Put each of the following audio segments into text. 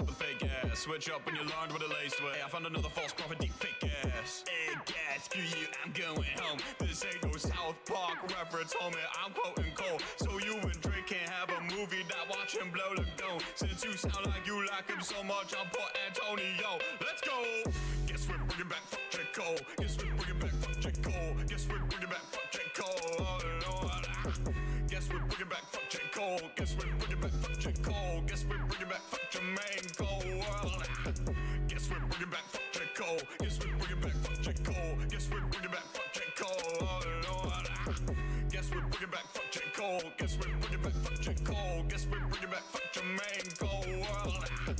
up with fake ass. Switch up when you learned what it laced with. I found another false prophet, deep fake ass. Hey gas, screw you, I'm going home. This ain't no South Park reference, homie, I'm quoting Cole. So you and Drake can't have a movie that watch him blow the dome. Since you sound like you like him so much, I'll put Antonio. Let's go! Guess we're bringing back fuck J. Cole. Guess we're bringing back fuck J. Cole. Guess we're bringing back fuck J. Cole. Oh Lord. Guess we're bringing back fuck J. Cole. Guess we're bringing back fuck J. Cole. Guess we're bringing back fuck Jermaine Cole. Guess we're bringing back fuck J. Cole. Guess we're bringing back fuck J. Cole. Guess we're bringing back fuck J. Cole. Oh Lord. Guess we're bringing back fuck J. Cole. Guess we're bringing back fuck J. Cole. Guess we're bringing back fuck Jermaine Cole.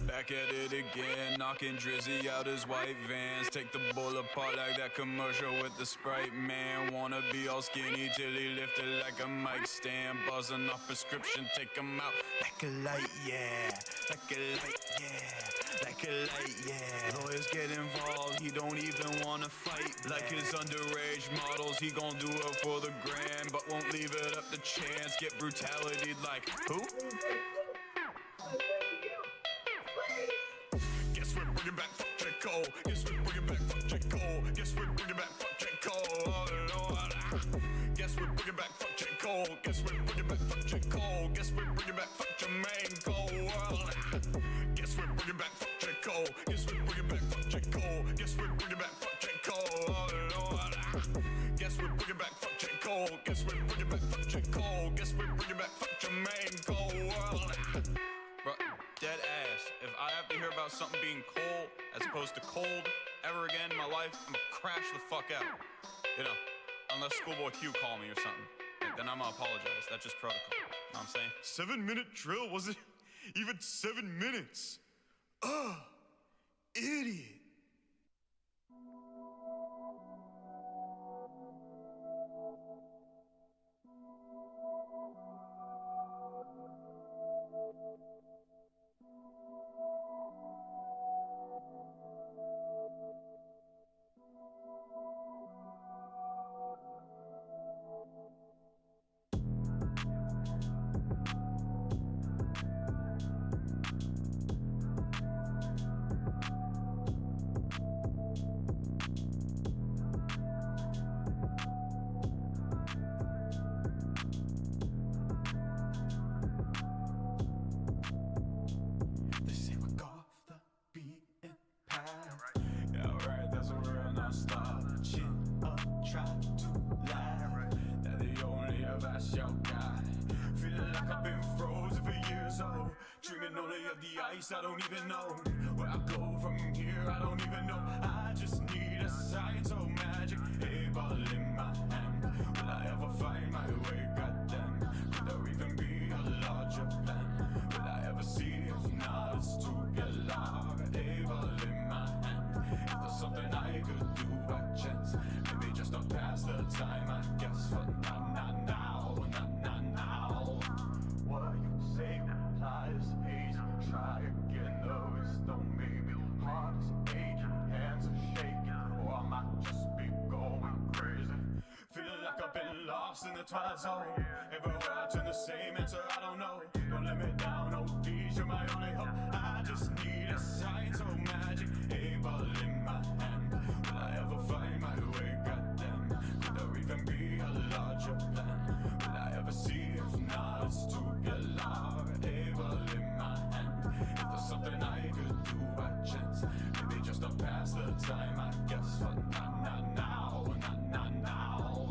Back at it again, knocking Drizzy out his white vans. Take the bull apart like that commercial with the Sprite man. Wanna be all skinny till he lifted like a mic stand. Buzzing off prescription, take him out like a light, yeah. Like a light, yeah. Like a light, yeah. Lawyers get involved, he don't even wanna fight. Like his underage models, he gon' do it for the gram, but won't leave it up to chance. Get brutality like, who? Guess we're bringing back fuck J. Cole. Guess we're bringing back fuck J. Cole. Guess we're bringing back fuck J. Cole. Oh Lord. Guess we're bringing back fuck J. Cole. Guess we're bringing back fuck J. Cole. Guess we're bringing back fuck Jermaine Cole. Guess we're bringing back fuck J. Cole. Guess we're bringing back fuck J. Cole. Guess we're bringing back fuck J. Cole. Oh Lord. Guess we're bringing back fuck J. Cole. Guess we're bringing back fuck J. Cole. Guess we're bringing back fuck Jermaine Cole. Bro, dead ass. If I have to hear about something being cold as opposed to cold ever again in my life, I'm gonna crash the fuck out. You know, unless Schoolboy Q call me or something. Like, then I'm gonna apologize. That's just protocol. You know what I'm saying? 7-minute drill wasn't even 7 minutes. Idiot. I don't even know where I go from here. I don't even know. I just need a sign so magic. A ball in my hand. Will I ever find my way? Goddamn. Could there even be a larger plan? Will I ever see? If not, it's to get loud. A ball in my hand. If there's something I could do by chance, maybe just not pass the time, I guess. But not now, not now. What you say applies. Try again, though it's don't maybe heart is aching, hands are shaking, or I might just be going crazy. Feeling like I've been lost in the twilight zone. Everywhere I turn the same answer, I don't know. Don't let me down, oh please, you're my only hope. I just need a sign so magic. A ball in my hand. Will I ever find my way? Goddamn. Could there even be a larger plan? Will I ever see? If not, it's to get loud. A ball in my hand. If there's something I could do by chance, maybe just to pass the time, I guess. But not now, not now.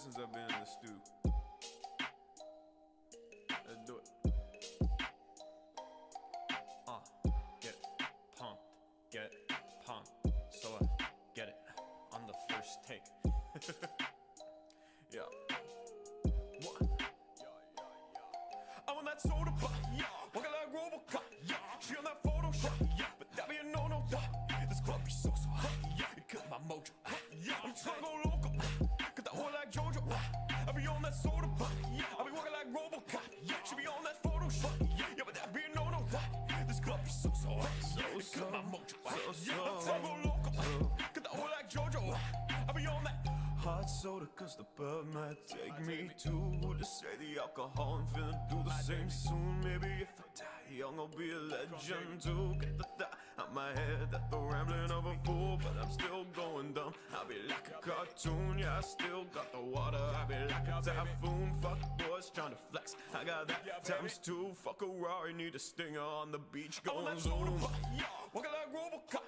since I've been in the stew. Let's do it. Get pumped, get pumped, so I get it on the first take. Yeah. What? I'm on that soda pop, walking like Robocop. She on that Photoshop, but that be a no-no. This club be so hot, it killed my mojo. I'm trying to go local, got that whole like JoJo. I be on that soda pop, I be walking like Robocop. She be on that Photoshop, but that be a no-no. This club be so hot, it killed my mojo. I'm trying to go local, got that whole like JoJo. I be on that hot soda, cause the bud might take me too. To say the alcohol, I'm finna do the same soon. Maybe if I die young, I'll be a legend too. Get the thought out my head that the rambling of a fool, but I'm still going dumb. I'll be like a cartoon, yeah, I still got the water. I'll be like a typhoon, fuck boys trying to flex. I got that times two, fuck a Rari, need a stinger on the beach going zoom. Walking like Robocop,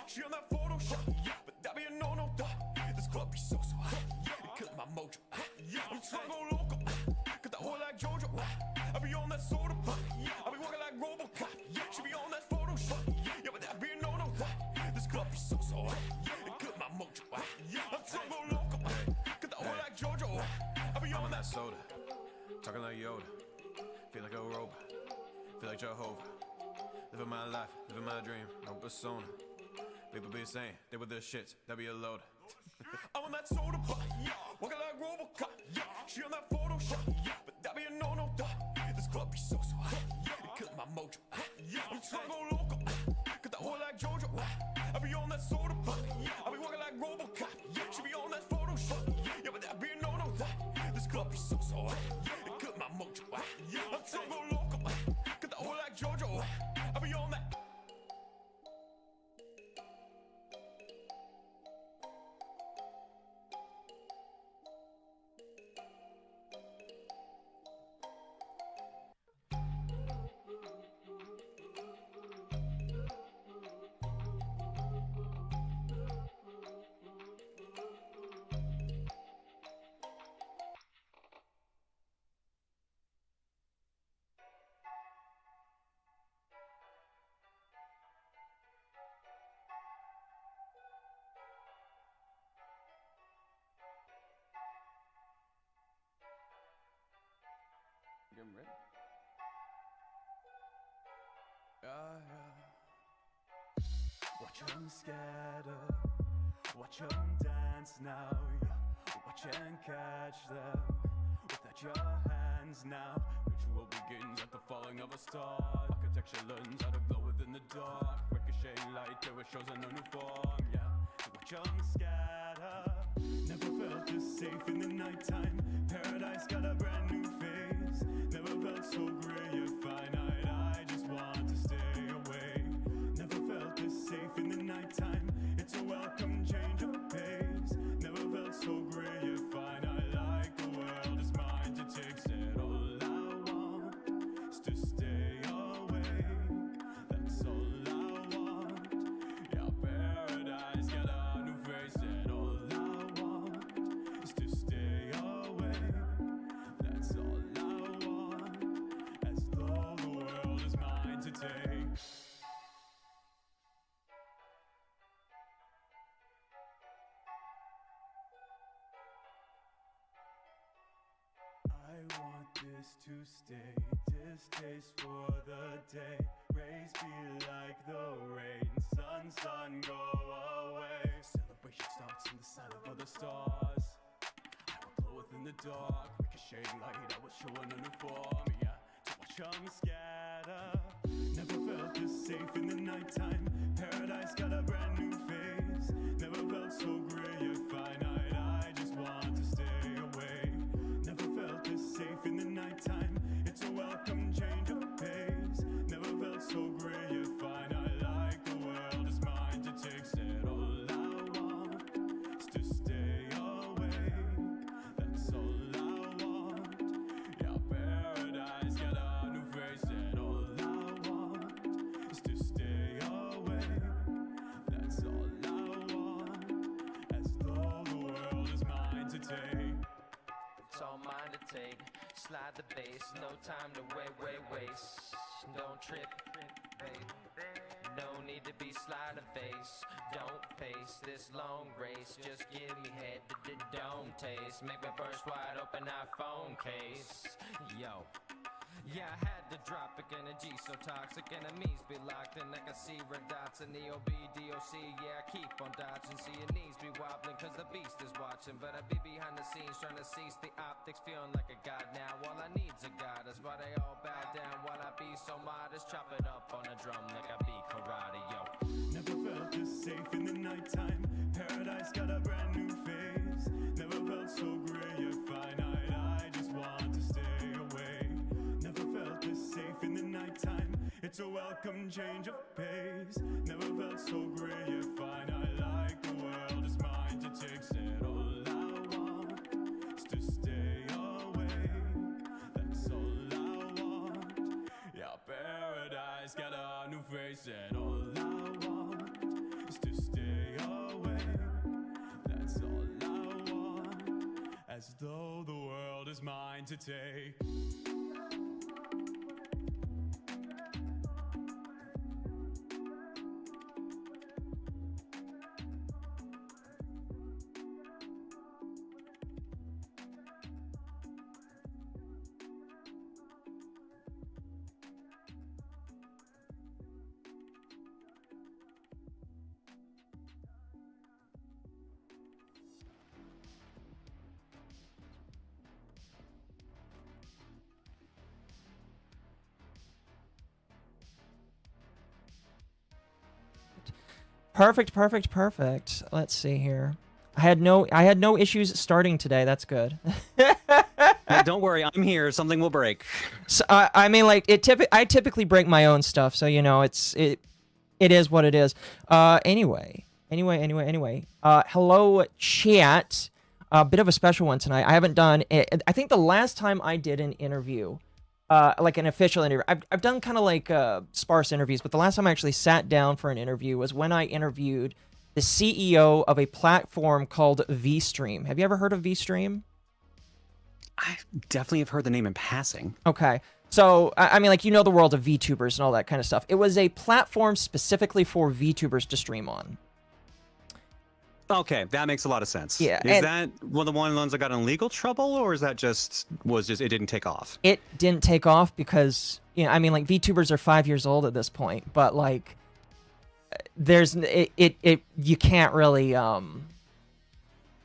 she on that Photoshop, but that be a no-no. This club be so hot, it killed my mojo. I'm trying to go local, got that whole like JoJo. I be on that soda pop, I be walking like Robocop. She be on that Photoshop, but that be a no-no. This club be so hot, it killed my mojo. I'm trying to go local, got that whole like JoJo. I be on that soda, talking like Yoda. Feel like a robot, feel like Jehovah. Living my life, living my dream, no persona. People be saying they with their shits, that be a load. I'm on that soda pop, walking like Robocop. She on that Photoshop, but that be a no-no. This club be so hot, it killed my mojo. I'm trying to go local, got that whole like JoJo. I be on that soda pop, I be walking like Robocop. She be on that Photoshop, but that be a no-no. This club be so hot, it killed my mojo. I'm trying to go local, got that whole like JoJo. I be on that. Getting ready. Watch 'em scatter, watch 'em dance now, watch and catch them without your hands now. Ritual begins at the falling of a star. Architecture learns how to glow within the dark. Ricochet light till it shows a new form, Watch 'em scatter. Never felt this safe in the nighttime. Paradise got a brand new face. Never felt so gray or finite. I just want to stay away. Never felt this safe in the nighttime. It's a welcome change of pace. Never felt so gray or finite. Like the world is mine to take. Said all I want is to stay awake. That's all I want. Yeah, paradise got a new face. Said all I want is to stay awake. That's all I want. As though the world is mine to take. I want this to stay, distaste for the day. Rays be like the rain, sun, go away. Celebration starts in the silence of the stars. I will glow within the dark, ricocheting light, I will show a new form, To watch 'em scatter. Never felt this safe in the nighttime. Paradise got a brand new face. Never felt so gray or finite. I just want to stay away. Never felt this safe in the nighttime. It's a welcome change of pace. Never felt so gray or finite. Like the world is mine to take. Said all I want is to stay awake. That's all I want. Yeah, paradise got a new face. Said all I want is to stay awake. slide the bass. No time to waste. Don't trip, babe. No need to be sliding face. Don't pace this long race. Just give me head to the dome taste. Make me burst wide open iPhone case. Yo. Yeah, I had to drop it, energy so toxic, enemies be locked in. I can see red dots in the OBDOC. Yeah, I keep on dodging, see your knees be wobbling, cause the beast is watching. But I be behind the scenes trying to cease the optics, feeling like a god now. All I need's a god, that's why they all bow down. While I be so modest, chop it up on a drum like I be karate, yo. Never felt this safe in the nighttime. Paradise got a brand new face. Never felt so gray yet finite. I just want to stay away. Never felt this safe in the nighttime. It's a welcome change of pace. Never felt so gray yet finite. Like the world is mine to take. Said all I want is to stay awake. That's all I want. Yeah, paradise got a new face. Said all I want is to stay awake. That's all I want. As though the world is mine to take. Perfect. Let's see here. I had no issues starting today. That's good. Hey, don't worry, I'm here. Something will break. So, I mean, like I typically break my own stuff, so you know, it is what it is. Anyway. Hello, chat. A bit of a special one tonight. I haven't done it. I think the last time I did an interview, like an official interview, I've done kind of like sparse interviews, but the last time I actually sat down for an interview was when I interviewed the CEO of a platform called Vstream. Have you ever heard of Vstream? I definitely have heard the name in passing. Okay. So, I mean, like, you know the world of VTubers and all that kind of stuff. It was a platform specifically for VTubers to stream on. Okay, that makes a lot of sense. Yeah. Is that one of the ones that got in legal trouble, or is that just it didn't take off? It didn't take off because, you know, I mean, like, VTubers are 5 years old at this point, but like, you can't really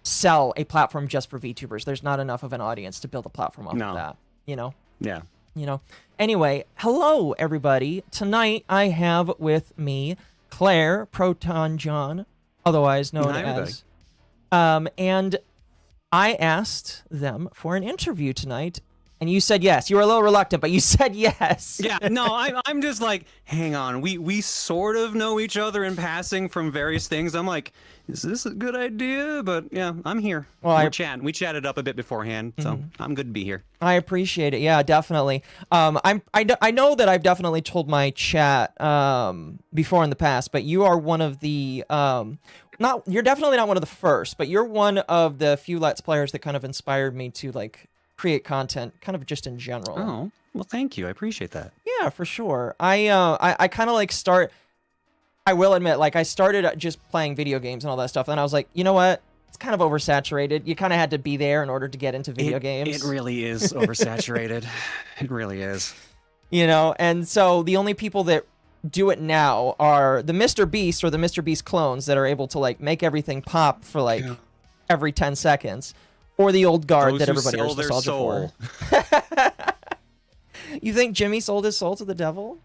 sell a platform just for VTubers. There's not enough of an audience to build a platform off of that, you know? Yeah. You know. Anyway, hello everybody. Tonight I have with me Claire, ProtonJon, otherwise known as, and I asked them for an interview tonight, and you said yes. You were a little reluctant, but you said yes. Yeah, no, I'm just like, hang on, we sort of know each other in passing from various things. I'm like, is this a good idea? But yeah, I'm here. Well, we chatted up a bit beforehand, so I'm good to be here. I appreciate it. Yeah, definitely. I know that I've definitely told my chat before in the past, but you are one of the you're definitely not one of the first, but you're one of the few Let's Players that kind of inspired me to like create content, kind of just in general. Oh, well, thank you. I appreciate that. Yeah, for sure. I kind of like I will admit, like, I started just playing video games and all that stuff, and I was like, you know what? It's kind of oversaturated. You kind of had to be there in order to get into video games. It really is oversaturated. It really is. You know, and so the only people that do it now are the Mr. Beast or the Mr. Beast clones that are able to, like, make everything pop for, like, every 10 seconds, or the old guard that everybody is nostalgia for. You think Jimmy sold his soul to the devil?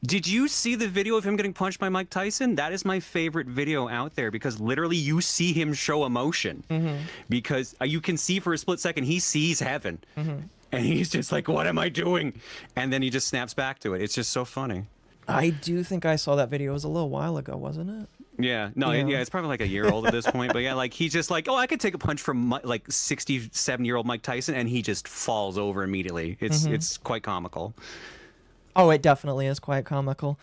Did you see the video of him getting punched by Mike Tyson? That is my favorite video out there because literally you see him show emotion. Because you can see for a split second he sees heaven. And he's just like, what am I doing? And then he just snaps back to it. It's just so funny. I do think I saw that video. It was a little while ago, wasn't it? Yeah. No, yeah, it's probably like a year old at this point. But yeah, like he's just like, oh, I could take a punch from like 67-year-old Mike Tyson, and he just falls over immediately. It's quite comical. Oh, it definitely is quite comical.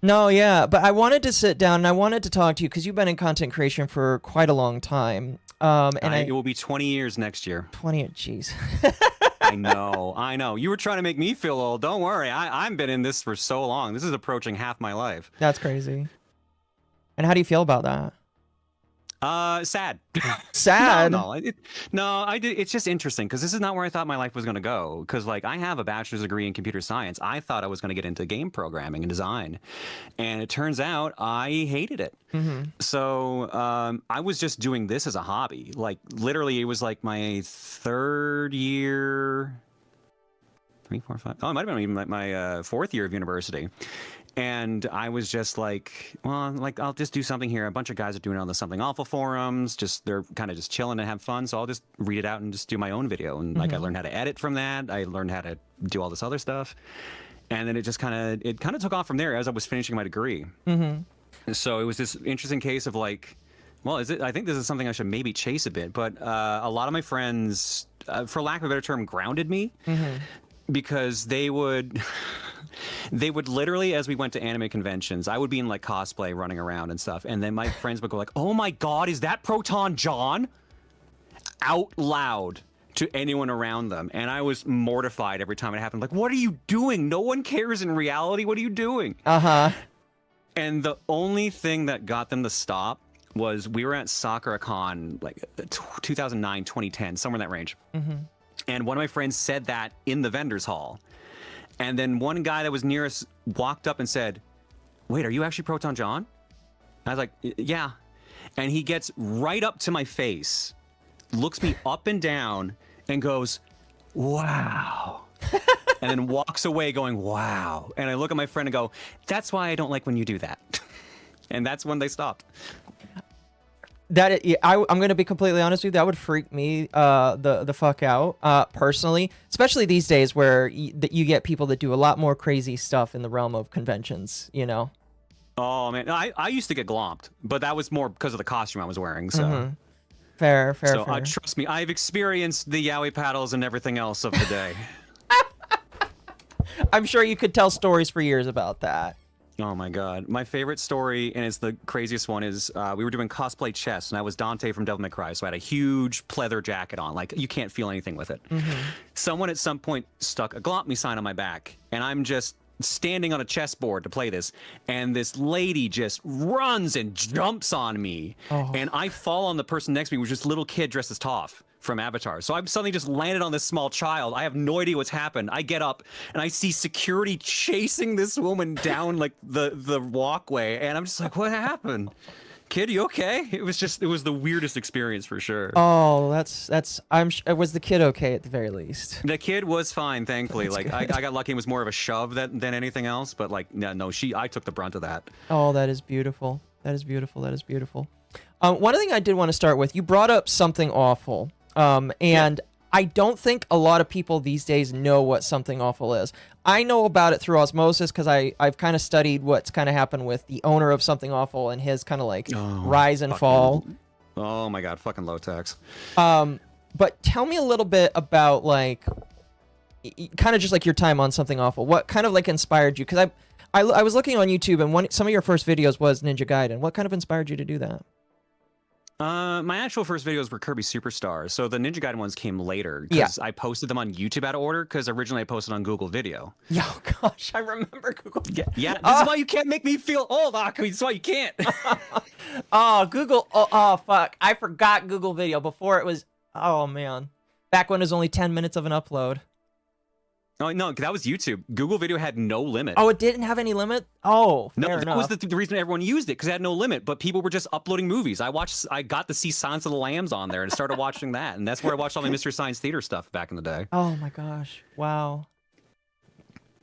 No, yeah, but I wanted to sit down and I wanted to talk to you because you've been in content creation for quite a long time. And it will be 20 years next year. 20, jeez. I know. You were trying to make me feel old. Don't worry. I've been in this for so long. This is approaching half my life. That's crazy. And how do you feel about that? Sad. Sad? No, I did. It's just interesting because this is not where I thought my life was going to go. Because like I have a bachelor's degree in computer science. I thought I was going to get into game programming and design, and it turns out I hated it. So I was just doing this as a hobby. Like literally, it was like my third year. 3, 4, 5. Oh, it might have been even like my fourth year of university. And I was just like, well, like, I'll just do something here. A bunch of guys are doing it on the Something Awful forums. They're kind of just chilling and have fun. So I'll just read it out and just do my own video. And like, I learned how to edit from that. I learned how to do all this other stuff. And then it just kind of took off from there as I was finishing my degree. So it was this interesting case of like, well, I think this is something I should maybe chase a bit. But a lot of my friends, for lack of a better term, grounded me. Because they would literally, as we went to anime conventions, I would be in like cosplay running around and stuff. And then my friends would go like, oh my God, is that ProtonJon? Out loud to anyone around them. And I was mortified every time it happened. Like, what are you doing? No one cares in reality. What are you doing? And the only thing that got them to stop was we were at SakuraCon like 2009, 2010, somewhere in that range. And one of my friends said that in the vendor's hall. And then one guy that was near us walked up and said, wait, are you actually ProtonJon? I was like, yeah. And he gets right up to my face, looks me up and down, and goes, wow. And then walks away going, wow. And I look at my friend and go, that's why I don't like when you do that. And that's when they stopped. I'm going to be completely honest with you. That would freak me the fuck out personally, especially these days where you get people that do a lot more crazy stuff in the realm of conventions, you know? Oh, man. I used to get glomped, but that was more because of the costume I was wearing, so... Fair. So trust me, I've experienced the yaoi paddles and everything else of the day. I'm sure you could tell stories for years about that. Oh my God. My favorite story, and it's the craziest one, is we were doing cosplay chess, and I was Dante from Devil May Cry, so I had a huge pleather jacket on. Like, you can't feel anything with it. Someone at some point stuck a glomp me sign on my back, and I'm just standing on a chessboard to play this, and this lady just runs and jumps on me, and I fall on the person next to me, which is this little kid dressed as Toph from Avatar. So I've suddenly just landed on this small child. I have no idea what's happened. I get up and I see security chasing this woman down like the walkway, and I'm just like, what happened? Kid, you okay? It was the weirdest experience for sure. Oh, was the kid okay at the very least? The kid was fine, thankfully. Like I got lucky. It was more of a shove than anything else. But like, no, I took the brunt of that. Oh, that is beautiful. That is beautiful. That is beautiful. One thing I did want to start with, you brought up Something Awful. And I don't think a lot of people these days know what Something Awful is. I know about it through osmosis because I've kind of studied what's kind of happened with the owner of Something Awful and his kind of like rise and fall. Oh my God, fucking low tax. But tell me a little bit about like, kind of just like your time on Something Awful. What kind of like inspired you? Because I was looking on YouTube and some of your first videos was Ninja Gaiden. What kind of inspired you to do that? My actual first videos were Kirby Superstar, so the Ninja Gaiden ones came later because I posted them on YouTube out of order because originally I posted on Google Video. Oh gosh, I remember Google. Yeah, this is why you can't make me feel old, Occo. This is why you can't. Google. Oh, fuck. I forgot Google Video before it was. Oh man, back when it was only 10 minutes of an upload. Oh no, that was YouTube. Google Video had no limit. Oh, it didn't have any limit? Oh, fair no, that was the reason everyone used it, because it had no limit. But people were just uploading movies. I got to see Silence of the Lambs on there and started watching that, and that's where I watched all the Mystery Science Theater stuff back in the day. Oh my gosh! Wow.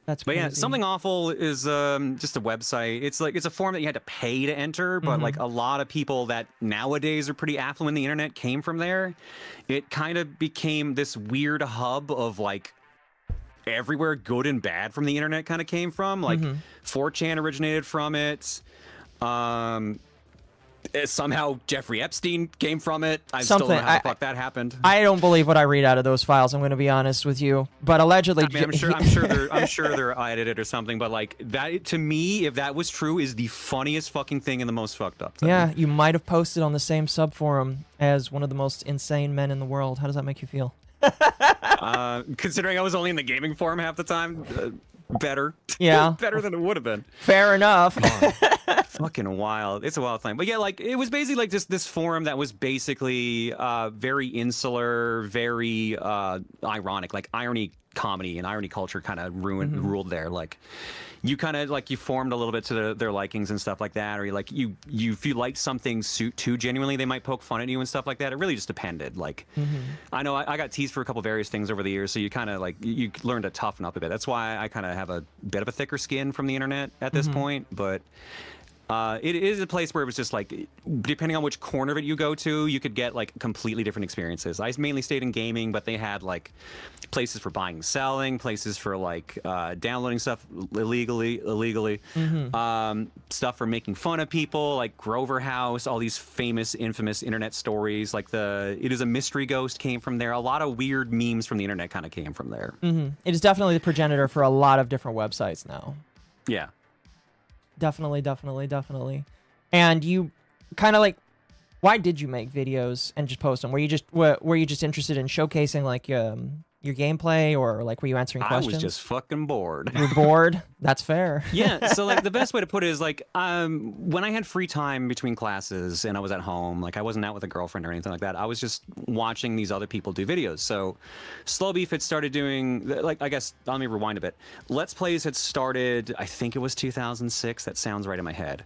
That's crazy. But yeah, Something Awful is just a website. It's a form that you had to pay to enter, but like a lot of people that nowadays are pretty affluent in the internet came from there. It kind of became this weird hub of like everywhere good and bad from the internet kind of came from. Like 4chan originated from it. Somehow Jeffrey Epstein came from it. I still don't know how the fuck that happened. I don't believe what I read out of those files. I'm going to be honest with you, but allegedly, I mean, I'm sure they're edited or something. But like that, to me, if that was true, is the funniest fucking thing and the most fucked up thing. Yeah, you might have posted on the same subforum as one of the most insane men in the world. How does that make you feel? Considering I was only in the gaming forum half the time, better. Yeah. Better than it would have been. Fair enough. Fucking wild. It's a wild thing. But yeah, like it was basically like just this forum that was basically very insular, very ironic, like irony comedy and irony culture kind of ruled there. Like you kind of like you formed a little bit to their likings and stuff like that, or like you if you liked something too genuinely, they might poke fun at you and stuff like that. It really just depended. Like I know I got teased for a couple various things over the years, so you kind of like you learn to toughen up a bit. That's why I kind of have a bit of a thicker skin from the internet at this point, but it is a place where it was just like, depending on which corner of it you go to, you could get like completely different experiences. I mainly stayed in gaming, but they had like places for buying and selling, places for like downloading stuff illegally, stuff for making fun of people, like Grover House, all these famous, infamous internet stories. Like It Is a Mystery Ghost came from there. A lot of weird memes from the internet kind of came from there. It is definitely the progenitor for a lot of different websites now. Yeah. Definitely. And you kind of like, why did you make videos and just post them? Were you just interested in showcasing like your gameplay, or like were you answering questions? I was just fucking bored. You're bored? That's fair. Yeah, so like the best way to put it is like when I had free time between classes and I was at home, like I wasn't out with a girlfriend or anything like that, I was just watching these other people do videos. So Slow Beef had started doing, like, I guess, let me rewind a bit. Let's Plays had started, I think it was 2006, that sounds right in my head.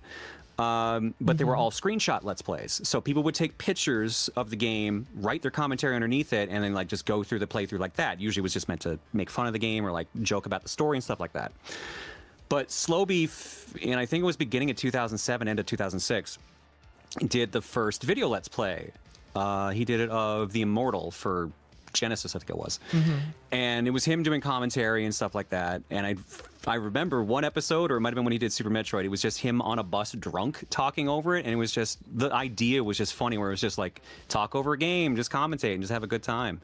But they were all screenshot Let's Plays. So people would take pictures of the game, write their commentary underneath it, and then like just go through the playthrough like that. Usually it was just meant to make fun of the game or like joke about the story and stuff like that. But Slow Beef, and I think it was beginning of 2007, end of 2006, did the first video Let's Play. He did it of The Immortal for Genesis, I think it was. And it was him doing commentary and stuff like that. And I remember one episode, or it might have been when he did Super Metroid, it was just him on a bus drunk talking over it. And it was just, the idea was just funny, where it was just like, talk over a game, just commentate and just have a good time.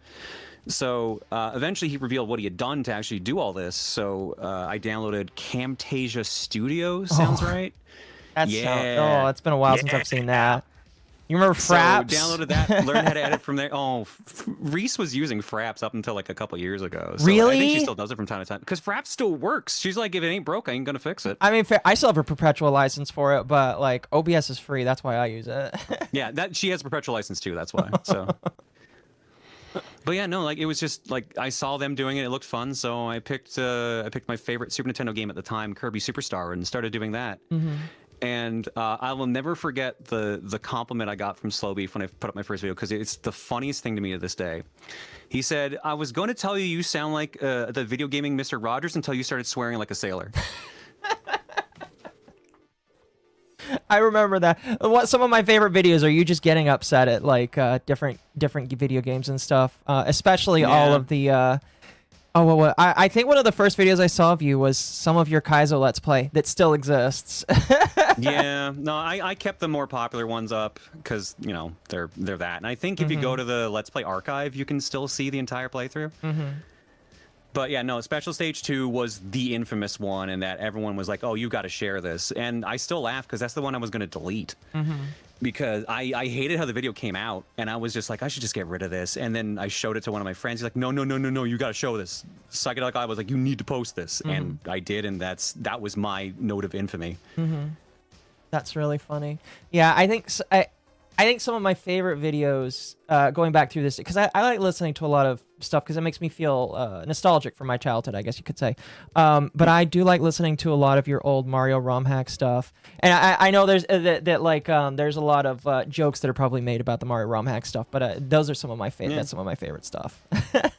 So eventually he revealed what he had done to actually do all this. So I downloaded Camtasia Studio, sounds right? It's been a while since I've seen that. You remember Fraps? So downloaded that, learned how to edit from there. Oh, Reese was using Fraps up until like a couple years ago. So really? I think she still does it from time to time. Because Fraps still works. She's like, if it ain't broke, I ain't gonna fix it. I mean, I still have a perpetual license for it, but like OBS is free. That's why I use it. Yeah, she has a perpetual license too. That's why. So. But yeah, no, like it was just like I saw them doing it. It looked fun, so I picked my favorite Super Nintendo game at the time, Kirby Superstar, and started doing that. And I will never forget the compliment I got from Slow Beef when I put up my first video, because it's the funniest thing to me to this day. He said, "I was going to tell you sound like the video gaming Mr. Rogers until you started swearing like a sailor." I remember that. Some of my favorite videos are you just getting upset at like different video games and stuff, especially all of the. I think one of the first videos I saw of you was some of your KAIZO Let's Play that still exists. Yeah, no, I kept the more popular ones up because, you know, they're that. And I think if you go to the Let's Play archive, you can still see the entire playthrough. But yeah, no, Special Stage 2 was the infamous one, and that everyone was like, oh, you got to share this. And I still laugh because that's the one I was going to delete. Because I hated how the video came out, and I was just like, I should just get rid of this. And then I showed it to one of my friends. He's like, no, you got to show this. Psychedelic Eye was like, you need to post this. And I did, and that was my note of infamy. That's really funny. Yeah, I think some of my favorite videos, going back through this, because I like listening to a lot of stuff because it makes me feel nostalgic for my childhood, I guess you could say. But I do like listening to a lot of your old Mario ROM hack stuff. And I know there's there's a lot of jokes that are probably made about the Mario ROM hack stuff, but those are some of my favorite. That's some of my favorite stuff.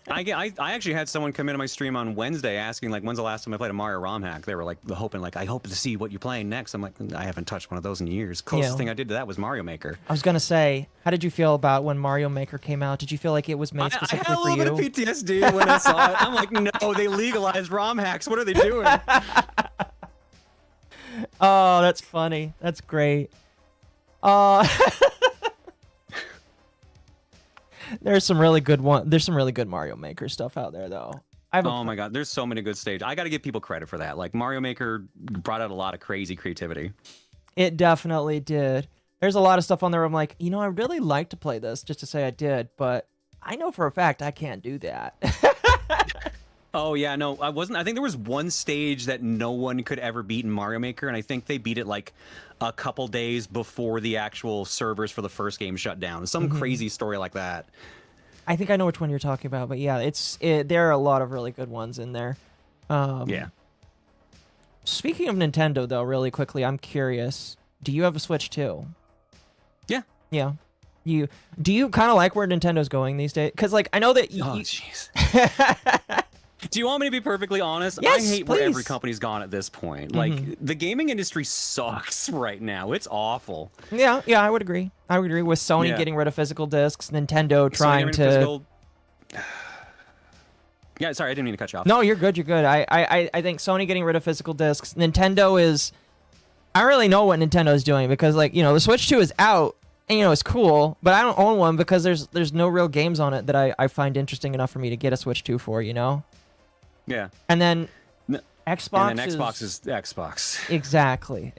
I actually had someone come into my stream on Wednesday asking, like, when's the last time I played a Mario ROM hack? They were like hoping, like, I hope to see what you're playing next. I'm like, I haven't touched one of those in years. Closest thing I did to that was Mario Maker. I was gonna say, how did you feel about when Mario Maker came out? Did you feel like it was made specifically for you? I had a little bit of PTSD when I saw it. I'm like, no, they legalized ROM hacks. What are they doing? Oh, that's funny. That's great. There's some really good Mario Maker stuff out there, though. Oh my god, there's so many good stages. I got to give people credit for that. Like, Mario Maker brought out a lot of crazy creativity. It definitely did. There's a lot of stuff on there where I'm like, you know, I really like to play this, just to say I did, but I know for a fact I can't do that. Oh yeah, no, I wasn't. I think there was one stage that no one could ever beat in Mario Maker, and I think they beat it like a couple days before the actual servers for the first game shut down. Some crazy story like that. I think I know which one you're talking about, but yeah, there are a lot of really good ones in there. Yeah. Speaking of Nintendo, though, really quickly, I'm curious. Do you have a Switch too? Yeah. Yeah. Do you kind of like where Nintendo's going these days? Because like I know that. Oh jeez. Do you want me to be perfectly honest? Yes, I hate where every please. company's gone at this point. Like, the gaming industry sucks right now. It's awful. Yeah, I would agree. I would agree with Sony Yeah. getting rid of physical discs, Nintendo trying Sony to. physical- Yeah, sorry, I didn't mean to cut you off. No, you're good. You're good. I think Sony getting rid of physical discs. Nintendo is. I really know what Nintendo is doing because like the Switch 2 is out and it's cool, but I don't own one because there's no real games on it that I find interesting enough for me to get a Switch 2 for. Yeah. And then Xbox. And then Xbox is Xbox. Exactly.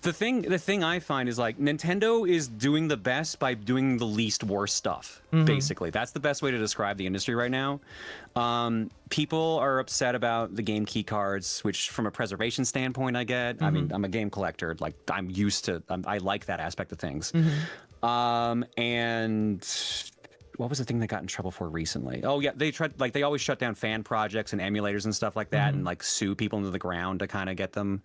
The thing I find is like Nintendo is doing the best by doing the least worst stuff. Basically, that's the best way to describe the industry right now. People are upset about the game key cards, which from a preservation standpoint, I get. I mean, I'm a game collector. Like I'm used to. I like that aspect of things. And what was the thing they got in trouble for recently? Oh yeah, they always shut down fan projects and emulators and stuff like that, and like sue people into the ground to kind of get them.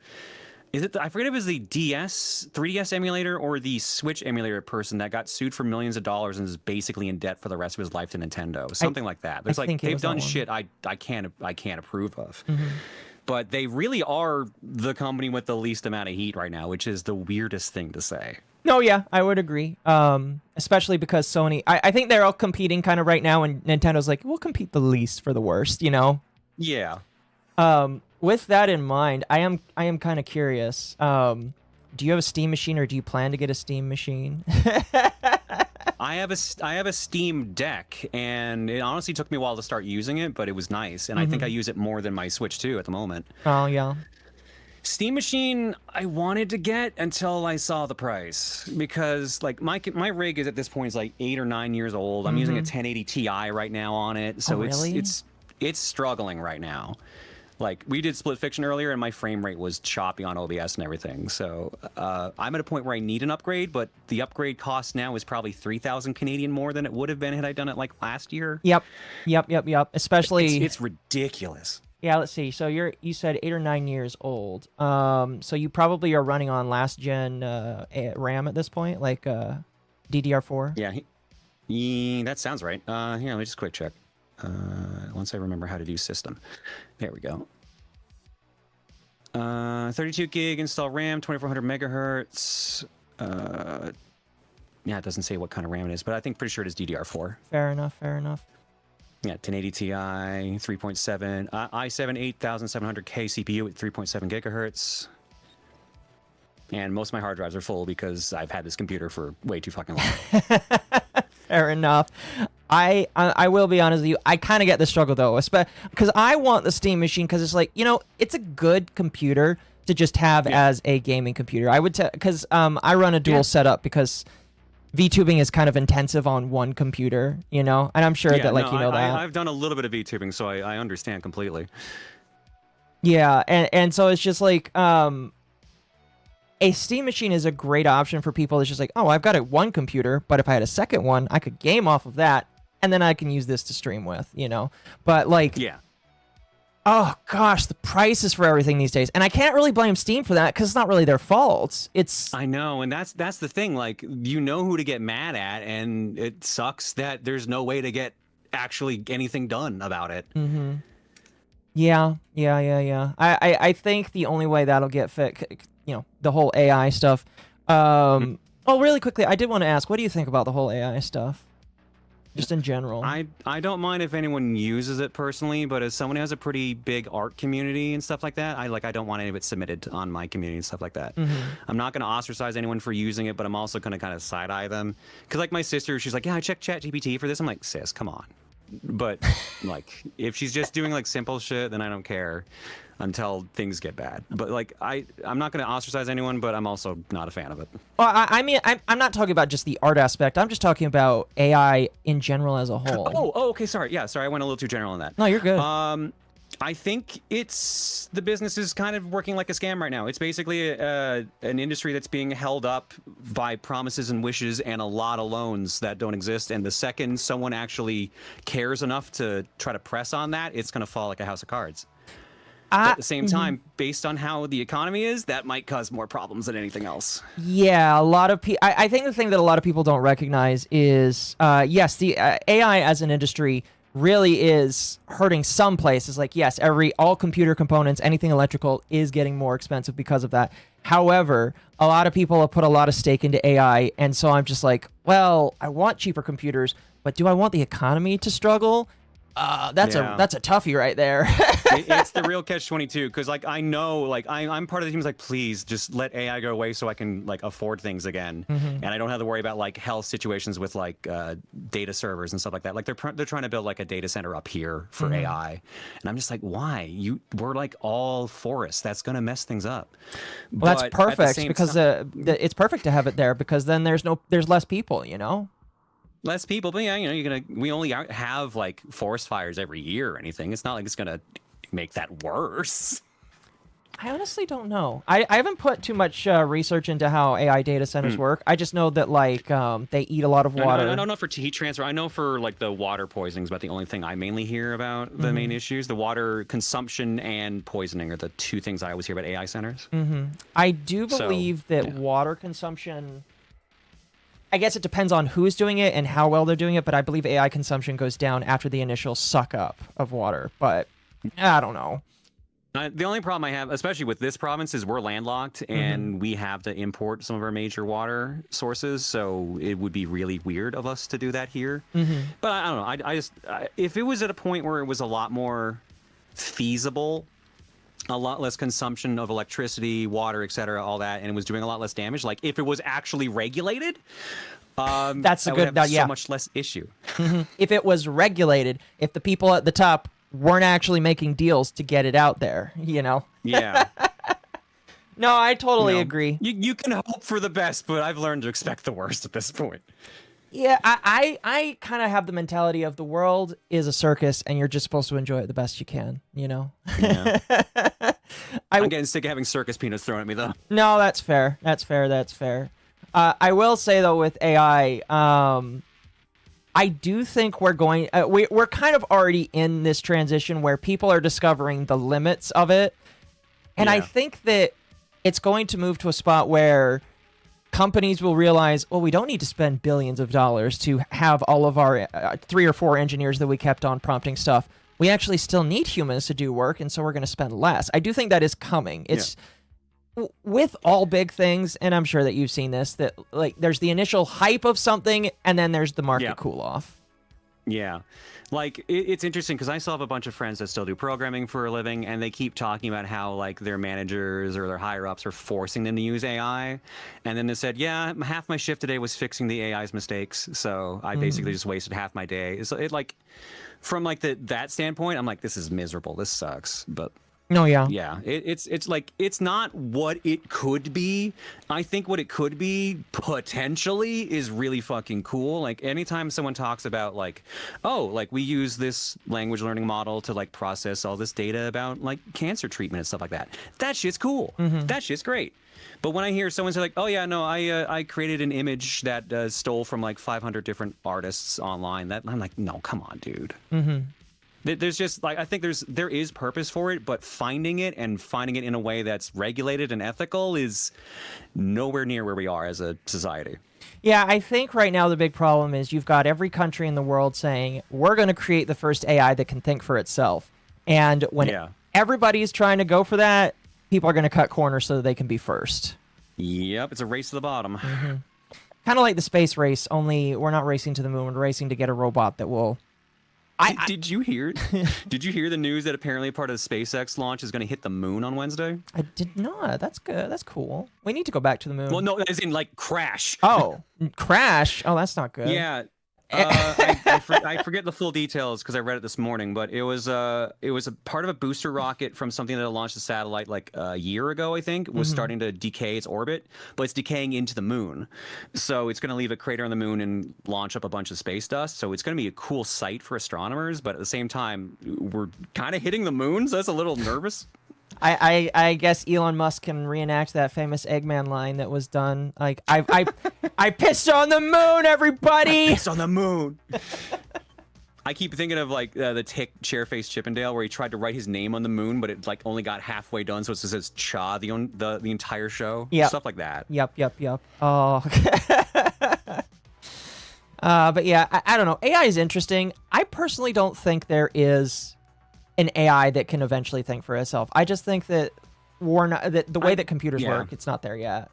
Is it? I forget if it was the 3DS emulator or the Switch emulator person that got sued for millions of dollars and is basically in debt for the rest of his life to Nintendo. Something like that. There's like they've done shit I can't approve of. But they really are the company with the least amount of heat right now, which is the weirdest thing to say. No, yeah, I would agree. Especially because Sony, I think they're all competing kind of right now, and Nintendo's like, we'll compete the least for the worst, Yeah. With that in mind, I am kind of curious. Do you have a Steam machine, or do you plan to get a Steam machine? I have a Steam Deck, and it honestly took me a while to start using it, but it was nice, and I think I use it more than my Switch 2 at the moment. Oh yeah. Steam machine I wanted to get until I saw the price, because like my rig is at this point is like 8 or 9 years old. I'm using a 1080 Ti right now on it, so really? it's struggling right now. Like we did Split Fiction earlier, and my frame rate was choppy on OBS and everything. So I'm at a point where I need an upgrade, but the upgrade cost now is probably 3,000 Canadian more than it would have been had I done it like last year. Yep. Especially it's ridiculous. Yeah, let's see. So you said 8 or 9 years old. So you probably are running on last gen RAM at this point, like DDR4. Yeah, that sounds right. Here, let me just quick check. Once I remember how to do system. There we go. 32 gig install RAM, 2400 megahertz. Yeah, it doesn't say what kind of RAM it is, but I think pretty sure it is DDR4. Fair enough. Yeah, 1080 Ti, 3.7, i7 8700K CPU at 3.7 gigahertz. And most of my hard drives are full because I've had this computer for way too fucking long. Fair enough. I will be honest with you. I kind of get the struggle though, because I want the Steam machine because it's like it's a good computer to just have as a gaming computer. I would because I run a dual setup because VTubing is kind of intensive on one computer, and I'm sure that that. I've done a little bit of VTubing, so I understand completely. Yeah, and so it's just like a Steam machine is a great option for people that's just like, oh, I've got one computer, but if I had a second one, I could game off of that, and then I can use this to stream with, But like, oh gosh, the prices for everything these days, and I can't really blame Steam for that because it's not really their fault. I know, and that's the thing. Like, who to get mad at, and it sucks that there's no way to get actually anything done about it. Mm-hmm. Yeah. I think the only way that'll get fixed, the whole AI stuff. Oh, really quickly, I did want to ask, what do you think about the whole AI stuff? Just in general. I don't mind if anyone uses it personally, but as someone who has a pretty big art community and stuff like that, I don't want any of it submitted on my community and stuff like that. I'm not going to ostracize anyone for using it, but I'm also going to kind of side-eye them. Because like my sister, she's like, yeah, I checked ChatGPT for this. I'm like, sis, come on. But like, if she's just doing like simple shit, then I don't care until things get bad. But like, I'm not going to ostracize anyone, but I'm also not a fan of it. Well, I mean, I'm not talking about just the art aspect. I'm just talking about AI in general as a whole. Oh, okay. Sorry. Yeah, sorry. I went a little too general on that. No, you're good. I think the business is kind of working like a scam right now. It's basically an industry that's being held up by promises and wishes and a lot of loans that don't exist. And the second someone actually cares enough to try to press on that, it's going to fall like a house of cards. But at the same time, based on how the economy is, that might cause more problems than anything else. Yeah, a lot of people. I think the thing that a lot of people don't recognize is, yes, the AI as an industry really is hurting some places. Like, yes, all computer components, anything electrical is getting more expensive because of that. However, a lot of people have put a lot of stake into AI, and so I'm just like, well, I want cheaper computers, but do I want the economy to struggle? That's a toughie right there. It's the real catch-22, because like I know, like I'm part of the team. Like, please just let AI go away so I can like afford things again, and I don't have to worry about like health situations with like data servers and stuff like that. Like they're trying to build like a data center up here for AI, and I'm just like, why? We're like all forests. That's gonna mess things up. Well, that's perfect because it's perfect to have it there, because then there's less people, you know. Less people, but yeah, you know, we only have like forest fires every year or anything. It's not like it's gonna make that worse. I honestly don't know. I haven't put too much research into how AI data centers work. I just know that like they eat a lot of water. I don't know for heat transfer. I know for like the water poisoning is about the only thing I mainly hear about. The main issues, the water consumption and poisoning are the two things I always hear about AI centers. I do believe that water consumption, I guess it depends on who's doing it and how well they're doing it, but I believe AI consumption goes down after the initial suck up of water. But I don't know. The only problem I have, especially with this province, is we're landlocked and we have to import some of our major water sources. So it would be really weird of us to do that here. But I don't know. If it was at a point where it was a lot more feasible, a lot less consumption of electricity, water, etc., all that, and it was doing a lot less damage. Like if it was actually regulated, that's a good. So much less issue. If it was regulated, if the people at the top weren't actually making deals to get it out there, you know. Yeah. No, I totally agree. You can hope for the best, but I've learned to expect the worst at this point. Yeah, I kind of have the mentality of the world is a circus and you're just supposed to enjoy it the best you can, you know? Yeah. I'm getting sick of having circus peanuts thrown at me, though. No, that's fair. That's fair. I will say, though, with AI, I do think we're kind of already in this transition where people are discovering the limits of it. And I think that it's going to move to a spot where companies will realize, well, we don't need to spend billions of dollars to have all of our 3 or 4 engineers that we kept on prompting stuff. We actually still need humans to do work, and so we're going to spend less. I do think that is coming. It's with all big things, and I'm sure that you've seen this, that like there's the initial hype of something, and then there's the market cool off. Yeah. Like, it's interesting because I still have a bunch of friends that still do programming for a living, and they keep talking about how, like, their managers or their higher-ups are forcing them to use AI. And then they said, yeah, half my shift today was fixing the AI's mistakes, so I basically just wasted half my day. So it, like, from, like, that standpoint, I'm like, this is miserable. This sucks. But... No, yeah. Yeah, it's like, it's not what it could be. I think what it could be, potentially, is really fucking cool. Like, anytime someone talks about, like, oh, like, we use this language learning model to, like, process all this data about, like, cancer treatment and stuff like that shit's cool. That shit's great. But when I hear someone say, like, oh, yeah, no, I created an image that stole from, like, 500 different artists online, I'm like, no, come on, dude. There's just like, I think there is purpose for it, but finding it in a way that's regulated and ethical is nowhere near where we are as a society. Yeah, I think right now the big problem is you've got every country in the world saying we're going to create the first AI that can think for itself, and when everybody's trying to go for that, people are going to cut corners so that they can be first. Yep, it's a race to the bottom. Kind of like the space race, only we're not racing to the moon, we're racing to get a robot that will. Did you hear the news that apparently part of the SpaceX launch is going to hit the moon on Wednesday? I did not. That's good. That's cool. We need to go back to the moon. Well, no, as in like crash. Oh, crash. Oh, that's not good. Yeah. I forget the full details because I read it this morning, but it was a part of a booster rocket from something that launched a satellite like a year ago, I think, was starting to decay its orbit, but it's decaying into the moon. So it's going to leave a crater on the moon and launch up a bunch of space dust. So it's going to be a cool sight for astronomers, but at the same time, we're kind of hitting the moon, so that's a little nervous. I guess Elon Musk can reenact that famous Eggman line that was done. Like, I pissed on the moon, everybody! I pissed on the moon! I keep thinking of, like, the tick Chairface Chippendale, where he tried to write his name on the moon, but it, like, only got halfway done, so it says Cha the entire show. Yep. Stuff like that. Yep. Oh. But yeah, I don't know. AI is interesting. I personally don't think there is an AI that can eventually think for itself. I just think that the way that computers work, it's not there yet.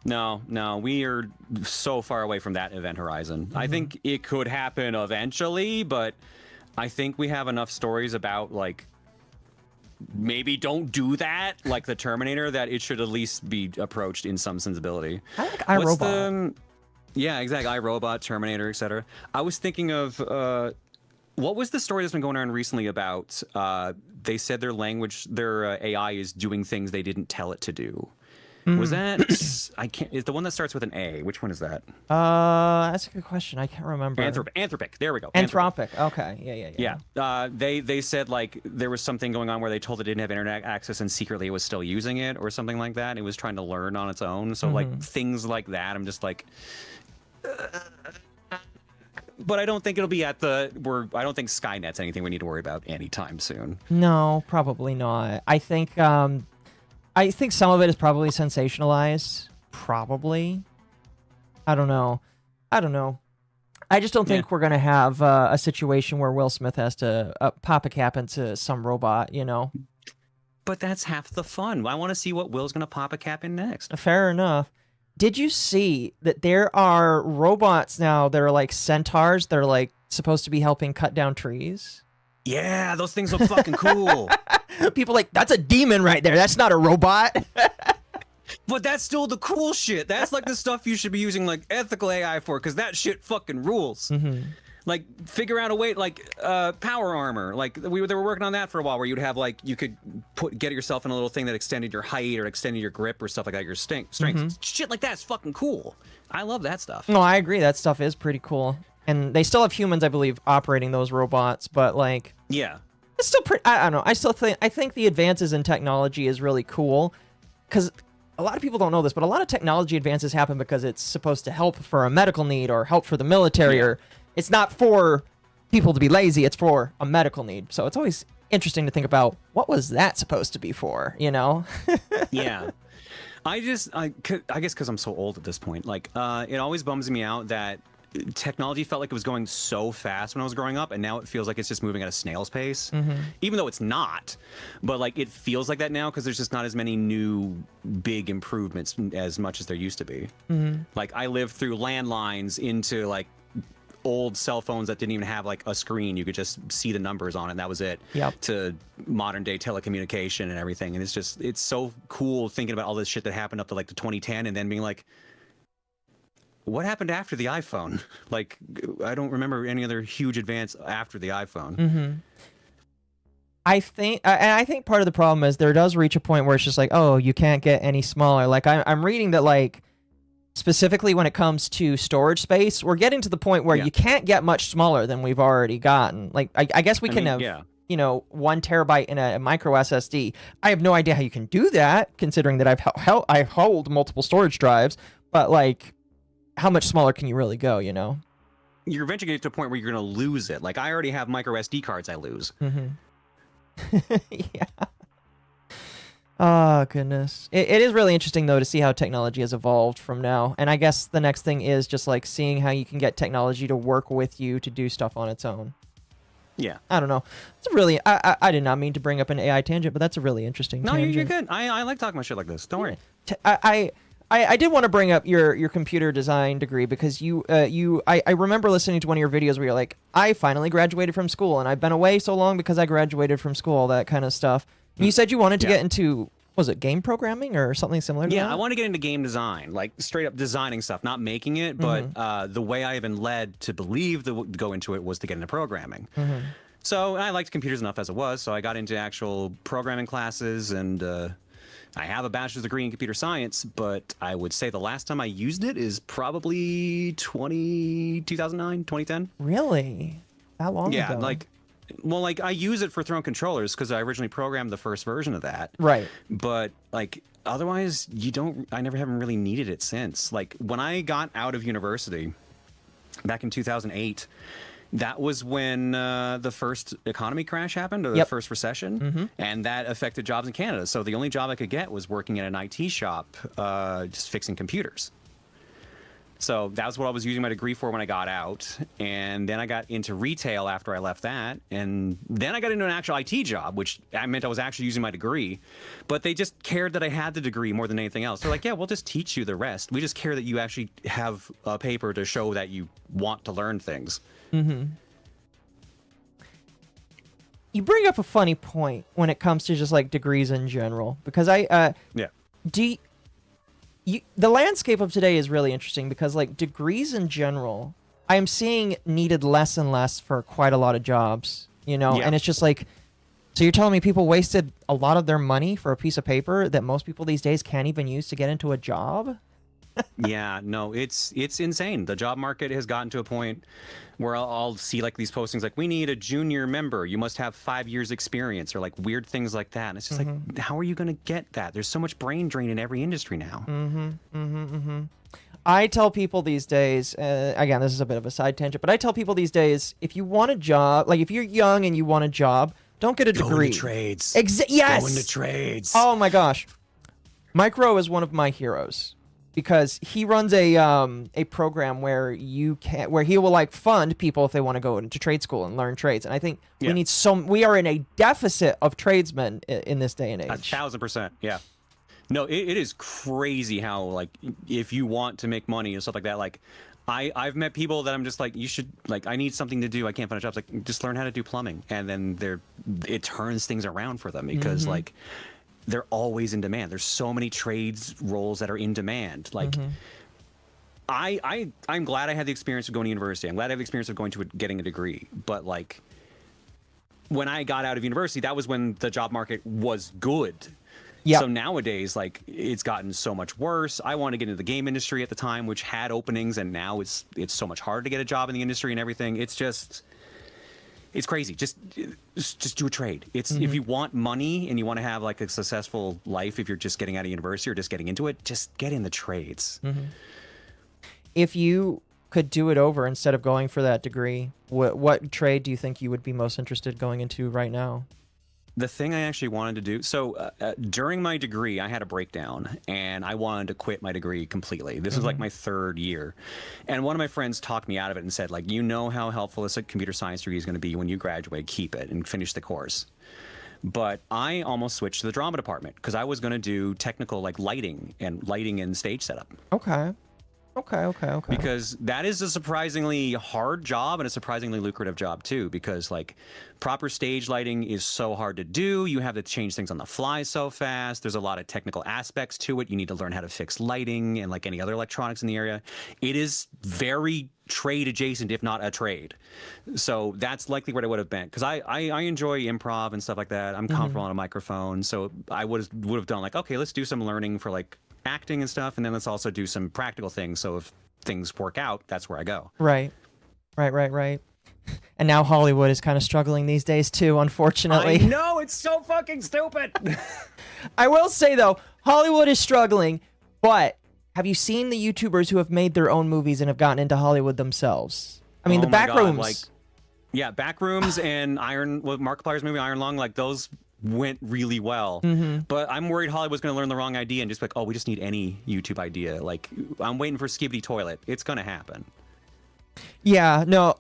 No, we are so far away from that event horizon. I think it could happen eventually, but I think we have enough stories about, like, maybe don't do that, like the Terminator, that it should at least be approached in some sensibility. I like iRobot. Yeah, exactly. iRobot, Terminator, etc. I was thinking of what was the story that's been going on recently about they said their AI is doing things they didn't tell it to do. Was that I can't? Is the one that starts with an A? Which one is that? That's a good question. I can't remember. Anthropic. There we go. Anthropic. Okay. Yeah. They said, like, there was something going on where they told it didn't have internet access and secretly it was still using it or something like that. It was trying to learn on its own. So like things like that, I'm just like. But I don't think it'll be I don't think Skynet's anything we need to worry about anytime soon. No, probably not. I think some of it is probably sensationalized. Probably. I don't know. I just don't think we're going to have a situation where Will Smith has to pop a cap into some robot, you know? But that's half the fun. I want to see what Will's going to pop a cap in next. Fair enough. Did you see that there are robots now that are like centaurs? They're like supposed to be helping cut down trees. Yeah, those things look fucking cool. People like, that's a demon right there. That's not a robot. But that's still the cool shit. That's like the stuff you should be using like ethical AI for, because that shit fucking rules. Like, figure out a way, like, power armor. Like, they were working on that for a while, where you'd have, like, you could get yourself in a little thing that extended your height or extended your grip or stuff like that, your strength. Shit like that's fucking cool. I love that stuff. No, I agree. That stuff is pretty cool. And they still have humans, I believe, operating those robots, but, like... Yeah. It's still pretty... I don't know. I think the advances in technology is really cool, because a lot of people don't know this, but a lot of technology advances happen because it's supposed to help for a medical need or help for the military or... It's not for people to be lazy. It's for a medical need. So it's always interesting to think about, what was that supposed to be for, you know? Yeah. I guess because I'm so old at this point, like, it always bums me out that technology felt like it was going so fast when I was growing up, and now it feels like it's just moving at a snail's pace, even though it's not. But, like, it feels like that now because there's just not as many new big improvements as much as there used to be. Like, I lived through landlines into, like, old cell phones that didn't even have like a screen. You could just see the numbers on it, and that was it. To modern day telecommunication and everything. And it's so cool thinking about all this shit that happened up to like the 2010 and then being like, what happened after the iPhone? Like, I don't remember any other huge advance after the iPhone. I think part of the problem is there does reach a point where it's just like, oh, you can't get any smaller. Like, I'm reading that, like, specifically when it comes to storage space, we're getting to the point where you can't get much smaller than we've already gotten. Like, I guess we can have, you know, 1 terabyte in a micro SSD. I have no idea how you can do that, considering that I hold multiple storage drives, but, like, how much smaller can you really go, you know? You're eventually going to get to a point where you're going to lose it. Like, I already have micro SD cards I lose. Yeah. Oh, goodness. It is really interesting, though, to see how technology has evolved from now. And I guess the next thing is just, like, seeing how you can get technology to work with you to do stuff on its own. Yeah. I don't know. It's a really... I did not mean to bring up an AI tangent, but that's a really interesting tangent. No, you're good. I like talking about shit like this. Don't worry. I did want to bring up your computer design degree because I remember listening to one of your videos where you're like, I finally graduated from school, and I've been away so long because I graduated from school, all that kind of stuff. And you said you wanted to get into was it game programming or something similar to Yeah, that? I want to get into game design, like straight up designing stuff, not making it. But the way I have been led to believe to go into it was to get into programming. So I liked computers enough as it was, so I got into actual programming classes, and I have a bachelor's degree in computer science, but I would say the last time I used it is probably 2009, 2010. Really? That long ago? Yeah, like I use it for throwing controllers because I originally programmed the first version of that. Right. But like otherwise, I never haven't really needed it since. Like when I got out of university back in 2008, that was when the first economy crash happened, or the first recession, and that affected jobs in Canada. So the only job I could get was working at an IT shop, just fixing computers. So that's what I was using my degree for when I got out. And then I got into retail after I left that. And then I got into an actual IT job, which meant I was actually using my degree. But they just cared that I had the degree more than anything else. They're like, yeah, we'll just teach you the rest. We just care that you actually have a paper to show that you want to learn things. You bring up a funny point when it comes to just like degrees in general, because the landscape of today is really interesting because like degrees in general, I am seeing needed less and less for quite a lot of jobs, you know, and it's just like, so you're telling me people wasted a lot of their money for a piece of paper that most people these days can't even use to get into a job? Yeah, no, it's insane. The job market has gotten to a point where I'll see like these postings like, we need a junior member, you must have 5 years experience, or like weird things like that. And it's just like, how are you going to get that? There's so much brain drain in every industry now. I tell people these days, again, this is a bit of a side tangent, but I tell people these days, if you want a job, like if you're young and you want a job, don't get a degree. Go into trades. Yes. Go into trades. Oh my gosh. Micro is one of my heroes, because he runs a program where he will like fund people if they want to go into trade school and learn trades. And I think we are in a deficit of tradesmen in this day and age. 1,000%. Yeah. No, it is crazy how like if you want to make money and stuff like that, like I've met people that I'm just like, you should, like, I need something to do, I can't find a job. It's like, just learn how to do plumbing, and then it turns things around for them because like they're always in demand. There's so many trades roles that are in demand. Like I'm glad I had the experience of going to university. I'm glad I have the experience of getting a degree. But like when I got out of university, that was when the job market was good. Yep. So nowadays, like, it's gotten so much worse. I wanted to get into the game industry at the time, which had openings, and now it's so much harder to get a job in the industry and everything. It's crazy. Just do a trade. It's if you want money and you want to have like a successful life, if you're just getting out of university or just getting into it, just get in the trades. If you could do it over instead of going for that degree, what trade do you think you would be most interested going into right now? The thing I actually wanted to do, so during my degree, I had a breakdown, and I wanted to quit my degree completely. This was like my 3rd year. And one of my friends talked me out of it and said, like, you know how helpful this computer science degree is going to be when you graduate, keep it and finish the course. But I almost switched to the drama department because I was going to do technical, like lighting and stage setup. Okay. Because that is a surprisingly hard job and a surprisingly lucrative job too, because like proper stage lighting is so hard to do. You have to change things on the fly so fast. There's a lot of technical aspects to it. You need to learn how to fix lighting and like any other electronics in the area. It is very trade adjacent, if not a trade. So that's likely what I would have been, because I enjoy improv and stuff like that. I'm comfortable on a microphone. So I would have done like, okay, let's do some learning for like acting and stuff, and then let's also do some practical things, so if things work out, that's where I go. Right. And now Hollywood is kind of struggling these days too, unfortunately. I know, it's so fucking stupid. I will say though, Hollywood is struggling, but have you seen the YouTubers who have made their own movies and have gotten into Hollywood themselves? I mean, the Backrooms. Like, yeah, Backrooms and Markiplier's movie Iron Lung, like those went really well. But I'm worried Hollywood's going to learn the wrong idea and just be like, oh, we just need any YouTube idea. Like, I'm waiting for Skibidi Toilet. It's going to happen. Yeah, no,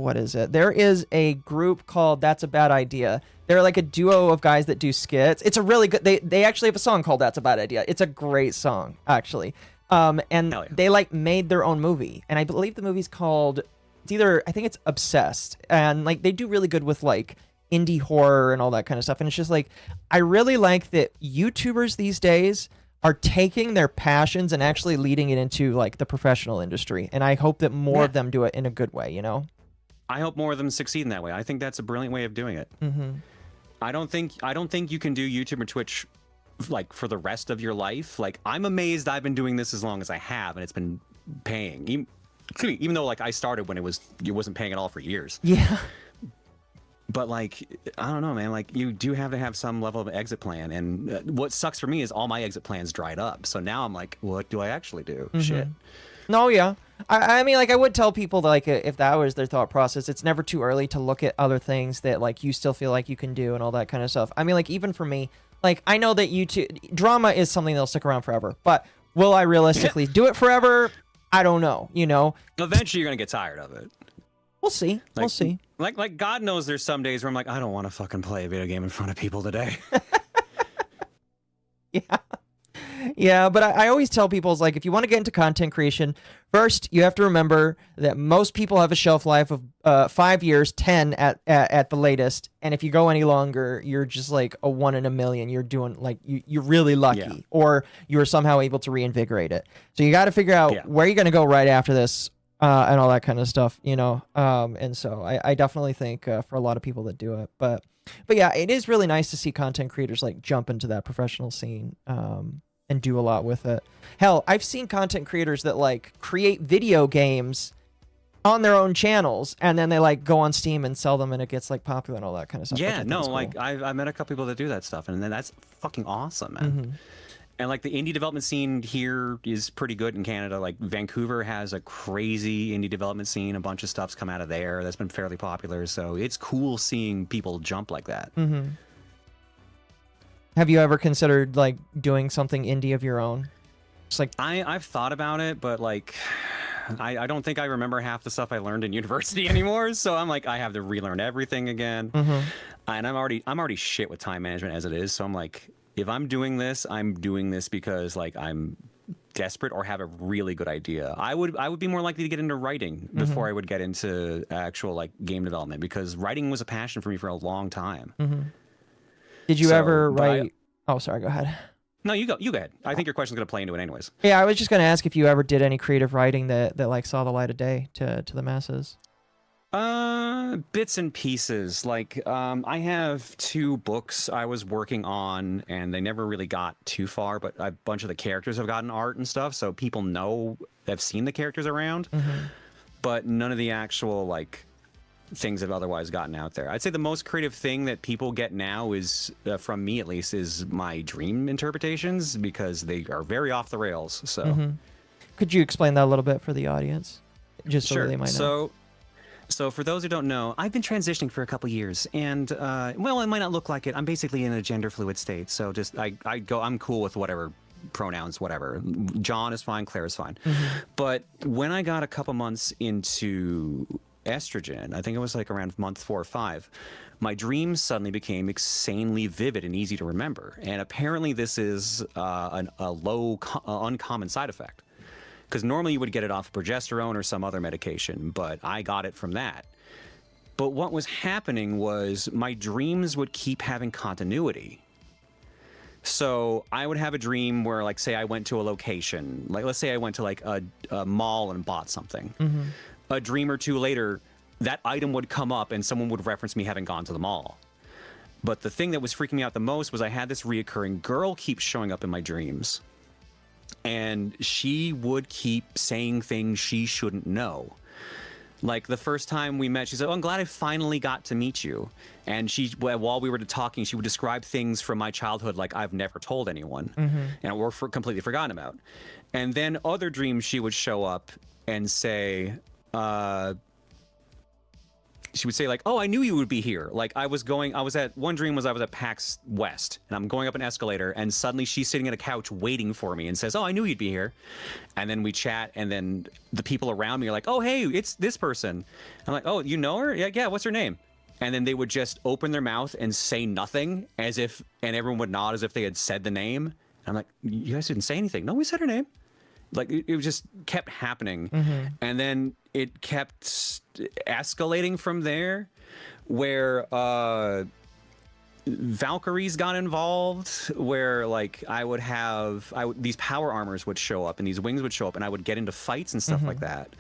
what is it? There is a group called That's a Bad Idea. They're like a duo of guys that do skits. It's a really good, they actually have a song called That's a Bad Idea. It's a great song, actually. And they like made their own movie. And I believe the movie's called, I think it's Obsessed. And like, they do really good with like indie horror and all that kind of stuff. And it's just like, I really like that YouTubers these days are taking their passions and actually leading it into like the professional industry. And I hope that more of them do it in a good way, you know? I hope more of them succeed in that way. I think that's a brilliant way of doing it. I don't think you can do YouTube or Twitch like for the rest of your life. Like, I'm amazed I've been doing this as long as I have, and it's been paying. Even though like I started when it wasn't paying at all for years. Yeah. But like, I don't know, man, like you do have to have some level of exit plan. And what sucks for me is all my exit plans dried up. So now I'm like, what do I actually do? Shit. No, yeah. I mean, like, I would tell people that, like, if that was their thought process, it's never too early to look at other things that, like, you still feel like you can do and all that kind of stuff. I mean, like, even for me, like, I know that YouTube drama is something that'll stick around forever, but will I realistically do it forever? I don't know, you know? Eventually you're going to get tired of it. We'll see. We'll see. Like God knows there's some days where I'm like, I don't want to fucking play a video game in front of people today. Yeah. Yeah, but I always tell people, is like, if you want to get into content creation, first you have to remember that most people have a shelf life of 5 years, 10 at the latest, and if you go any longer, you're just like a 1 in a million. You're doing like you're really lucky, or you're somehow able to reinvigorate it. So you got to figure out where you're going to go right after this, and all that kind of stuff, you know. And so I definitely think for a lot of people that do it, but yeah, it is really nice to see content creators like jump into that professional scene. And do a lot with it. Hell, I've seen content creators that like create video games on their own channels, and then they like go on Steam and sell them, and it gets like popular and all that kind of stuff. Yeah, no, cool. like I met a couple people that do that stuff, and then that's fucking awesome, man. And like the indie development scene here is pretty good in Canada. Like Vancouver has a crazy indie development scene. A bunch of stuff's come out of there that's been fairly popular. So it's cool seeing people jump like that. Have you ever considered like doing something indie of your own? Just like I've thought about it, but like I don't think I remember half the stuff I learned in university anymore. So I'm like, I have to relearn everything again. And I'm already shit with time management as it is. So I'm like, if I'm doing this because like I'm desperate or have a really good idea. I would be more likely to get into writing before I would get into actual like game development, because writing was a passion for me for a long time. Did you ever write? Oh, sorry. Go ahead. No, you go. You go ahead. I think your question's gonna play into it, anyways. Yeah, I was just gonna ask if you ever did any creative writing that like saw the light of day to the masses. Bits and pieces. Like, I have 2 books I was working on, and they never really got too far. But a bunch of the characters have gotten art and stuff, so people know they've seen the characters around. But none of the actual like things have otherwise gotten out there. I'd say the most creative thing that people get now is, from me at least, is my dream interpretations, because they are very off the rails. So, could you explain that a little bit for the audience, just so they might know? So for those who don't know, I've been transitioning for a couple years, and well, it might not look like it. I'm basically in a gender fluid state. So just I'm cool with whatever pronouns, whatever. John is fine, Claire is fine. But when I got a couple months into estrogen, I think it was like around month 4 or 5, my dreams suddenly became insanely vivid and easy to remember. And apparently this is a uncommon side effect, because normally you would get it off progesterone or some other medication, but I got it from that. But what was happening was my dreams would keep having continuity. So I would have a dream where, like, say I went to a location, like let's say I went to like a mall and bought something. A dream or 2 later, that item would come up and someone would reference me having gone to the mall. But the thing that was freaking me out the most was I had this reoccurring girl keep showing up in my dreams. And she would keep saying things she shouldn't know. Like the first time we met, she said, "Oh, I'm glad I finally got to meet you." And while we were talking, she would describe things from my childhood like I've never told anyone, and were completely forgotten about. And then other dreams, she would show up and say, she would say like, "Oh, I knew you would be here." Like one dream was I was at PAX West, and I'm going up an escalator, and suddenly she's sitting at a couch waiting for me and says, "Oh, I knew you'd be here." And then we chat, and then the people around me are like, "Oh, hey, it's this person." I'm like, "Oh, you know her? Yeah, what's her name?" And then they would just open their mouth and say nothing, and everyone would nod as if they had said the name. And I'm like, "You guys didn't say anything." "No, we said her name." Like it just kept happening. And then it kept escalating from there. where Valkyries got involved, where like these power armors would show up and these wings would show up, and I would get into fights and stuff like that.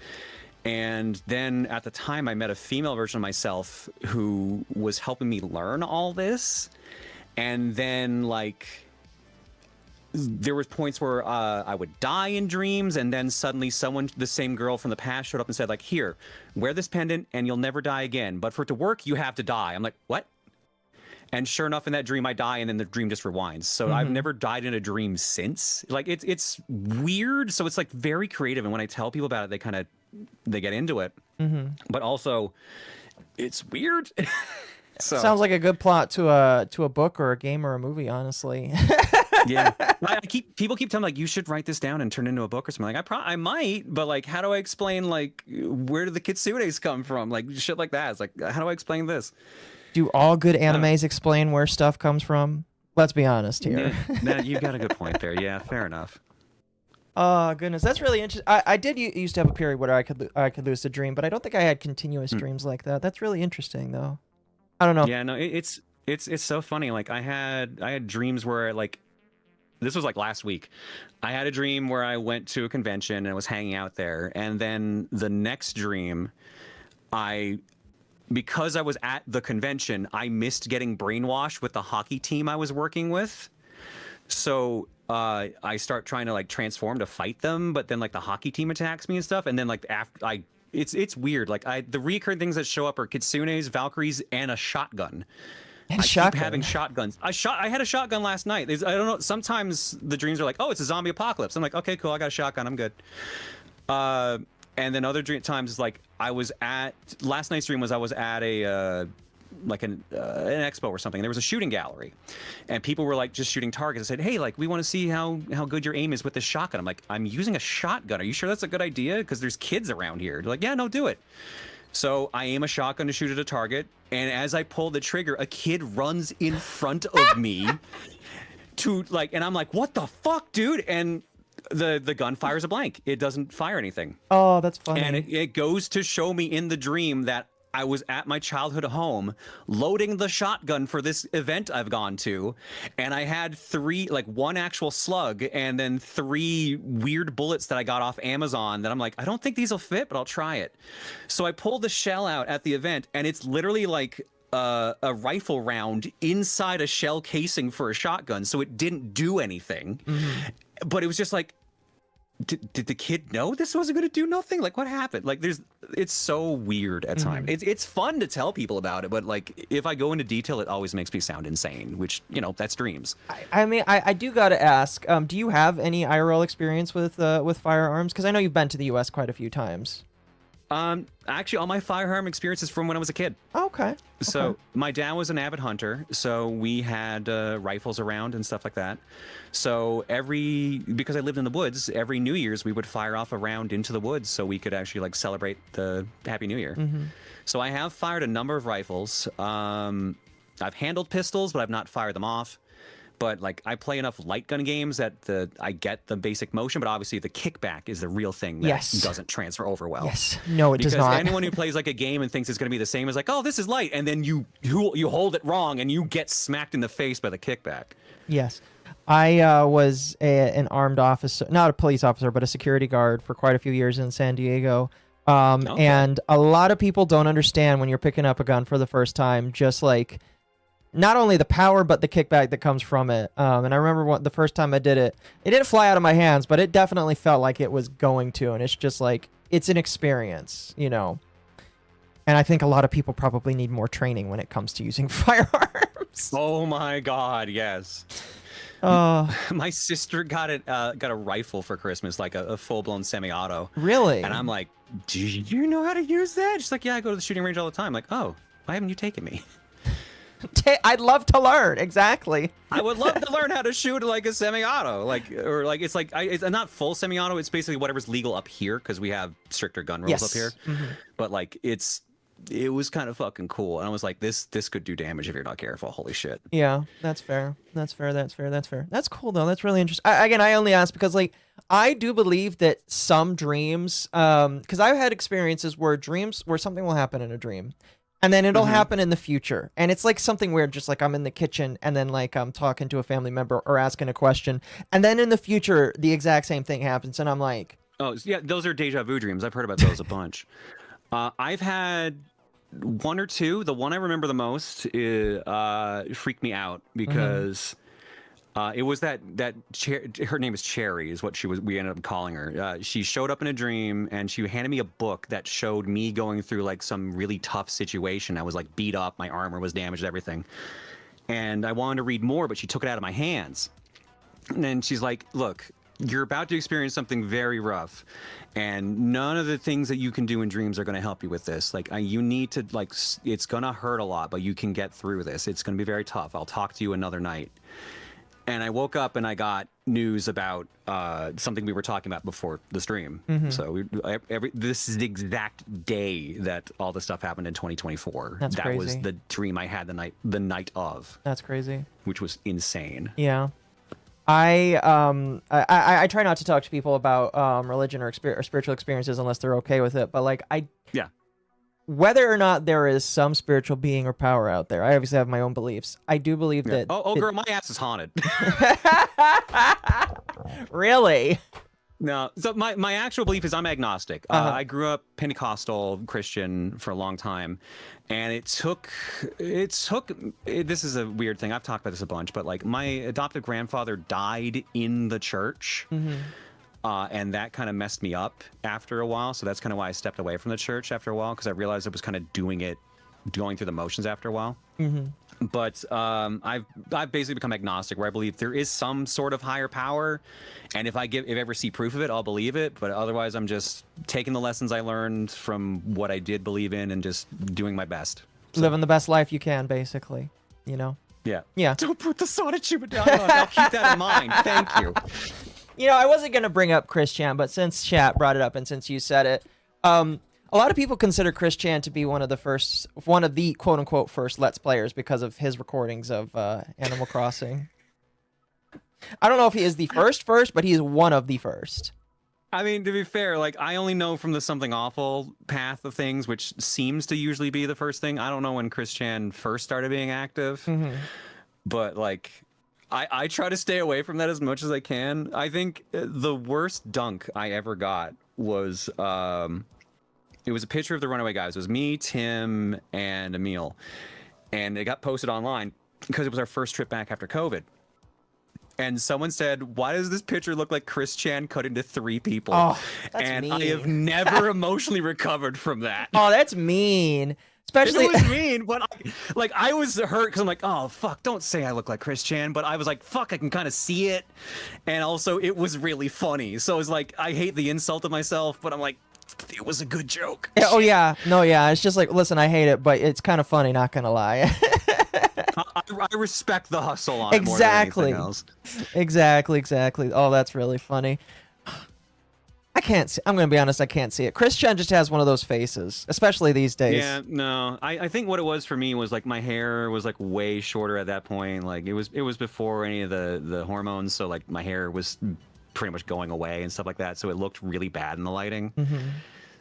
And then at the time I met a female version of myself who was helping me learn all this. And then like there was points where I would die in dreams, and then suddenly the same girl from the past showed up and said like, here, wear this pendant and you'll never die again. But for it to work, you have to die. I'm like, what? And sure enough, in that dream I die, and then the dream just rewinds. So I've never died in a dream since. Like it's weird. So it's like very creative. And when I tell people about it, they get into it. But also it's weird. So Sounds like a good plot to a book or a game or a movie, honestly. yeah, people keep telling me like, you should write this down and turn it into a book or something. Like I might, but like, how do I explain like where do the kitsunes come from? Like shit like that. It's like, how do I explain this? Do all good animes explain where stuff comes from? Let's be honest here. Yeah, you've got a good point there. Yeah, fair enough. Oh goodness, that's really interesting. I did used to have a period where I could lucid dream, but I don't think I had continuous dreams like that. That's really interesting, though. I don't know. Yeah, no, it's so funny. Like I had dreams where like, this was like last week. I had a dream where I went to a convention and was hanging out there, and then the next dream, because I was at the convention, I missed getting brainwashed with the hockey team I was working with. So I start trying to like transform to fight them, but then like the hockey team attacks me and stuff. And then like after it's weird. Like the recurring things that show up are kitsunes, Valkyries, and a shotgun. And keep having shotguns. I had a shotgun last night. I don't know. Sometimes the dreams are like, oh, it's a zombie apocalypse. I'm like, okay, cool. I got a shotgun. I'm good. And then other times is like last night's dream was I was at an expo or something. There was a shooting gallery, and people were like just shooting targets. I said, hey, like we want to see how good your aim is with this shotgun. I'm like, I'm using a shotgun. Are you sure that's a good idea? Because there's kids around here. They're like, yeah, no, do it. So I aim a shotgun to shoot at a target, and as I pull the trigger, a kid runs in front of me and I'm like, what the fuck, dude? And the gun fires a blank. It doesn't fire anything. Oh, that's funny. And it goes to show me in the dream that I was at my childhood home loading the shotgun for this event I've gone to, and I had one actual slug and then 3 weird bullets that I got off Amazon that I'm like, I don't think these will fit, but I'll try it. So I pulled the shell out at the event, and it's literally like a rifle round inside a shell casing for a shotgun, so it didn't do anything. But it was just like, did the kid know this wasn't going to do nothing? Like, what happened? Like, it's so weird at times. It's fun to tell people about it, but like, if I go into detail, it always makes me sound insane, which, that's dreams. I mean, I do got to ask, do you have any IRL experience with firearms? Because I know you've been to the U.S. quite a few times. Actually, all my firearm experience is from when I was a kid. Okay. So my dad was an avid hunter, so we had rifles around and stuff like that. So because I lived in the woods, every New Year's we would fire off a round into the woods so we could actually like celebrate the Happy New Year. So I have fired a number of rifles. I've handled pistols, but I've not fired them off. But like, I play enough light gun games that I get the basic motion, but obviously the kickback is the real thing that doesn't transfer over well. Yes. No, it does not. Because anyone who plays like a game and thinks it's going to be the same is like, oh, this is light, and then you hold it wrong and you get smacked in the face by the kickback. Yes. I was an armed officer, not a police officer, but a security guard for quite a few years in San Diego. And a lot of people don't understand when you're picking up a gun for the first time, just like, not only the power, but the kickback that comes from it. And I remember the first time I did it, it didn't fly out of my hands, but it definitely felt like it was going to. And it's just like, it's an experience, And I think a lot of people probably need more training when it comes to using firearms. Oh my God, yes. My sister got a rifle for Christmas, like a full-blown semi-auto. Really? And I'm like, do you know how to use that? She's like, yeah, I go to the shooting range all the time. I'm like, oh, why haven't you taken me? I'd love to learn. Exactly. I would love to learn how to shoot like a semi-auto, it's not full semi-auto. It's basically whatever's legal up here because we have stricter gun rules up here. But like, it was kind of fucking cool, and I was like, this could do damage if you're not careful. Holy shit. Yeah, that's fair. That's cool though. That's really interesting. I only ask because like, I do believe that some dreams, because I've had experiences where something will happen in a dream. And then it'll happen in the future. And it's like something weird, just like I'm in the kitchen and then like I'm talking to a family member or asking a question. And then in the future, the exact same thing happens. And I'm like, oh, yeah, those are deja vu dreams. I've heard about those a bunch. I've had one or two. The one I remember the most freaked me out because it was that her name is Cherry, is what we ended up calling her. She showed up in a dream and she handed me a book that showed me going through like some really tough situation. I was like beat up, my armor was damaged, everything. And I wanted to read more, but she took it out of my hands. And then she's like, look, you're about to experience something very rough, and none of the things that you can do in dreams are going to help you with this. Like, you need to, like, it's going to hurt a lot, but you can get through this. It's going to be very tough. I'll talk to you another night. And I woke up and I got news about something we were talking about before the stream. So this is the exact day that all this stuff happened in 2024. That's that crazy. was the dream I had the night of. that's crazy. Which was insane. Yeah. I try not to talk to people about religion or spiritual experiences unless they're okay with it. But like Yeah. whether or not there is some spiritual being or power out there, I obviously have my own beliefs. I do believe that. Oh, girl, my ass is haunted. Really? No, so my actual belief is I'm agnostic. I grew up Pentecostal Christian for a long time, and this is a weird thing. I've talked about this a bunch, but like my adoptive grandfather died in the church, and that kind of messed me up after a while. So that's kind of why I stepped away from the church after a while, because I realized I was kind of going through the motions after a while. But I've basically become agnostic, where I believe there is some sort of higher power, and if I ever see proof of it, I'll believe it. But otherwise, I'm just taking the lessons I learned from what I did believe in and just doing my best. So, Living the best life you can, basically. You know? yeah. Yeah. Don't put the sonituber down. I'll keep that in mind. Thank you. You know, I wasn't going to bring up Chris Chan, but since chat brought it up and since you said it, a lot of people consider Chris Chan to be one of the quote-unquote first Let's Players because of his recordings of Animal Crossing. I don't know if he is the first, but he is one of the first. I mean, to be fair, like, I only know from the Something Awful path of things, which seems to usually be the first thing. I don't know when Chris Chan first started being active, but, like, I try to stay away from that as much as I can. I think the worst dunk I ever got was... it was a picture of the Runnaway Guys. It was me, Tim, and Emil. And it got posted online because it was our first trip back after COVID. And someone said, why does this picture look like Chris Chan cut into 3 people? Oh, that's and mean. I have never emotionally recovered from that. Oh, that's mean. Especially... It was mean, but I was hurt because I'm like, oh, fuck, don't say I look like Chris Chan. But I was like, fuck, I can kind of see it. And also, it was really funny. So it's like, I hate the insult of myself, but I'm like, it was a good joke. Oh, yeah. No, yeah. It's just like, listen, I hate it, but it's kind of funny, not gonna lie. I respect the hustle on it more than anything else. Exactly. Oh, that's really funny. I can't see. I'm gonna be honest. I can't see it. Chris Chan just has one of those faces, especially these days. Yeah, no. I think what it was for me was like my hair was like way shorter at that point. Like it was before any of the hormones, so like my hair was pretty much going away and stuff like that. So it looked really bad in the lighting.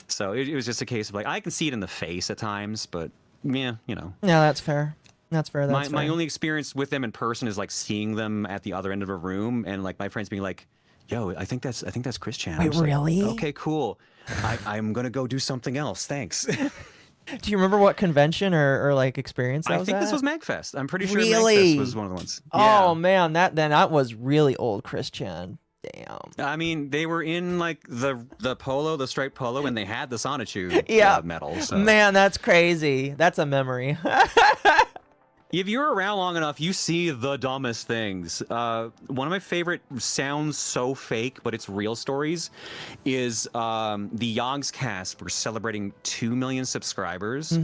So it was just a case of like I can see it in the face at times, but yeah, you know. Yeah, that's fair. That's fair. My only experience with them in person is like seeing them at the other end of a room and like my friends being like, yo, I think that's Chris Chan. Wait, really? Like, okay, cool. I'm gonna go do something else. Thanks. Do you remember what convention or like experience that was think at? this was MagFest. I'm pretty sure Really? MagFest was one of the ones. Oh Yeah. man, that was really old Chris Chan. Damn. I mean, they were in like the polo, the striped polo, and they had the sonotube medal. So. Man, that's crazy. That's a memory. If you're around long enough, you see the dumbest things. One of my favorite sounds so fake, but it's real stories, is the Yogs cast. We're celebrating 2 million subscribers.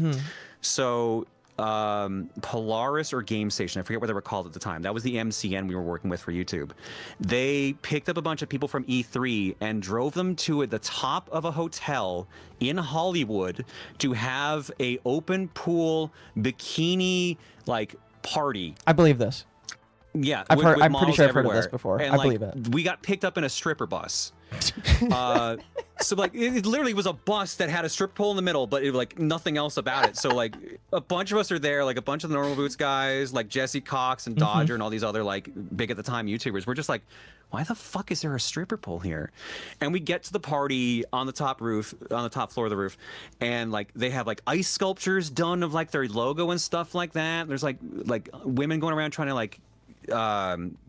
So Polaris or Game Station, I forget what they were called at the time. That was the MCN we were working with for YouTube. They picked up a bunch of people from E3 and drove them to the top of a hotel in Hollywood to have a open pool bikini like party. I believe this. Yeah, I'm pretty models sure I've heard of this everywhere. before. And, I like, believe it. We got picked up in a stripper bus. So like it literally was a bus that had a strip pole in the middle, but it, like nothing else about it. So like a bunch of us are there, like a bunch of the Normal Boots guys, like Jesse Cox and Dodger and all these other like big at the time YouTubers. We're just like, why the fuck is there a stripper pole here? And we get to the party on the top roof, on the top floor of the roof, and like they have like ice sculptures done of like their logo and stuff like that. There's like women going around trying to like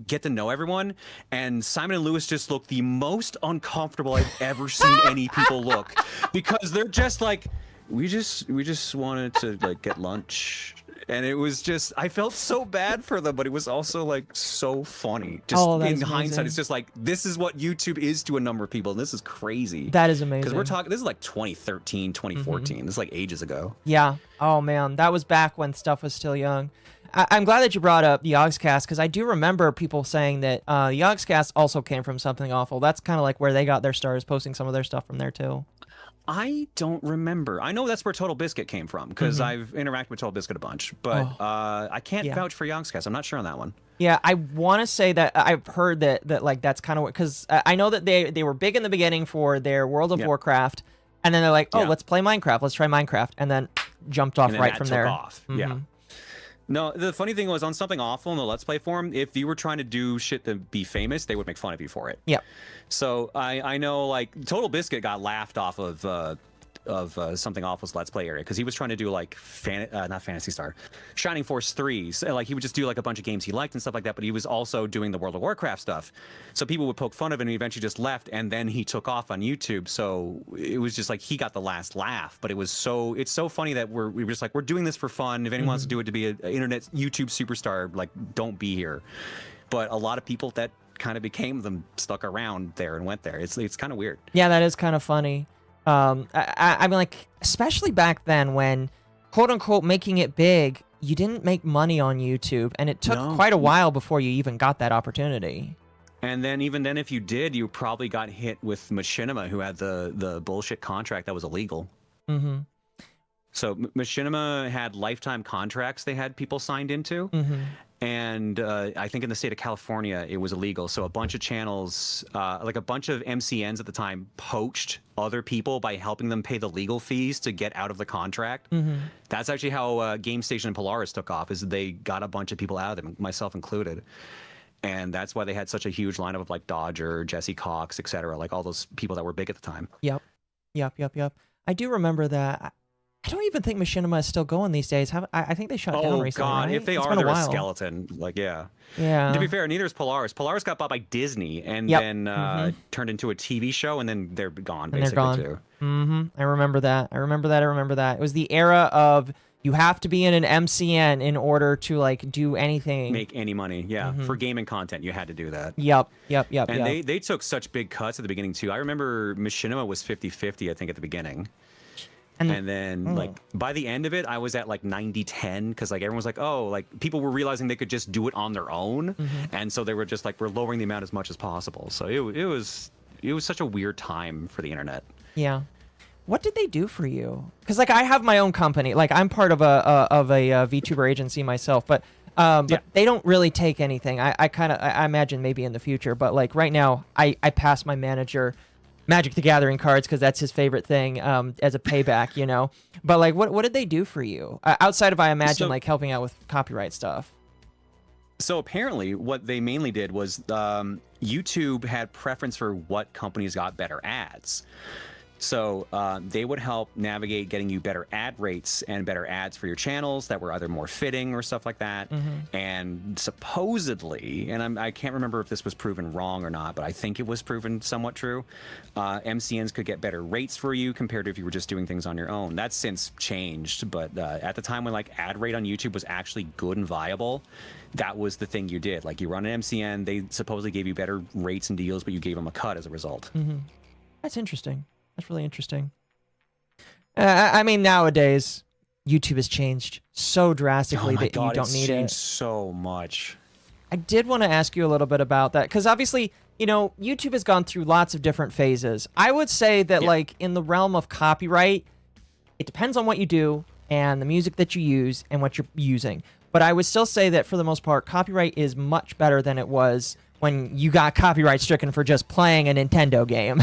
get to know everyone, and Simon and Lewis just look the most uncomfortable I've ever seen any people look, because they're just like, we just wanted to like get lunch. And it was just, I felt so bad for them, but it was also like so funny. Just in hindsight, it's just like, this is what YouTube is to a number of people. And this is crazy. That is amazing. Because we're talking, this is like 2013, 2014. This is like ages ago. Yeah. Oh man, that was back when stuff was still young. I'm glad that you brought up the Yogscast, because I do remember people saying that the Yogscast also came from Something Awful. That's kind of like where they got their stars, posting some of their stuff from there too. I don't remember. I know that's where Total Biscuit came from, because I've interacted with Total Biscuit a bunch, but I can't vouch for Yogscast. I'm not sure on that one. Yeah, I want to say that I've heard that like that's kind of what, because I know that they were big in the beginning for their World of Warcraft, and then they're like, oh, let's play Minecraft, let's try Minecraft, and then jumped off right from there. Off. Yeah. No, the funny thing was, on Something Awful in the Let's Play forum, if you were trying to do shit to be famous, they would make fun of you for it. Yep. So I know, like, Total Biscuit got laughed off of Something Awful's Let's Play area, because he was trying to do like not Phantasy Star, Shining Force 3. So, like, he would just do like a bunch of games he liked and stuff like that, but he was also doing the World of Warcraft stuff. So people would poke fun of him, and he eventually just left, and then he took off on YouTube. So it was just like he got the last laugh. But it's so funny that we were just like, we're doing this for fun. If anyone wants to do it to be an internet YouTube superstar, like, don't be here. But a lot of people that kind of became them stuck around there and went there. It's kind of weird. Yeah, that is kind of funny. I mean, like, especially back then when, quote unquote, making it big, you didn't make money on YouTube, and it took quite a while before you even got that opportunity. And then even then, if you did, you probably got hit with Machinima, who had the bullshit contract that was illegal. So Machinima had lifetime contracts they had people signed into. And I think in the state of California, it was illegal. So a bunch of channels, like a bunch of MCNs at the time, poached other people by helping them pay the legal fees to get out of the contract. That's actually how Game Station and Polaris took off, is they got a bunch of people out of them, myself included. And that's why they had such a huge lineup of like Dodger, Jesse Cox, etc., like all those people that were big at the time. Yep. I do remember that. I don't even think Machinima is still going these days. I think they shut down recently. Oh God! Right? If they are, they're a skeleton. Like, yeah. To be fair, neither is Polaris. Polaris got bought by Disney and then turned into a TV show, and then they're gone. Basically, too. I remember that. I remember that. It was the era of you have to be in an MCN in order to like do anything, make any money. Yeah, for gaming content, you had to do that. Yep. And they took such big cuts at the beginning too. I remember Machinima was 50-50, I think, at the beginning. And then, like, by the end of it, I was at, like, 90-10, because, like, everyone was like, oh, like, people were realizing they could just do it on their own, and so they were just, like, we're lowering the amount as much as possible. So it was such a weird time for the internet. Yeah. What did they do for you? Because, like, I have my own company. Like, I'm part of a VTuber agency myself, but they don't really take anything. I imagine maybe in the future, but, like, right now, I pass my manager Magic the Gathering cards because that's his favorite thing as a payback, you know. But like, what did they do for you outside of, I imagine, like helping out with copyright stuff? So apparently, what they mainly did was YouTube had preference for what companies got better ads. So they would help navigate getting you better ad rates and better ads for your channels that were either more fitting or stuff like that. And supposedly, and I can't remember if this was proven wrong or not, but I think it was proven somewhat true, MCNs could get better rates for you compared to if you were just doing things on your own. That's since changed, but at the time when like ad rate on YouTube was actually good and viable, that was the thing you did. Like, you run an MCN, they supposedly gave you better rates and deals, but you gave them a cut as a result. That's interesting. That's really interesting. I mean, nowadays, YouTube has changed so drastically that you don't need it. So much. I did want to ask you a little bit about that, because obviously, you know, YouTube has gone through lots of different phases. I would say that, like, in the realm of copyright, it depends on what you do and the music that you use and what you're using. But I would still say that for the most part, copyright is much better than it was when you got copyright stricken for just playing a Nintendo game.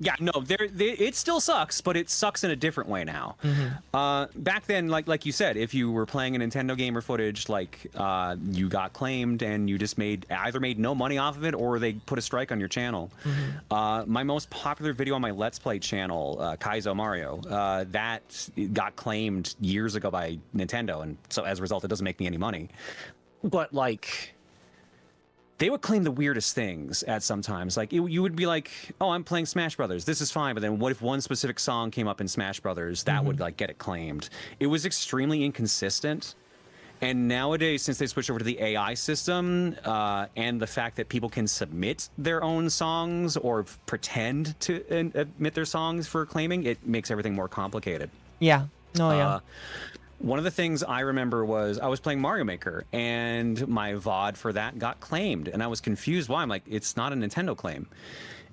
Yeah, no, it still sucks, but it sucks in a different way now. Back then, like you said, if you were playing a Nintendo game or footage, like you got claimed and you just either made no money off of it or they put a strike on your channel. My most popular video on my Let's Play channel, KAIZO Mario, that got claimed years ago by Nintendo, and so as a result, it doesn't make me any money. But like, they would claim the weirdest things at sometimes. Like, you would be like, oh, I'm playing Smash Brothers. This is fine. But then what if one specific song came up in Smash Brothers? That would, like, get it claimed. It was extremely inconsistent. And nowadays, since they switched over to the AI system, and the fact that people can submit their own songs or pretend to admit their songs for claiming, it makes everything more complicated. Yeah. No, yeah. One of the things I remember was I was playing Mario Maker, and my VOD for that got claimed, and I was confused why. I'm like, it's not a Nintendo claim.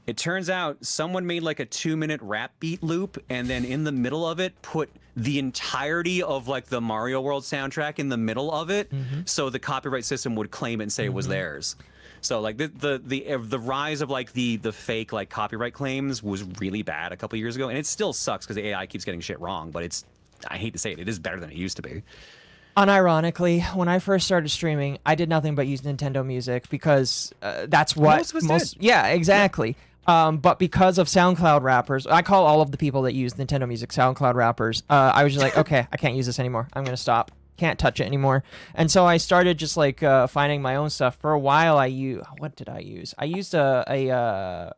It turns out someone made like a 2-minute rap beat loop, and then in the middle of it put the entirety of like the Mario World soundtrack in the middle of it, so the copyright system would claim it and say it was theirs. So like the rise of like the fake like copyright claims was really bad a couple years ago, and it still sucks because the AI keeps getting shit wrong, but I hate to say it is better than it used to be. Unironically, when I first started streaming, I did nothing but use Nintendo Music because that's what Most of us did. Yeah, exactly. But because of SoundCloud rappers, I call all of the people that use Nintendo Music SoundCloud rappers. I was just like, okay, I can't use this anymore. I'm gonna stop. Can't touch it anymore. And so I started just like finding my own stuff. For a while, what did I use? I used a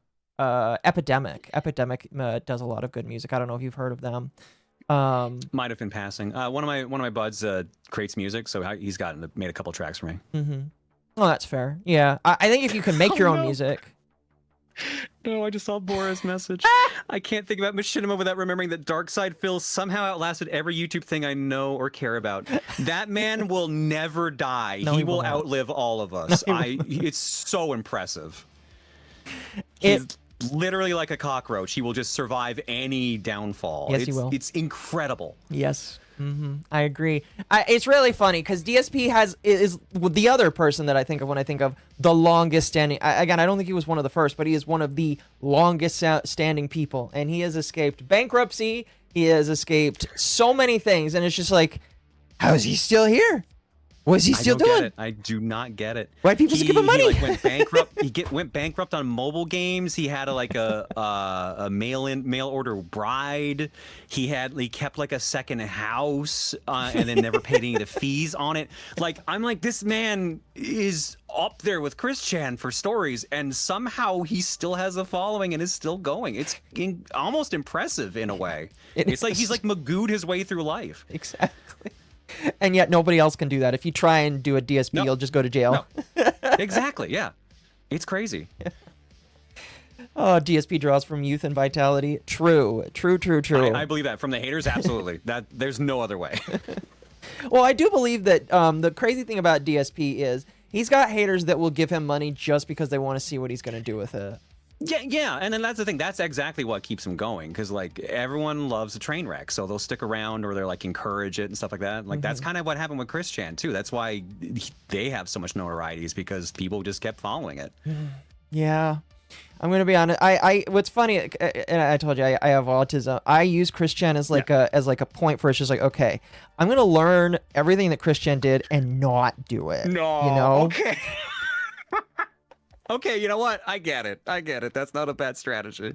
Epidemic. Epidemic does a lot of good music. I don't know if you've heard of them. Might have been passing. One of my buds creates music, so he's made a couple tracks for me. Oh, that's fair. Yeah, I think if you can make your own music. No, I just saw Bora's message. I can't think about Machinima without remembering that Darkside Phil somehow outlasted every YouTube thing I know or care about. That man will never die. No, he will won't. outlive all of us. It's so impressive. He's literally like a cockroach. He will just survive any downfall. Yes, he will. It's incredible. Yes. I agree. It's really funny because DSP is the other person that I think of when I think of the longest standing. Again, I don't think he was one of the first, but he is one of the longest standing people, and he has escaped bankruptcy. He has escaped so many things, and it's just like, how is he still here? What is he still doing? I do not get it. Why people give him money? He like went bankrupt. He went bankrupt on mobile games. He had a mail order bride. He kept like a second house and then never paid any of the fees on it. Like, I'm like, this man is up there with Chris Chan for stories, and somehow he still has a following and is still going. It's almost impressive in a way. It's like he's like Magoo'd his way through life. Exactly. And yet nobody else can do that. If you try and do a DSP, you'll just go to jail. No. Exactly, yeah. It's crazy. Oh, DSP draws from youth and vitality. True. I believe that. From the haters, absolutely. There's no other way. Well, I do believe that the crazy thing about DSP is he's got haters that will give him money just because they want to see what he's going to do with it. Yeah, and then that's the thing. That's exactly what keeps them going, because like everyone loves a train wreck, so they'll stick around or they're like encourage it and stuff like that. Like that's kind of what happened with Chris Chan too. That's why they have so much notoriety, is because people just kept following it. Yeah, I'm gonna be honest. What's funny, and I told you I have autism. I use Chris Chan as like a point for it's just like, okay, I'm gonna learn everything that Chris Chan did and not do it. No, you know? Okay. Okay, you know what? I get it. That's not a bad strategy.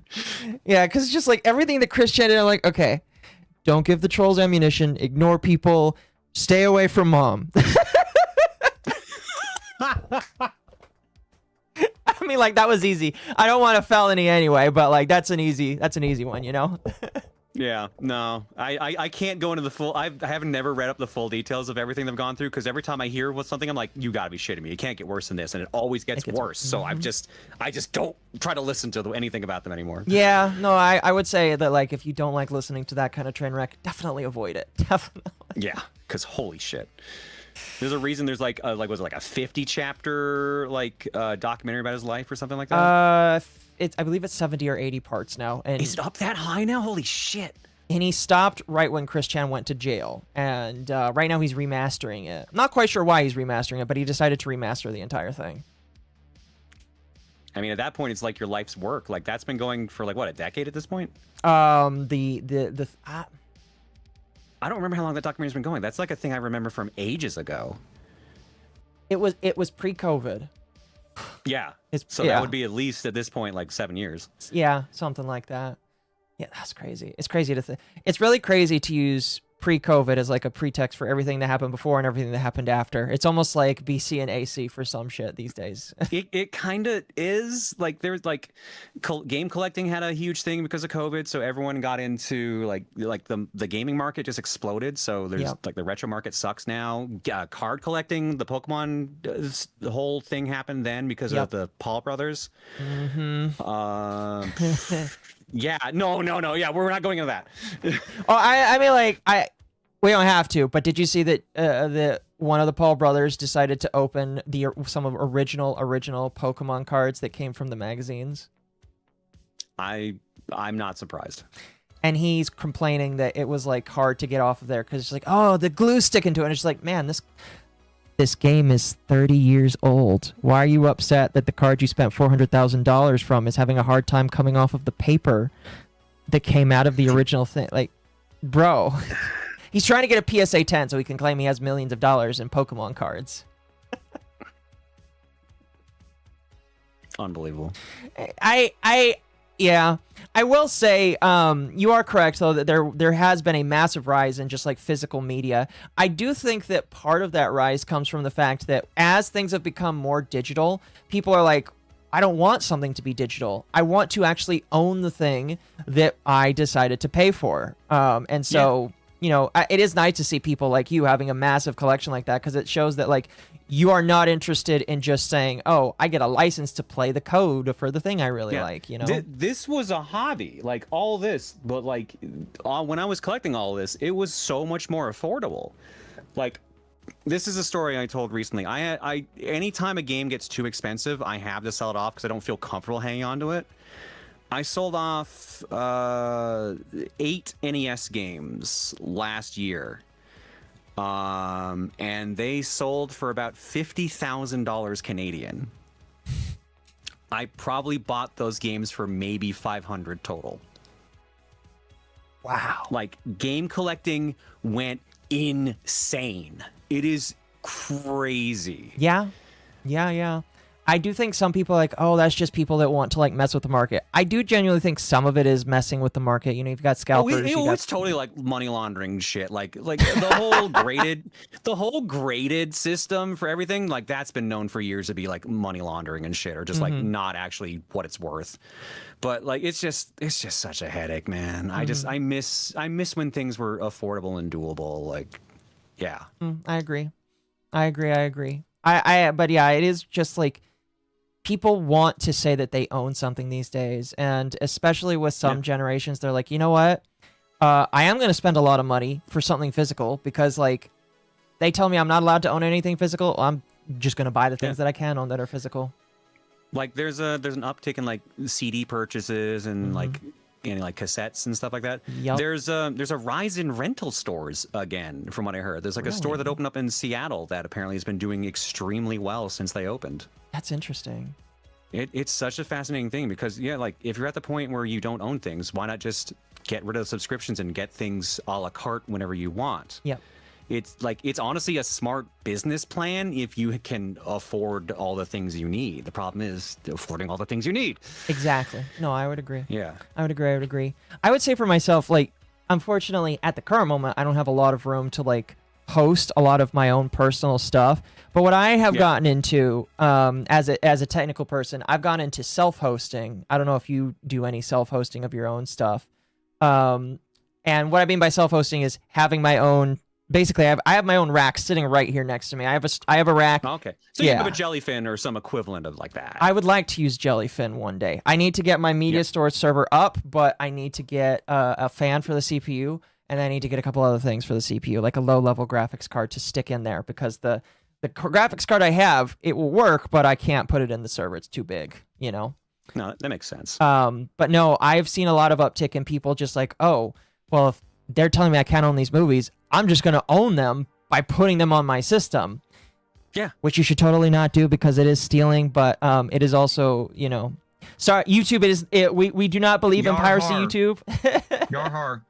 Yeah, because it's just like everything that Chris Chan did, I'm like, okay, don't give the trolls ammunition, ignore people, stay away from mom. I mean, like, that was easy. I don't want a felony anyway, but like that's an easy one, you know? Yeah, no, I can't go into the full. I haven't never read up the full details of everything they've gone through, because every time I hear something, I'm like, you gotta be shitting me. It can't get worse than this, and it always gets worse. So I just don't try to listen to anything about them anymore. Yeah, no, I would say that like if you don't like listening to that kind of train wreck, definitely avoid it. Definitely. Yeah, because holy shit. There's a reason there's like was it like a 50 chapter documentary about his life or something like that? I believe it's 70 or 80 parts now. And is it up that high now? Holy shit. And he stopped right when Chris Chan went to jail. And right now he's remastering it. I'm not quite sure why he's remastering it, but he decided to remaster the entire thing. I mean, at that point, it's like your life's work. Like, that's been going for, like, what, a decade at this point? I I don't remember how long that documentary's been going. That's like a thing I remember from ages ago. It was pre-COVID. Yeah. So yeah. that would be at least, at this point, like 7 years. Yeah, something like that. Yeah, that's crazy. It's crazy to think. It's really crazy to use pre-COVID as like a pretext for everything that happened before and everything that happened after. It's almost like BC and AC for some shit these days. It kind of is. Like, there's like game collecting had a huge thing because of COVID, so everyone got into like the gaming market just exploded. So there's like the retro market sucks now. Card collecting, the Pokemon, the whole thing happened then because of the Paul brothers. Yeah, no. Yeah, we're not going into that. Oh, I mean, like, we don't have to. But did you see that the one of the Paul brothers decided to open some of original Pokemon cards that came from the magazines? I'm not surprised. And he's complaining that it was like hard to get off of there because it's like, oh, the glue's sticking to it. And it's just like, man, this game is 30 years old. Why are you upset that the card you spent $400,000 from is having a hard time coming off of the paper that came out of the original thing? Like, bro, he's trying to get a PSA 10 so he can claim he has millions of dollars in Pokemon cards. Unbelievable. Yeah, I will say you are correct, though, that there has been a massive rise in just like physical media. I do think that part of that rise comes from the fact that as things have become more digital, people are like, I don't want something to be digital. I want to actually own the thing that I decided to pay for. And so, you know, it is nice to see people like you having a massive collection like that because it shows that like you are not interested in just saying, oh, I get a license to play the code for the thing I really like, you know? This was a hobby, like all this, but like when I was collecting all this, it was so much more affordable. Like, this is a story I told recently. Anytime a game gets too expensive, I have to sell it off because I don't feel comfortable hanging on to it. I sold off 8 NES games last year. And they sold for about $50,000 Canadian. I probably bought those games for maybe $500 total. Wow. Like, game collecting went insane. It is crazy. Yeah. I do think some people are like, oh, that's just people that want to like mess with the market. I do genuinely think some of it is messing with the market. You know, you've got scalpers. It's totally like money laundering shit. Like the whole graded system for everything. Like, that's been known for years to be like money laundering and shit, or just like not actually what it's worth. But like, it's just such a headache, man. I miss when things were affordable and doable. Like, yeah. I agree. But yeah, it is just like, people want to say that they own something these days, and especially with some generations, they're like, you know what? I am going to spend a lot of money for something physical because, like, they tell me I'm not allowed to own anything physical. I'm just going to buy the things that I can own that are physical. Like, there's an uptick in like CD purchases and like cassettes and stuff like that. Yep. There's a rise in rental stores again, from what I heard. There's like a store that opened up in Seattle that apparently has been doing extremely well since they opened. That's interesting. It's such a fascinating thing because, like, if you're at the point where you don't own things, why not just get rid of the subscriptions and get things a la carte whenever you want? Yep. It's honestly a smart business plan if you can afford all the things you need. The problem is affording all the things you need. Exactly. No, I would agree. Yeah. I would agree. I would say for myself, like, unfortunately, at the current moment, I don't have a lot of room to, like, host a lot of my own personal stuff. But what I have gotten into as a technical person, I've gone into self-hosting. I don't know if you do any self-hosting of your own stuff. And what I mean by self-hosting is having my own. Basically, I have my own rack sitting right here next to me. I have a rack. Okay. So you have a Jellyfin or some equivalent of like that. I would like to use Jellyfin one day. I need to get my media storage server up, but I need to get a fan for the CPU, and I need to get a couple other things for the CPU, like a low-level graphics card to stick in there, because the graphics card I have, it will work, but I can't put it in the server. It's too big, you know? No, that makes sense. But no, I've seen a lot of uptick in people just like, oh, well, if they're telling me I can't own these movies, I'm just going to own them by putting them on my system. Yeah. Which you should totally not do because it is stealing, but it is also, you know, sorry, YouTube we do not believe in piracy, YouTube. You're hard.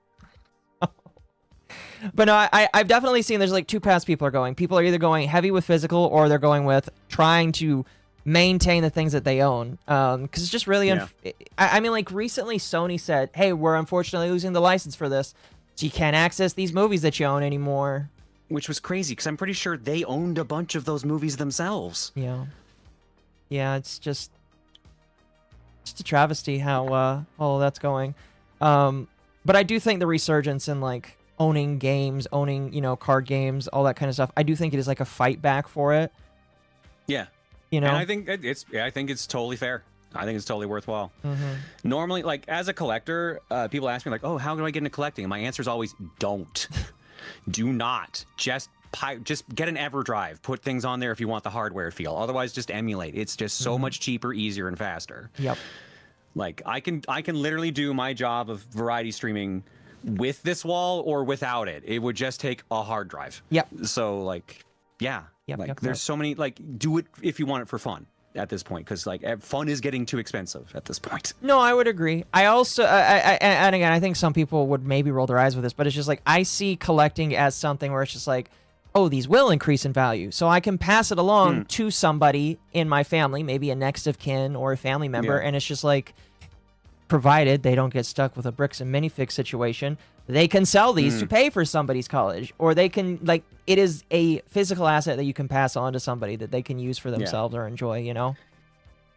But no, I've definitely seen there's like two paths people are going. People are either going heavy with physical or they're going with trying to maintain the things that they own. Because it's just really, I mean, like recently Sony said, hey, we're unfortunately losing the license for this. So you can't access these movies that you own anymore. Which was crazy because I'm pretty sure they owned a bunch of those movies themselves. Yeah. Yeah, it's just a travesty how all that's going. But I do think the resurgence in like owning games, owning, you know, card games, all that kind of stuff, I do think it is like a fight back for it. Yeah. You know? And I think it's totally fair. I think it's totally worthwhile. Normally, like as a collector, people ask me like, "Oh, how do I get into collecting?" And my answer is always, "Don't, do not. Just get an EverDrive. Put things on there if you want the hardware feel. Otherwise, just emulate. It's just so much cheaper, easier, and faster." Yep. Like I can literally do my job of variety streaming with this wall or without it. It would just take a hard drive. Yep. So like, yeah. Yep, There's so many, like, do it if you want it for fun at this point, because like fun is getting too expensive at this point. No, I would agree. I also, and again, I think some people would maybe roll their eyes with this, but it's just like I see collecting as something where it's just like, oh, these will increase in value, so I can pass it along to somebody in my family, maybe a next of kin or a family member, and it's just like, provided they don't get stuck with a bricks and minifix situation, they can sell these to pay for somebody's college, or they can, like, it is a physical asset that you can pass on to somebody that they can use for themselves or enjoy, you know?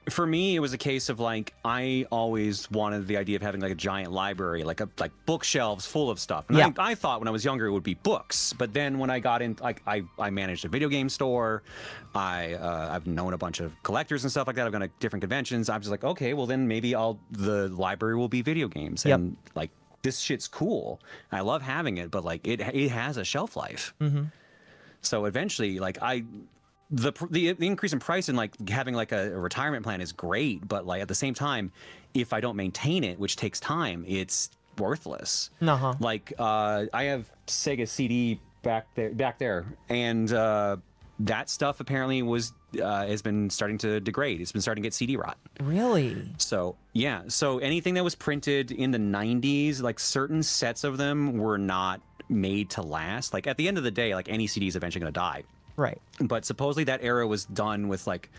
For me, it was a case of like, I always wanted the idea of having like a giant library, like bookshelves full of stuff. And I thought when I was younger it would be books, but then when I got in, like I managed a video game store, I've known a bunch of collectors and stuff like that. I've gone to different conventions. I'm just like, okay, well then maybe the library will be video games, and like this shit's cool. I love having it, but like it has a shelf life. So eventually, like the increase in price and like having like a retirement plan is great, but like at the same time, if I don't maintain it, which takes time, it's worthless. Like I have Sega CD back there, and that stuff apparently has been starting to degrade. It's been starting to get CD rot. Really? So yeah, so anything that was printed in the 90s, like certain sets of them were not made to last. Like at the end of the day, like any CD is eventually going to die. Right. But supposedly that era was done with like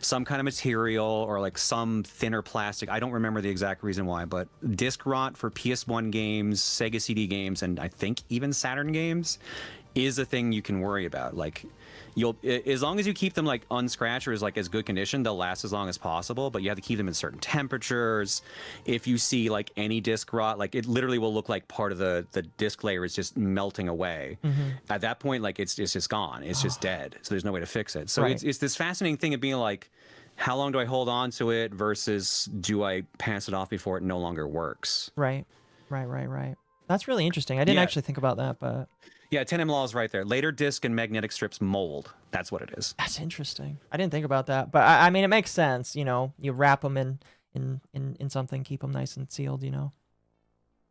some kind of material or like some thinner plastic. I don't remember the exact reason why, but disc rot for PS1 games, Sega CD games, and I think even Saturn games is a thing you can worry about. Like as long as you keep them like unscratched or as like as good condition, they'll last as long as possible, but you have to keep them in certain temperatures. If you see like any disc rot, like it literally will look like part of the disc layer is just melting away. At that point, like it's just gone. It's just dead. So there's no way to fix it. So it's this fascinating thing of being like, how long do I hold on to it versus do I pass it off before it no longer works? Right. That's really interesting. I didn't actually think about that, but yeah, 10M law is right there. Later disc and magnetic strips mold. That's what it is. That's interesting. I didn't think about that, but I mean, it makes sense. You know, you wrap them in something, keep them nice and sealed. You know.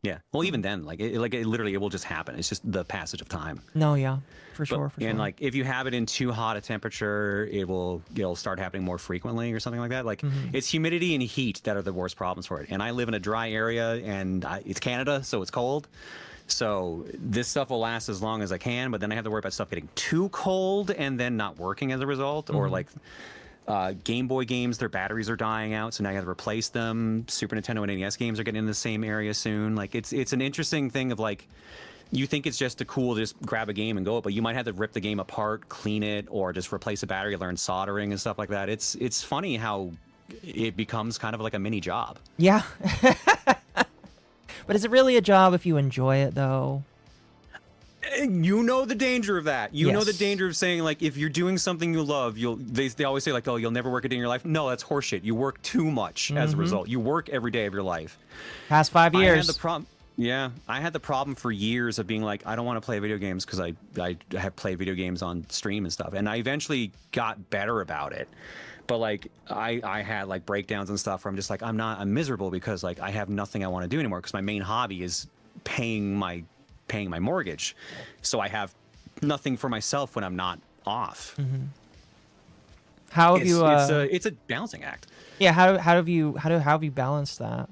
Yeah. Well, even then, like it literally, it will just happen. It's just the passage of time. No, yeah, for sure. And like, if you have it in too hot a temperature, it'll start happening more frequently or something like that. Like, it's humidity and heat that are the worst problems for it. And I live in a dry area, and it's Canada, so it's cold. So this stuff will last as long as I can, but then I have to worry about stuff getting too cold and then not working as a result, or like Game Boy games, their batteries are dying out, so now you have to replace them. Super Nintendo and NES games are getting in the same area soon. Like it's an interesting thing of like, you think it's just cool to just grab a game and go, but you might have to rip the game apart, clean it, or just replace a battery, learn soldering and stuff like that. It's funny how it becomes kind of like a mini job. Yeah. But is it really a job if you enjoy it, though? You know the danger of that. You know the danger of saying, like, if you're doing something you love, they always say, like, oh, you'll never work a day in your life. No, that's horseshit. You work too much as a result. You work every day of your life. Past 5 years. I had the problem for years of being like, I don't want to play video games because I have played video games on stream and stuff. And I eventually got better about it. But like I had like breakdowns and stuff where I'm just like, I'm miserable because like I have nothing I want to do anymore because my main hobby is paying my mortgage, so I have nothing for myself when I'm not off. How have It's a balancing act. Yeah, how have you balanced that?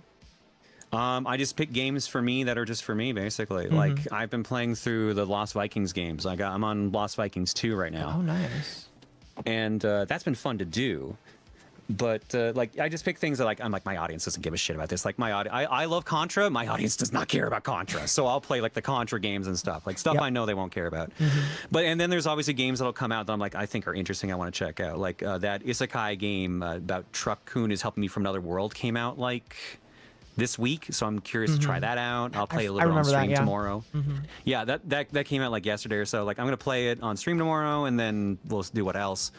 I just pick games for me that are just for me, basically. Like, I've been playing through the Lost Vikings games. I'm on Lost Vikings 2 right now. Oh, nice. And that's been fun to do. But like, I just pick things that I'm like, my audience doesn't give a shit about this. Like, I love Contra. My audience does not care about Contra. So I'll play like the Contra games and stuff, like stuff I know they won't care about. And then there's obviously games that'll come out that I'm like, I think are interesting. I want to check out. Like that Isekai game about Truck-kun is helping me from another world came out like this week, so I'm curious to try that out. I'll play a little bit on stream tomorrow. Yeah, that came out like yesterday or so. Like, I'm gonna play it on stream tomorrow, and then we'll do what else.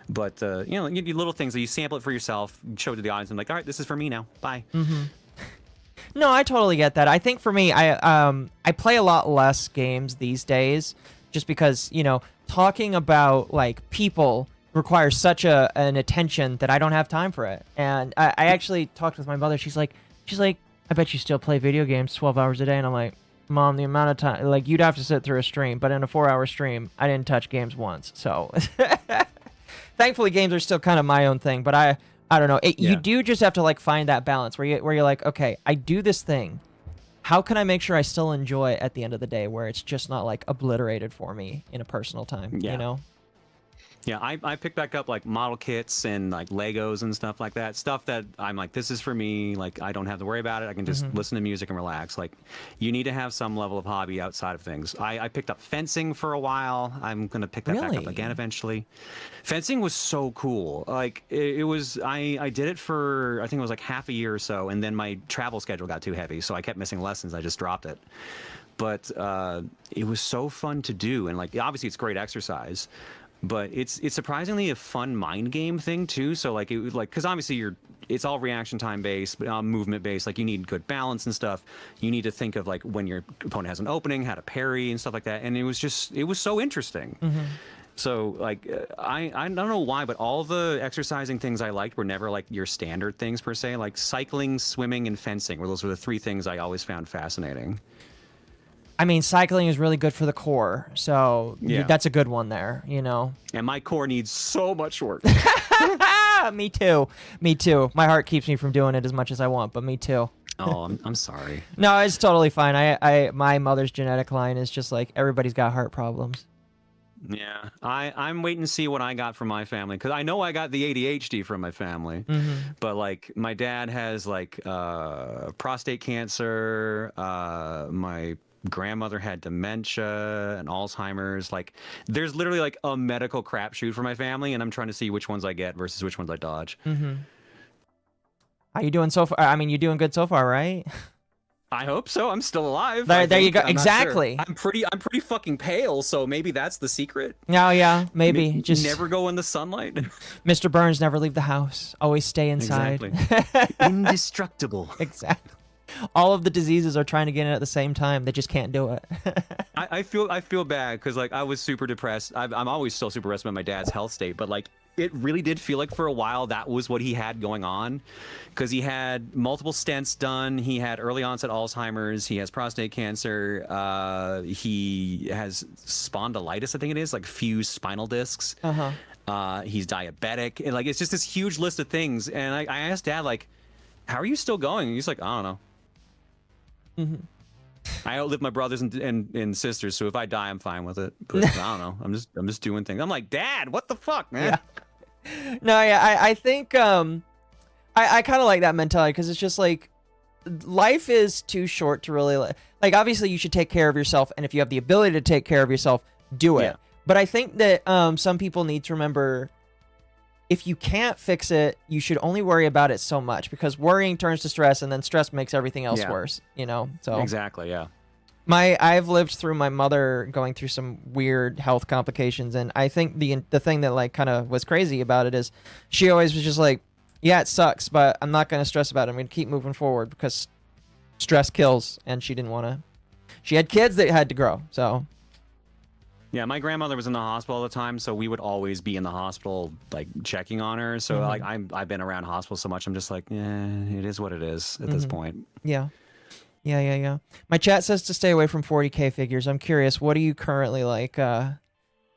But you know, you do little things that you sample it for yourself, show it to the audience, and like, all right, this is for me now. Bye. No, I totally get that. I think for me, I play a lot less games these days, just because, you know, talking about like people requires such an attention that I don't have time for it. And I actually talked with my mother. She's like, I bet you still play video games 12 hours a day. And I'm like, Mom, the amount of time, like, you'd have to sit through a stream, but in a 4-hour stream, I didn't touch games once. So thankfully games are still kind of my own thing, but I don't know. You do just have to like find that balance where you're like, okay, I do this thing. How can I make sure I still enjoy it at the end of the day, where it's just not like obliterated for me in a personal time, you know? Yeah, I picked back up like model kits and like Legos and stuff like that. Stuff that I'm like, this is for me. Like, I don't have to worry about it. I can just listen to music and relax. Like, you need to have some level of hobby outside of things. I picked up fencing for a while. I'm going to pick that back up again eventually. Fencing was so cool. Like, it was, I did it for, I think it was like half a year or so. And then my travel schedule got too heavy. So I kept missing lessons. I just dropped it. But it was so fun to do. And like, obviously it's great exercise. But it's surprisingly a fun mind game thing too. So like, it was like, because obviously it's all reaction time based, movement based. Like, you need good balance and stuff. You need to think of like when your opponent has an opening, how to parry and stuff like that. And it was so interesting. So like, I don't know why, but all the exercising things I liked were never like your standard things per se. Like cycling, swimming, and fencing, those were the 3 things I always found fascinating. I mean, cycling is really good for the core, so that's a good one there, you know? And my core needs so much work. Me too. My heart keeps me from doing it as much as I want, but me too. Oh, I'm sorry. No, it's totally fine. My mother's genetic line is just like, everybody's got heart problems. Yeah, I'm waiting to see what I got from my family, because I know I got the ADHD from my family, but like my dad has like prostate cancer, my grandmother had dementia and Alzheimer's. Like, there's literally like a medical crapshoot for my family, and I'm trying to see which ones I get versus which ones I dodge. How you doing so far? I mean, you're doing good so far, right? I hope so. I'm still alive. There you go. I'm exactly. Sure. I'm pretty fucking pale, so maybe that's the secret. Oh yeah, maybe. Just never go in the sunlight. Mr. Burns, never leave the house. Always stay inside. Exactly. Indestructible. Exactly. All of the diseases are trying to get in at the same time. They just can't do it. I feel bad because like I was super depressed. I'm always still super depressed about my dad's health state, but like it really did feel like for a while that was what he had going on, because he had multiple stents done. He had early onset Alzheimer's. He has prostate cancer. He has spondylitis, I think it is, like fused spinal discs. He's diabetic, and like it's just this huge list of things. And I asked Dad, like, how are you still going? And he's like, I don't know. I outlive my brothers and sisters, so if I die, I'm fine with it. But I don't know. I'm just doing things. I'm like, Dad, what the fuck, man? Yeah. No, yeah, I think I kind of like that mentality, because it's just like life is too short to really like. Obviously, you should take care of yourself, and if you have the ability to take care of yourself, do it. Yeah. But I think that some people need to remember, if you can't fix it, you should only worry about it so much, because worrying turns to stress, and then stress makes everything else worse, you know? So exactly, yeah. I've lived through my mother going through some weird health complications, and I think the thing that like kind of was crazy about it is she always was just like, yeah, it sucks, but I'm not going to stress about it. I'm going to keep moving forward, because stress kills, and she didn't want to. She had kids that had to grow, so... Yeah, my grandmother was in the hospital all the time, so we would always be in the hospital, like, checking on her. So, like, I've been around hospitals so much, I'm just like, yeah, it is what it is at this point. Yeah. Yeah. My chat says to stay away from 40K figures. I'm curious, what are you currently like?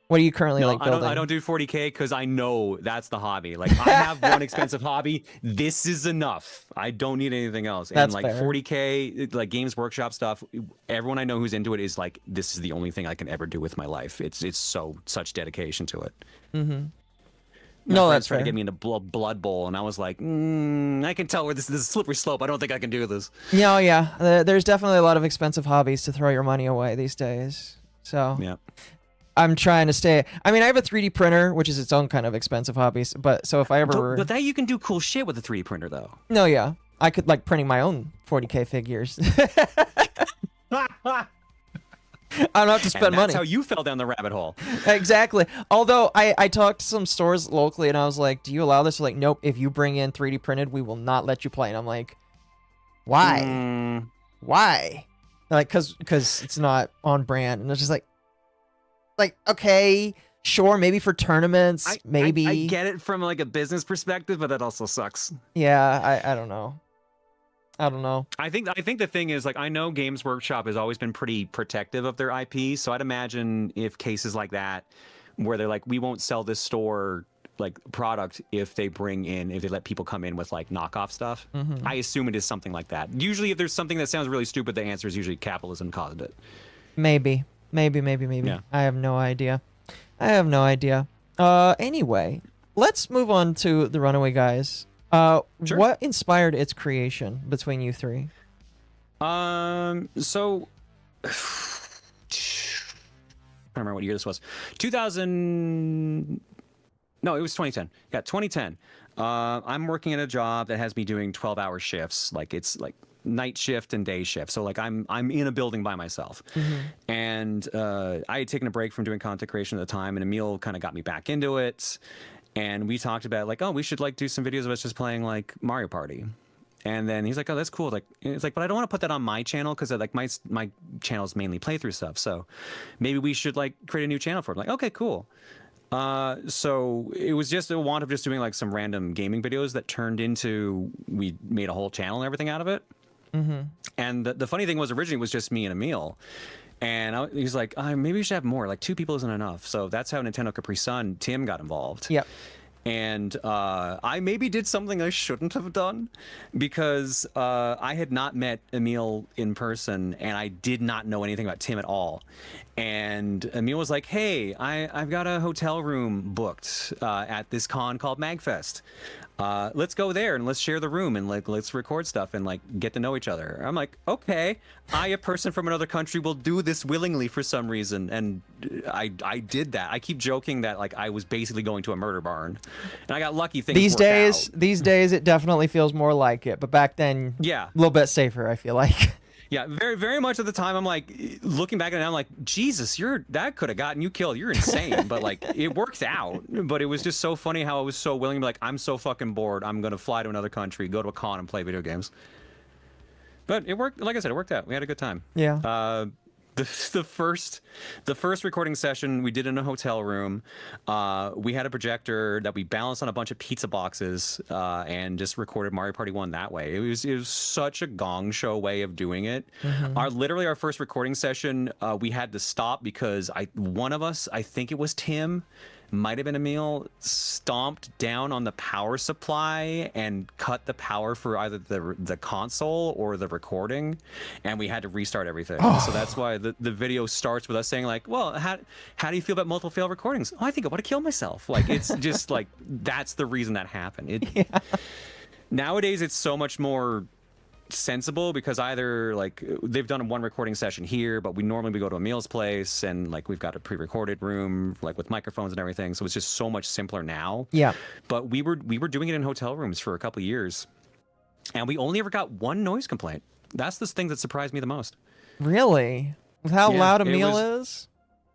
What are you currently like building? I don't do 40K because I know that's the hobby. Like I have one expensive hobby. This is enough. I don't need anything else. That's and like fair. 40K, like Games Workshop stuff. Everyone I know who's into it is like, this is the only thing I can ever do with my life. It's such dedication to it. Mm-hmm. My No, friends that's tried to fair. get me into Blood Bowl, and I was like, I can tell where this is a slippery slope. I don't think I can do this. Yeah. There's definitely a lot of expensive hobbies to throw your money away these days. So Yeah. I'm trying to stay. I mean, I have a 3D printer, which is its own kind of expensive hobby. But so if I ever, But that you can do cool shit with a 3D printer, though. no, yeah, I could like printing my own 40K figures. I don't have to spend And that's money. how you fell down the rabbit hole. Exactly. Although I talked to some stores locally and I was like, do you allow this? They're like, nope. If you bring in 3D printed, we will not let you play. And I'm like, why? Why? They're like, cause it's not on brand. And it's just like, okay, sure, maybe for tournaments, maybe. I get it from like a business perspective, but that also sucks. Yeah, I don't know. I don't know. I think the thing is, like, I know Games Workshop has always been pretty protective of their IP, so I'd imagine if cases like that, where they're like, we won't sell this store like product if they let people come in with like knockoff stuff. I assume it is something like that. Usually, if there's something that sounds really stupid, the answer is usually capitalism caused it. Maybe. Yeah. I have no idea. Anyway, let's move on to the Runnaway Guys. Sure. What inspired its creation between you three? So I don't remember what year this was. 2000. No, it was 2010. Yeah, 2010. I'm working at a job that has me doing 12-hour shifts. Like it's like night shift and day shift. So like I'm in a building by myself. And I had taken a break from doing content creation at the time, and Emil kind of got me back into it. And we talked about like, oh, we should like do some videos of us just playing like Mario Party. And then he's like, oh, that's cool. Like, it's like, but I don't want to put that on my channel because like my channel is mainly playthrough stuff. So maybe we should like create a new channel for it. I'm like, okay, cool. So it was just a want of just doing like some random gaming videos that turned into, we made a whole channel and everything out of it. And the funny thing was originally it was just me and Emil. And he's like, maybe we should have more. Like 2 people isn't enough. So that's how Nintendo Capri Sun, Tim got involved. Yep. And I maybe did something I shouldn't have done because I had not met Emil in person and I did not know anything about Tim at all. And Emil was like, hey, I've got a hotel room booked at this con called MagFest. Let's go there and let's share the room and like let's record stuff and like get to know each other. I'm like, okay, a person from another country, will do this willingly for some reason, and I did that. I keep joking that like I was basically going to a murder barn, and I got lucky. Things These worked days, out. these days, it definitely feels more like it. But back then, Yeah. a little bit safer. I feel like. Yeah, very, very much at the time, I'm like, looking back at it, I'm like, Jesus, that could have gotten you killed. You're insane. But like, it worked out. But it was just so funny how I was so willing to be like, I'm so fucking bored. I'm going to fly to another country, go to a con and play video games. But it worked. Like I said, it worked out. We had a good time. Yeah. The first recording session we did in a hotel room. We had a projector that we balanced on a bunch of pizza boxes and just recorded Mario Party 1 that way. It was such a gong show way of doing it. Literally our first recording session, we had to stop because one of us, I think it was Tim, might have been Emil, stomped down on the power supply and cut the power for either the console or the recording, and we had to restart everything. So that's why the video starts with us saying like, well, how do you feel about multiple failed recordings? Oh, I think I want to kill myself. Like, it's just like, that's the reason that happened. Nowadays, it's so much more sensible because either like they've done one recording session here, but we normally go to Emil's place and like we've got a pre-recorded room like with microphones and everything, so it's just so much simpler now. Yeah. But we were doing it in hotel rooms for a couple of years, and we only ever got one noise complaint. That's the thing that surprised me the most. Really? With how Yeah, loud it Emil was-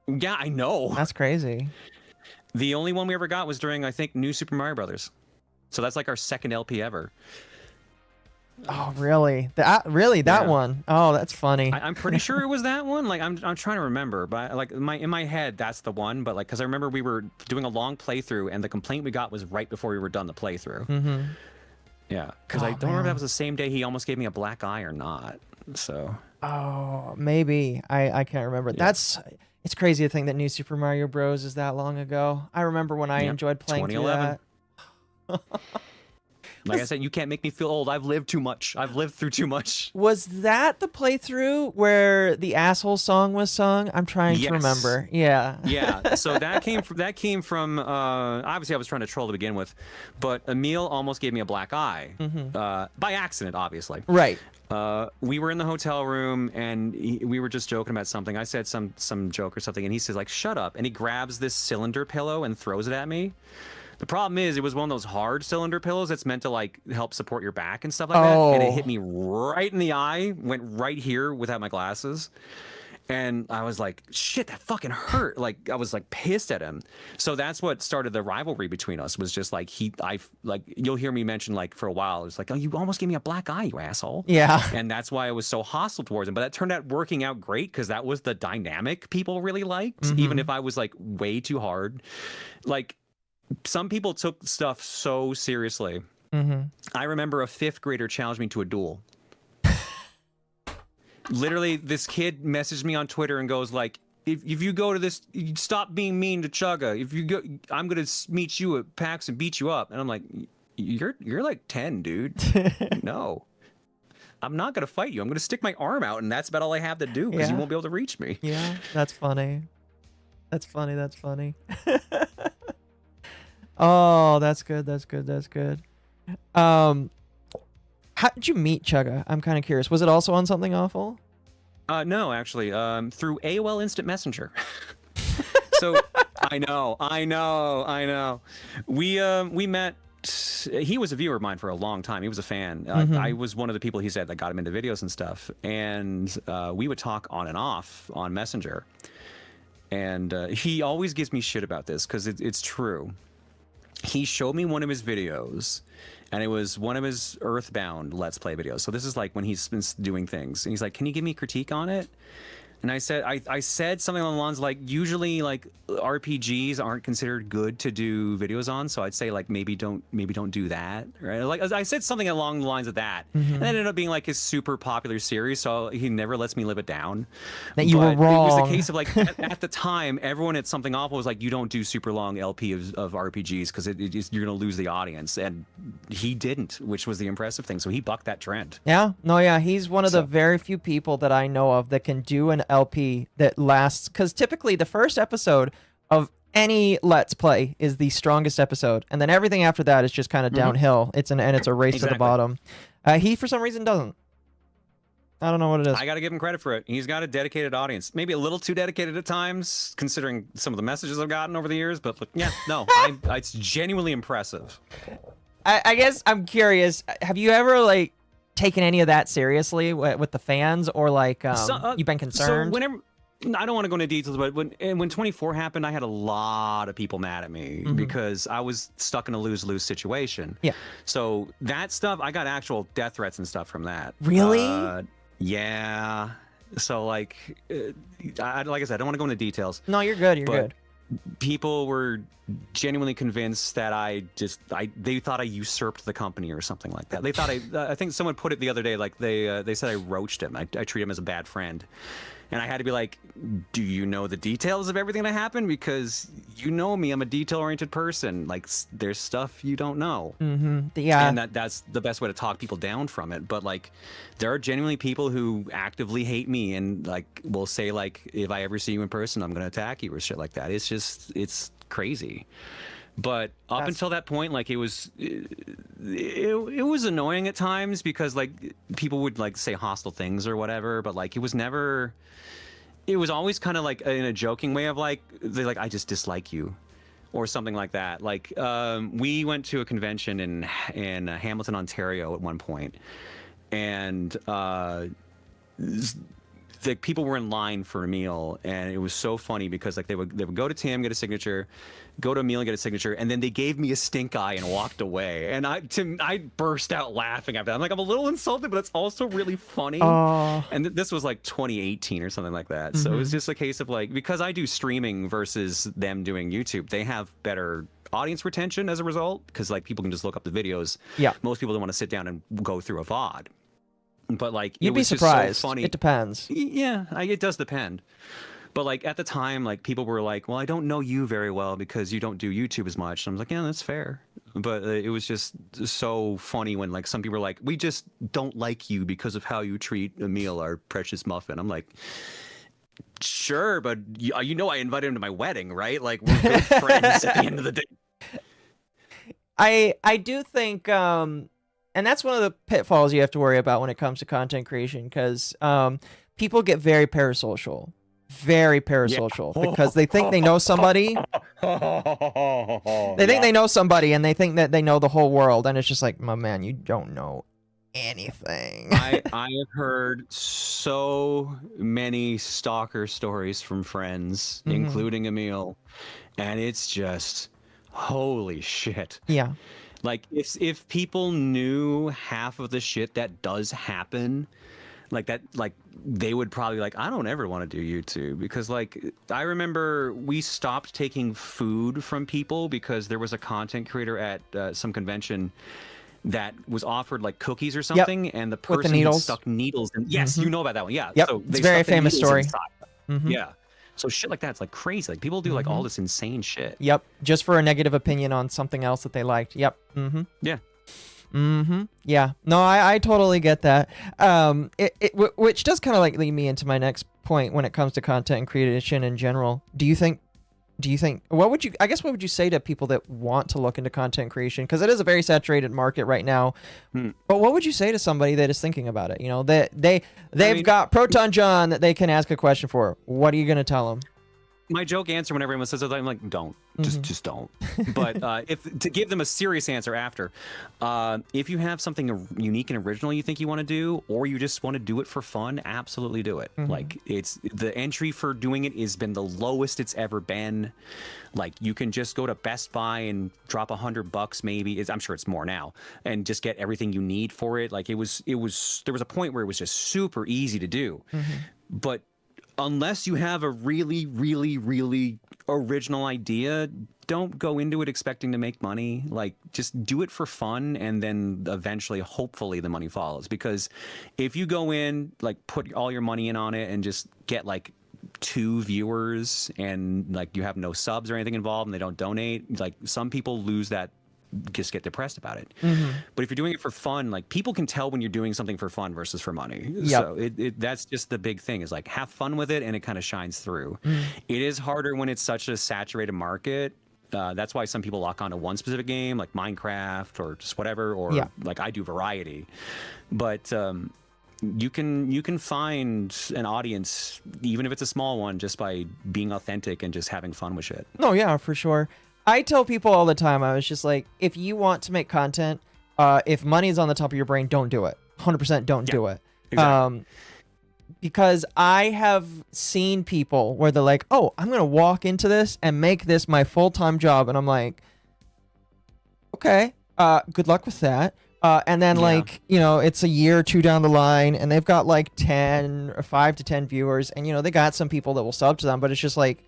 is? Yeah, I know. That's crazy. The only one we ever got was during, I think, New Super Mario Brothers. So that's like our second LP ever. Oh, really? That Yeah. one? Oh, that's funny. I'm pretty sure it was that one. Like I'm trying to remember, but like in my head that's the one. But like because I remember we were doing a long playthrough, and the complaint we got was right before we were done the playthrough. Yeah, because I don't remember if that was the same day he almost gave me a black eye or not. So Oh, maybe. I can't remember. It's crazy to think that New Super Mario Bros. Is that long ago. I remember when I enjoyed playing through 2011. that. Like I said, you can't make me feel old. I've lived too much. I've lived through too much. Was that the playthrough where the asshole song was sung? I'm trying to remember. Yeah. Yeah. So that came from obviously I was trying to troll to begin with, but Emil almost gave me a black eye by accident, obviously. Right. We were in the hotel room and we were just joking about something. I said some joke or something, and he says like, "Shut up!" And he grabs this cylinder pillow and throws it at me. The problem is, it was one of those hard cylinder pillows that's meant to like help support your back and stuff like that. And it hit me right in the eye, went right here without my glasses. And I was like, shit, that fucking hurt. Like, I was like pissed at him. So that's what started the rivalry between us, was just like, you'll hear me mention like for a while, it's like, oh, you almost gave me a black eye, you asshole. Yeah. And that's why I was so hostile towards him. But that turned out working out great, because that was the dynamic people really liked, even if I was like way too hard. Like, some people took stuff so seriously. I remember a 5th grader challenged me to a duel. Literally, this kid messaged me on Twitter and goes like, if you go to this, you stop being mean to Chugga. If you go, I'm gonna meet you at PAX and beat you up. And I'm like, you're like 10, dude. No, I'm not gonna fight you. I'm gonna stick my arm out, and that's about all I have to do, because you won't be able to reach me. Yeah, that's funny. That's funny. That's funny. Oh, that's good. That's good. That's good. How did you meet Chugga? I'm kind of curious. Was it also on Something Awful? No, actually, through AOL Instant Messenger. So I know. We met. He was a viewer of mine for a long time. He was a fan. I was one of the people he said that got him into videos and stuff. And we would talk on and off on Messenger. And he always gives me shit about this, because it's true. He showed me one of his videos, and it was one of his Earthbound Let's Play videos. So this is like when he's been doing things. And he's like, can you give me a critique on it? And I said something along the lines like, usually like RPGs aren't considered good to do videos on, so I'd say like maybe don't do that, right? Like I said something along the lines of that, and that ended up being like his super popular series, so he never lets me live it down. That you were wrong. It was the case of like at the time, everyone at Something Awful was like, you don't do super long LP of RPGs because you're gonna lose the audience, and he didn't, which was the impressive thing. So he bucked that trend. Yeah, no, yeah, he's one of the very few people that I know of that can do an LP that lasts, because typically the first episode of any Let's Play is the strongest episode, and then everything after that is just kind of downhill. It's a race to the bottom. He for some reason doesn't. I don't know what it is. I got to give him credit for it. He's got a dedicated audience, maybe a little too dedicated at times, considering some of the messages I've gotten over the years. But yeah, no, it's genuinely impressive. I guess I'm curious. Have you ever like taken any of that seriously with the fans, or like you've been concerned? So whenever, I don't want to go into details, but when 24 happened, I had a lot of people mad at me because I was stuck in a lose-lose situation. Yeah. So that stuff, I got actual death threats and stuff from that. Really? Yeah. So like I said, I don't want to go into details. No, you're good. You're good. People were genuinely convinced that they thought I usurped the company or something like that. They thought I think someone put it the other day, like they said I roached him. I treat him as a bad friend. And I had to be like, do you know the details of everything that happened? Because you know me, I'm a detail-oriented person. Like, there's stuff you don't know. Yeah. And that's the best way to talk people down from it. But, like, there are genuinely people who actively hate me and, like, will say, like, if I ever see you in person, I'm going to attack you or shit like that. It's crazy. But up until that point, like, it was annoying at times because, like, people would, like, say hostile things or whatever. But, like, it was always kind of, like, in a joking way of, like, they're like, I just dislike you or something like that. Like, we went to a convention in Hamilton, Ontario at one point. And the people were in line for a meal, and it was so funny because like they would go to Tim, get a signature, go to a meal and get a signature, and then they gave me a stink eye and walked away. And I burst out laughing after that. I'm like, I'm a little insulted, but it's also really funny. And this was like 2018 or something like that. So it was just a case of like, because I do streaming versus them doing YouTube, they have better audience retention as a result, because like people can just look up the videos. Yeah. Most people don't want to sit down and go through a VOD. But like, You'd it be was surprised. just so funny. It depends. Yeah, it does depend. But like at the time, like people were like, "Well, I don't know you very well because you don't do YouTube as much." And I was like, "Yeah, that's fair." But it was just so funny when like some people were like, "We just don't like you because of how you treat Emil, our precious muffin." I'm like, "Sure, but you know I invited him to my wedding, right? Like we're good friends at the end of the day." I do think and that's one of the pitfalls you have to worry about when it comes to content creation, because people get very parasocial because they think they know somebody. They think they know somebody, and they think that they know the whole world, and it's just like, my man, you don't know anything. I have heard so many stalker stories from friends, including Emil, and it's just holy shit. Yeah. Like if people knew half of the shit that does happen, like that, like they would probably like, I don't ever want to do YouTube, because like I remember we stopped taking food from people because there was a content creator at some convention that was offered like cookies or something, and the person had stuck needles in. Yes, you know about that one. Yeah. Yep. So It's a very famous story. Yeah. So shit like that's like crazy. Like people do like all this insane shit. Yep. Just for a negative opinion on something else that they liked. Yep. Yeah. Yeah. No, I totally get that. Which does kind of like lead me into my next point when it comes to content creation in general. Do you think what would you say to people that want to look into content creation? Because it is a very saturated market right now. But what would you say to somebody that is thinking about it? You know, they've got ProtonJon that they can ask a question for. What are you going to tell them? My joke answer when everyone says it, I'm like, don't. Just don't. But if to give them a serious answer after, if you have something unique and original you think you want to do, or you just want to do it for fun, absolutely do it. Like it's the entry for doing it has been the lowest it's ever been. Like you can just go to Best Buy and drop $100 maybe. I'm sure it's more now, and just get everything you need for it. Like there was a point where it was just super easy to do, but unless you have a really, really, really original idea, don't go into it expecting to make money. Like, just do it for fun, and then eventually, hopefully, the money follows. Because if you go in, like, put all your money in on it and just get, like, 2 viewers and, like, you have no subs or anything involved and they don't donate, like, some people lose that, just get depressed about it. But if you're doing it for fun, like people can tell when you're doing something for fun versus for money. So that's just the big thing, is like have fun with it, and it kind of shines through. It is harder when it's such a saturated market. That's why some people lock onto one specific game, like Minecraft or just whatever, or like I do variety. But you can find an audience, even if it's a small one, just by being authentic and just having fun with shit. Oh yeah, for sure. I tell people all the time, I was just like, if you want to make content, if money is on the top of your brain, don't do it. 100% don't do it. Exactly. Because I have seen people where they're like, oh, I'm going to walk into this and make this my full-time job. And I'm like, okay, good luck with that. And then like, you know, it's a year or 2 down the line and they've got like 10 or 5 to 10 viewers. And, you know, they got some people that will sub to them, but it's just like,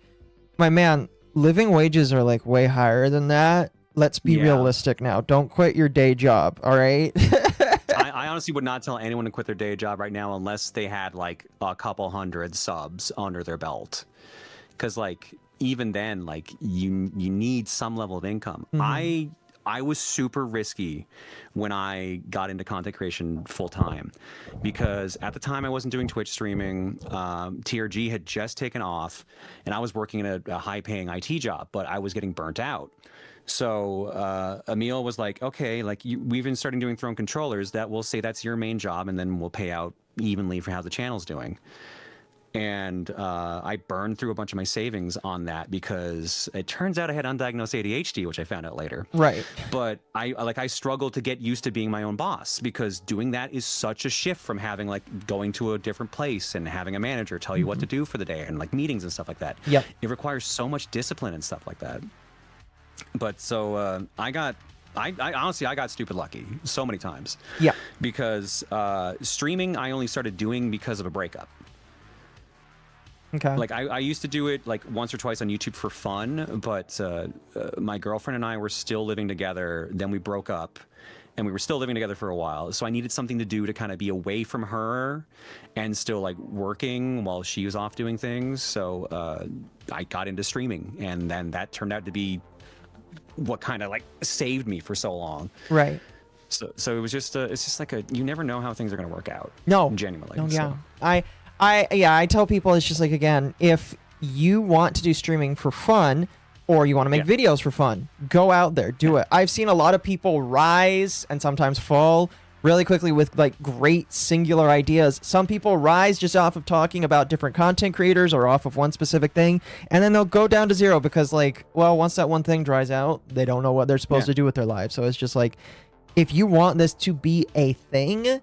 my man, living wages are like way higher than that. Let's be realistic now. Don't quit your day job. All right. I honestly would not tell anyone to quit their day job right now unless they had like a couple hundred subs under their belt. Because like even then, like you need some level of income. I was super risky when I got into content creation full time, because at the time I wasn't doing Twitch streaming. TRG had just taken off, and I was working in a high-paying IT job, but I was getting burnt out. So Emil was like, okay, like we've been starting doing Throne controllers, that we'll say that's your main job, and then we'll pay out evenly for how the channel's doing. And I burned through a bunch of my savings on that because it turns out I had undiagnosed ADHD, which I found out later. Right. But I struggled to get used to being my own boss, because doing that is such a shift from having like going to a different place and having a manager tell you what to do for the day and like meetings and stuff like that. Yep. It requires so much discipline and stuff like that. But so I honestly, I got stupid lucky so many times. Yeah. Because streaming, I only started doing because of a breakup. Okay. Like I used to do it like once or twice on YouTube for fun, but my girlfriend and I were still living together. Then we broke up, and we were still living together for a while. So I needed something to do to kind of be away from her and still like working while she was off doing things. So I got into streaming, and then that turned out to be what kind of like saved me for so long. Right. So it was just it's just like you never know how things are going to work out. No. Genuinely. No, yeah. So. I tell people it's just like, again, if you want to do streaming for fun, or you want to make videos for fun, go out there, do it. I've seen a lot of people rise and sometimes fall really quickly with like great singular ideas. Some people rise just off of talking about different content creators or off of one specific thing, and then they'll go down to zero because like, well, once that one thing dries out, they don't know what they're supposed to do with their lives. So it's just like, if you want this to be a thing,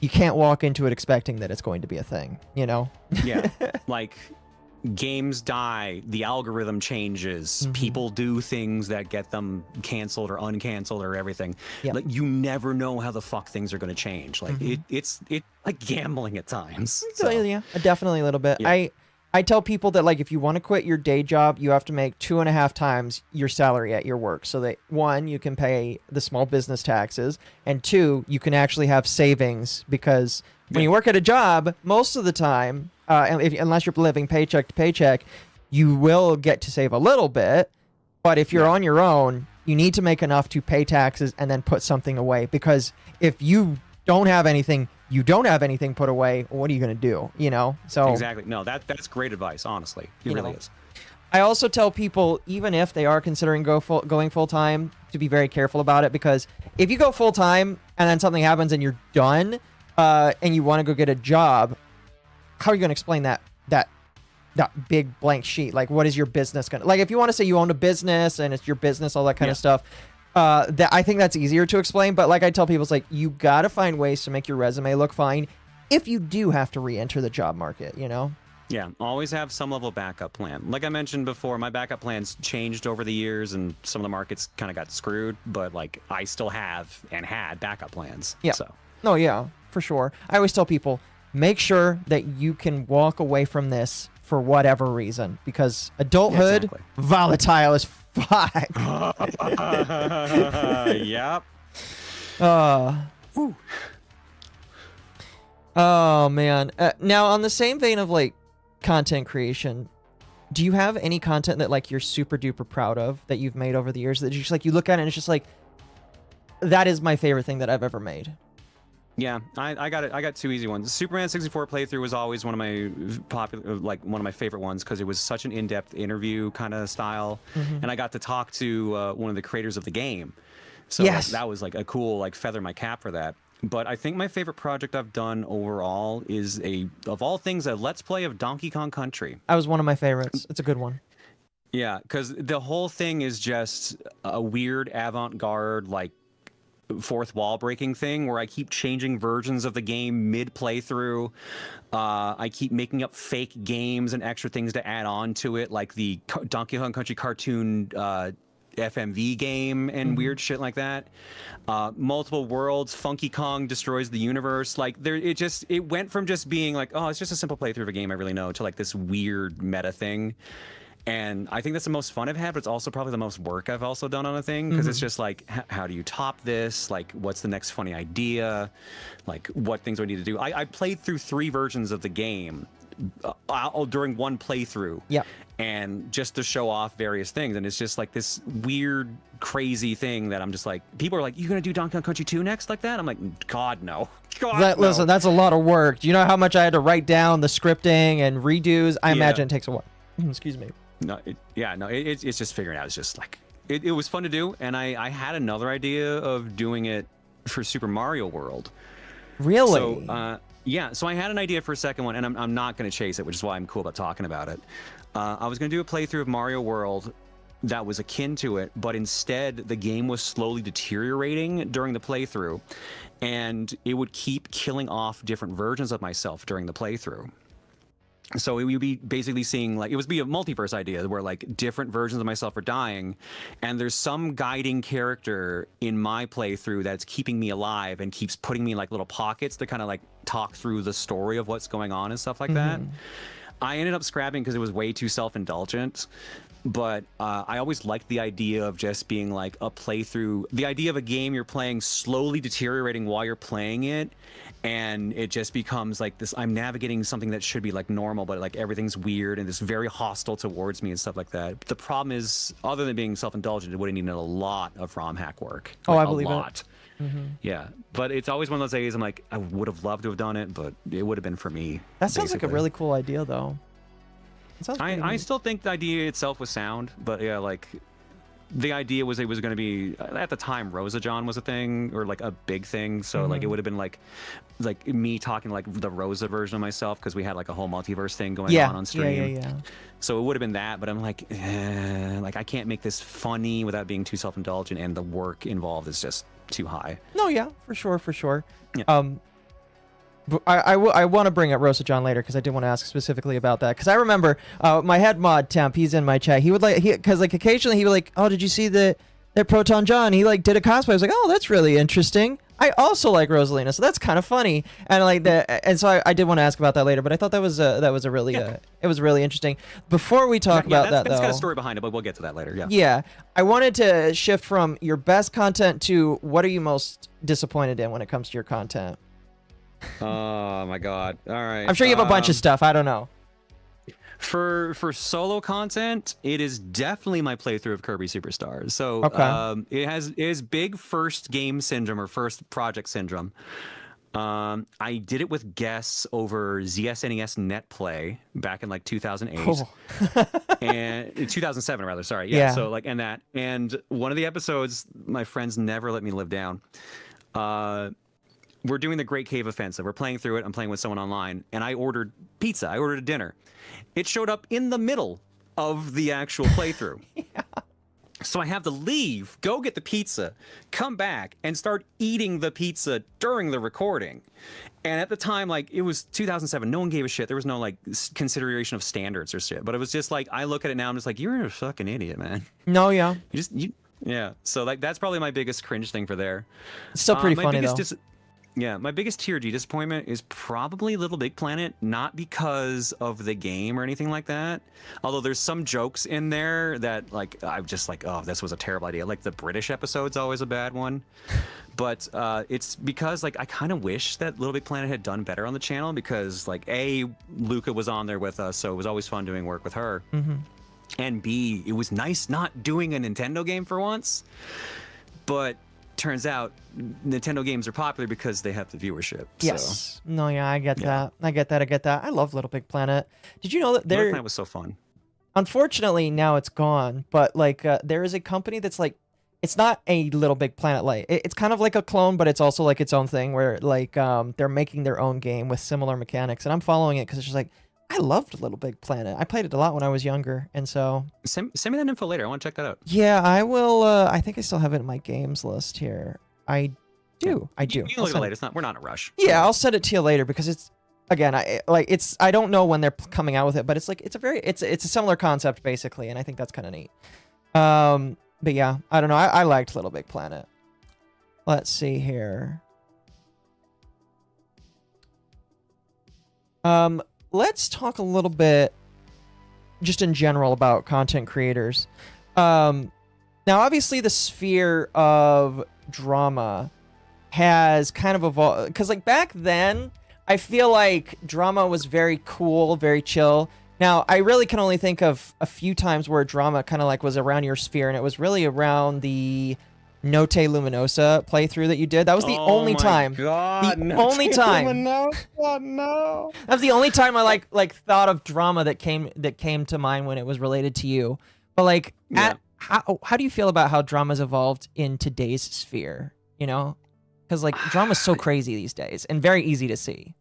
you can't walk into it expecting that it's going to be a thing, you know? Yeah. Like, games die, the algorithm changes, people do things that get them canceled or uncanceled or everything. Like, you never know how the fuck things are going to change. Like, it's like gambling at times. So. Yeah, definitely a little bit. Yeah. I tell people that, like, if you want to quit your day job, you have to make 2.5 times your salary at your work. So that, 1, you can pay the small business taxes, and 2, you can actually have savings, because when you work at a job, most of the time, unless you're living paycheck to paycheck, you will get to save a little bit. But if you're on your own, you need to make enough to pay taxes and then put something away. Because if you don't have anything, you don't have anything put away, what are you going to do? You know? So exactly. No, that's great advice, honestly. It really is. I also tell people, even if they are considering going full-time, to be very careful about it, because if you go full-time and then something happens and you're done, and you want to go get a job, how are you going to explain that big blank sheet? Like, what is your business going to... Like, if you want to say you own a business and it's your business, all that kind of stuff, I think that's easier to explain. But like I tell people, it's like, you got to find ways to make your resume look fine if you do have to re-enter the job market, you know? Yeah, always have some level of backup plan. Like I mentioned before, my backup plans changed over the years, and some of the markets kind of got screwed, but like I still have and had backup plans. Yeah. So. No, yeah, for sure. I always tell people, make sure that you can walk away from this for whatever reason, because adulthood, volatile as fuck. Yep. Oh, man. Now, on the same vein of, like, content creation, do you have any content that, like, you're super duper proud of that you've made over the years that just, like, you look at it and it's just like, that is my favorite thing that I've ever made? Yeah, I got 2 easy ones. Superman 64 playthrough was always one of my one of my favorite ones, because it was such an in-depth interview kind of style, and I got to talk to one of the creators of the game. So that was like a cool like feather in my cap for that. But I think my favorite project I've done overall is of all things, a Let's Play of Donkey Kong Country. That was one of my favorites. It's a good one. Yeah, because the whole thing is just a weird avant-garde, like, fourth wall breaking thing where I keep changing versions of the game mid playthrough. I keep making up fake games and extra things to add on to it, like the Donkey Kong Country cartoon FMV game and weird shit like that. Multiple worlds, Funky Kong destroys the universe. Like it went from just being like, oh, it's just a simple playthrough of a game I really know, to like this weird meta thing. And I think that's the most fun I've had, but it's also probably the most work I've also done on a thing, because it's just like, how do you top this? Like, what's the next funny idea? Like, what things do I need to do? I played through 3 versions of the game during one playthrough. Yeah. And just to show off various things. And it's just like this weird, crazy thing that I'm just like, people are like, you gonna do Donkey Kong Country 2 next like that? I'm like, God, no. God, no. Listen, that's a lot of work. Do you know how much I had to write down the scripting and redos? I imagine it takes a while. Excuse me. No, it's just figuring out. It's just like, it was fun to do. And I had another idea of doing it for Super Mario World. Really? So, yeah, so I had an idea for a second one, and I'm not going to chase it, which is why I'm cool about talking about it. I was going to do a playthrough of Mario World that was akin to it, but instead the game was slowly deteriorating during the playthrough, and it would keep killing off different versions of myself during the playthrough. So we would be basically seeing, like, it would be a multiverse idea where like different versions of myself are dying, and there's some guiding character in my playthrough that's keeping me alive and keeps putting me in like little pockets to kind of like talk through the story of what's going on and stuff like that. I ended up scrapping because it was way too self-indulgent. But I always liked the idea of just being like a playthrough, the idea of a game you're playing slowly deteriorating while you're playing it, and it just becomes like this, I'm navigating something that should be like normal, but like everything's weird and it's very hostile towards me and stuff like that. But the problem is, other than being self-indulgent, it would have needed a lot of ROM hack work. Oh, like, I believe a lot. Yeah, but it's always one of those days I'm like, I would have loved to have done it, but it would have been for me. That sounds like a basically. really cool idea, though. It sounds pretty I neat. still think the idea itself was sound, but yeah, like the idea was it was going to be, at the time, ProtonJon was a thing, or like a big thing, so like it would have been like me talking like the Rosa version of myself, because we had like a whole multiverse thing going on stream. Yeah. So it would have been that, but I'm like I can't make this funny without being too self-indulgent, and the work involved is just too high. No, yeah, for sure. Yeah. But I want to bring up ProtonJon later, because I did want to ask specifically about that, because I remember my head mod Temp, he's in my chat, he would like, because like occasionally he would like, oh, did you see that ProtonJon, he like did a cosplay. I was like, oh, that's really interesting. I also like Rosalina, so that's kind of funny, and like that, and so I did want to ask about that later, but I thought that was a really it was really interesting. Before we talk about that, that's though, got a story behind it, but we'll get to that later. Yeah. yeah, I wanted to shift from your best content to what are you most disappointed in when it comes to your content. Oh my god. All right. I'm sure you have a bunch of stuff. I don't know. For solo content, it is definitely my playthrough of Kirby Superstars. So Okay. it is big first game syndrome, or first project syndrome. I did it with guests over ZSNES Netplay back in like 2008. Cool. And 2007 rather, sorry. Yeah. So like, and one of the episodes, my friends never let me live down. We're doing the Great Cave Offensive. We're playing through it. I'm playing with someone online, and I ordered pizza. I ordered a dinner. It showed up in the middle of the actual playthrough. So I have to leave, go get the pizza, come back, and start eating the pizza during the recording. And at the time, like, it was 2007. No one gave a shit. There was no, like, consideration of standards or shit. But it was just like, I look at it now, I'm just like, you're a fucking idiot, man. No, yeah. Yeah. So, like, that's probably my biggest cringe thing for there. It's still pretty funny, though. Yeah, my biggest tier G disappointment is probably Little Big Planet, not because of the game or anything like that. Although there's some jokes in there that, like, I'm just like, oh, this was a terrible idea. Like, the British episode's always a bad one. But it's because, like, I kind of wish that Little Big Planet had done better on the channel, because, like, A, Luca was on there with us, so it was always fun doing work with her. And B, it was nice not doing a Nintendo game for once. But turns out Nintendo games are popular because they have the viewership. Yes. No, yeah, I get that. I get that. I love Little Big Planet. Did you know that Little Big Planet was so fun. Unfortunately, now it's gone, but like there is a company that's like, it's not a Little Big Planet like, it's kind of like a clone, but it's also like its own thing where like they're making their own game with similar mechanics, and I'm following it because it's just like, I loved Little Big Planet. I played it a lot when I was younger, and so Send me that info later. I want to check that out. yeah, I will. I think I still have it in my games list here. I do. I do. You can I'll look at it send- later. We're not in a rush. Yeah, I'll send it to you later, because it's, again, I don't know when they're coming out with it, but it's like, it's a similar concept basically, and I think that's kind of neat. But yeah, I don't know. I liked Little Big Planet. Let's see here. Let's talk a little bit just in general about content creators. Now, obviously, the sphere of drama has kind of evolved, because like back then, I feel like drama was very cool, very chill. Now, I really can only think of a few times where drama kind of like was around your sphere, and it was really around the Note Luminosa playthrough that you did. That was the only time. God, the only time. No. That was the only time I like thought of drama that came to mind when it was related to you. But like, Yeah. how do you feel about how drama's evolved in today's sphere? You know, because like drama's so crazy these days and very easy to see.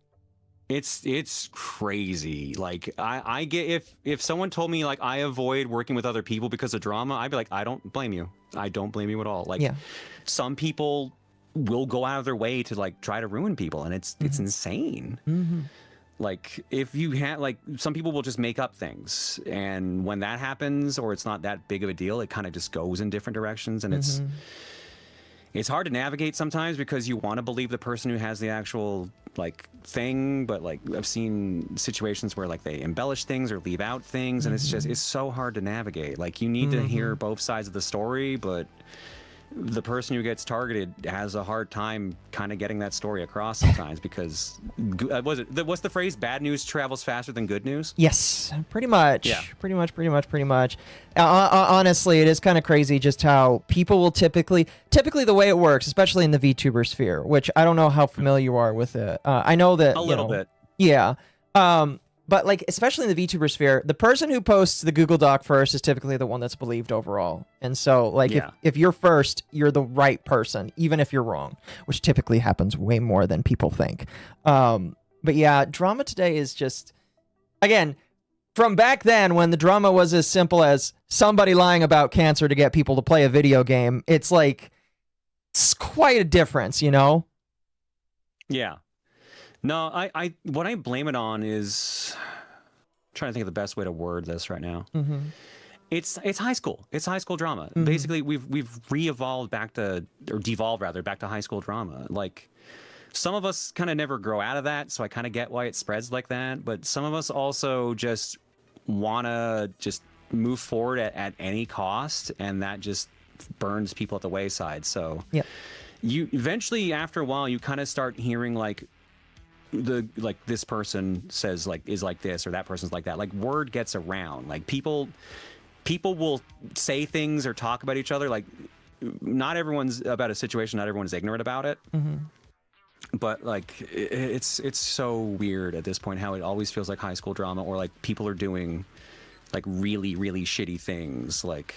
It's crazy. Like I get, if someone told me like I avoid working with other people because of drama, I'd be like, I don't blame you. I don't blame you at all. Like, Yeah. some people will go out of their way to like try to ruin people, and it's insane. Like, if you have, like, some people will just make up things, and when that happens, or it's not that big of a deal, it kind of just goes in different directions, and it's hard to navigate sometimes because you want to believe the person who has the actual like thing, but like I've seen situations where like they embellish things or leave out things, and it's so hard to navigate. Like you need to hear both sides of the story, but the person who gets targeted has a hard time kind of getting that story across sometimes because what's the phrase? Bad news travels faster than good news. Yes, pretty much. Yeah. Pretty much. Honestly, it is kind of crazy just how people will typically the way it works, especially in the VTuber sphere, which I don't know how familiar you are with it. I know that A little bit. Yeah. But like, especially in the VTuber sphere, the person who posts the Google Doc first is typically the one that's believed overall. And so, like, if you're first, you're the right person, even if you're wrong, which typically happens way more than people think. But yeah, drama today is just, again, from back then when the drama was as simple as somebody lying about cancer to get people to play a video game, it's like, it's quite a difference, you know? Yeah. No, I what I blame it on is I'm trying to think of the best way to word this right now. It's high school. It's high school drama. Basically, we've re-evolved back to, or devolved rather, back to high school drama. Like some of us kind of never grow out of that, so I kind of get why it spreads like that. But some of us also just want to just move forward at any cost, and that just burns people at the wayside. So you eventually, after a while, you kind of start hearing like this person says like is like this, or that person's like that. Like word gets around. Like people will say things or talk about each other. Like not everyone's about a situation, not everyone's ignorant about it. But like it's so weird at this point how it always feels like high school drama, or like people are doing like really shitty things. Like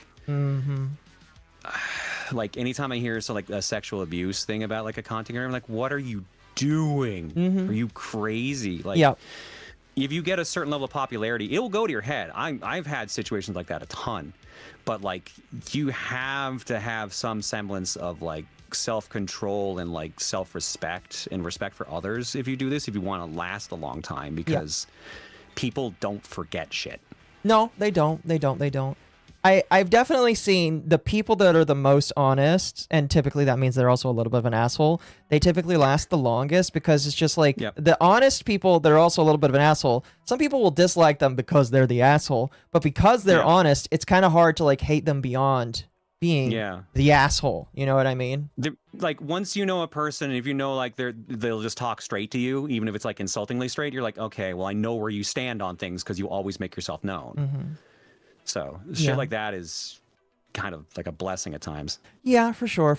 like anytime I hear like a sexual abuse thing about like a content creator, I'm like, what are you doing? Are you crazy? Like if you get a certain level of popularity, it will go to your head. I've had situations like that a ton, but like you have to have some semblance of like self-control and like self-respect and respect for others if you do this, if you want to last a long time, because people don't forget shit. No, they don't. I've definitely seen the people that are the most honest, and typically that means they're also a little bit of an asshole. They typically last the longest because it's just like the honest people that are also a little bit of an asshole. Some people will dislike them because they're the asshole, but because they're honest, it's kind of hard to like hate them beyond being the asshole. You know what I mean? Like once you know a person, if you know like they'll just talk straight to you, even if it's like insultingly straight, you're like, okay, well I know where you stand on things because you always make yourself known. So shit like that is kind of like a blessing at times. Yeah, for sure.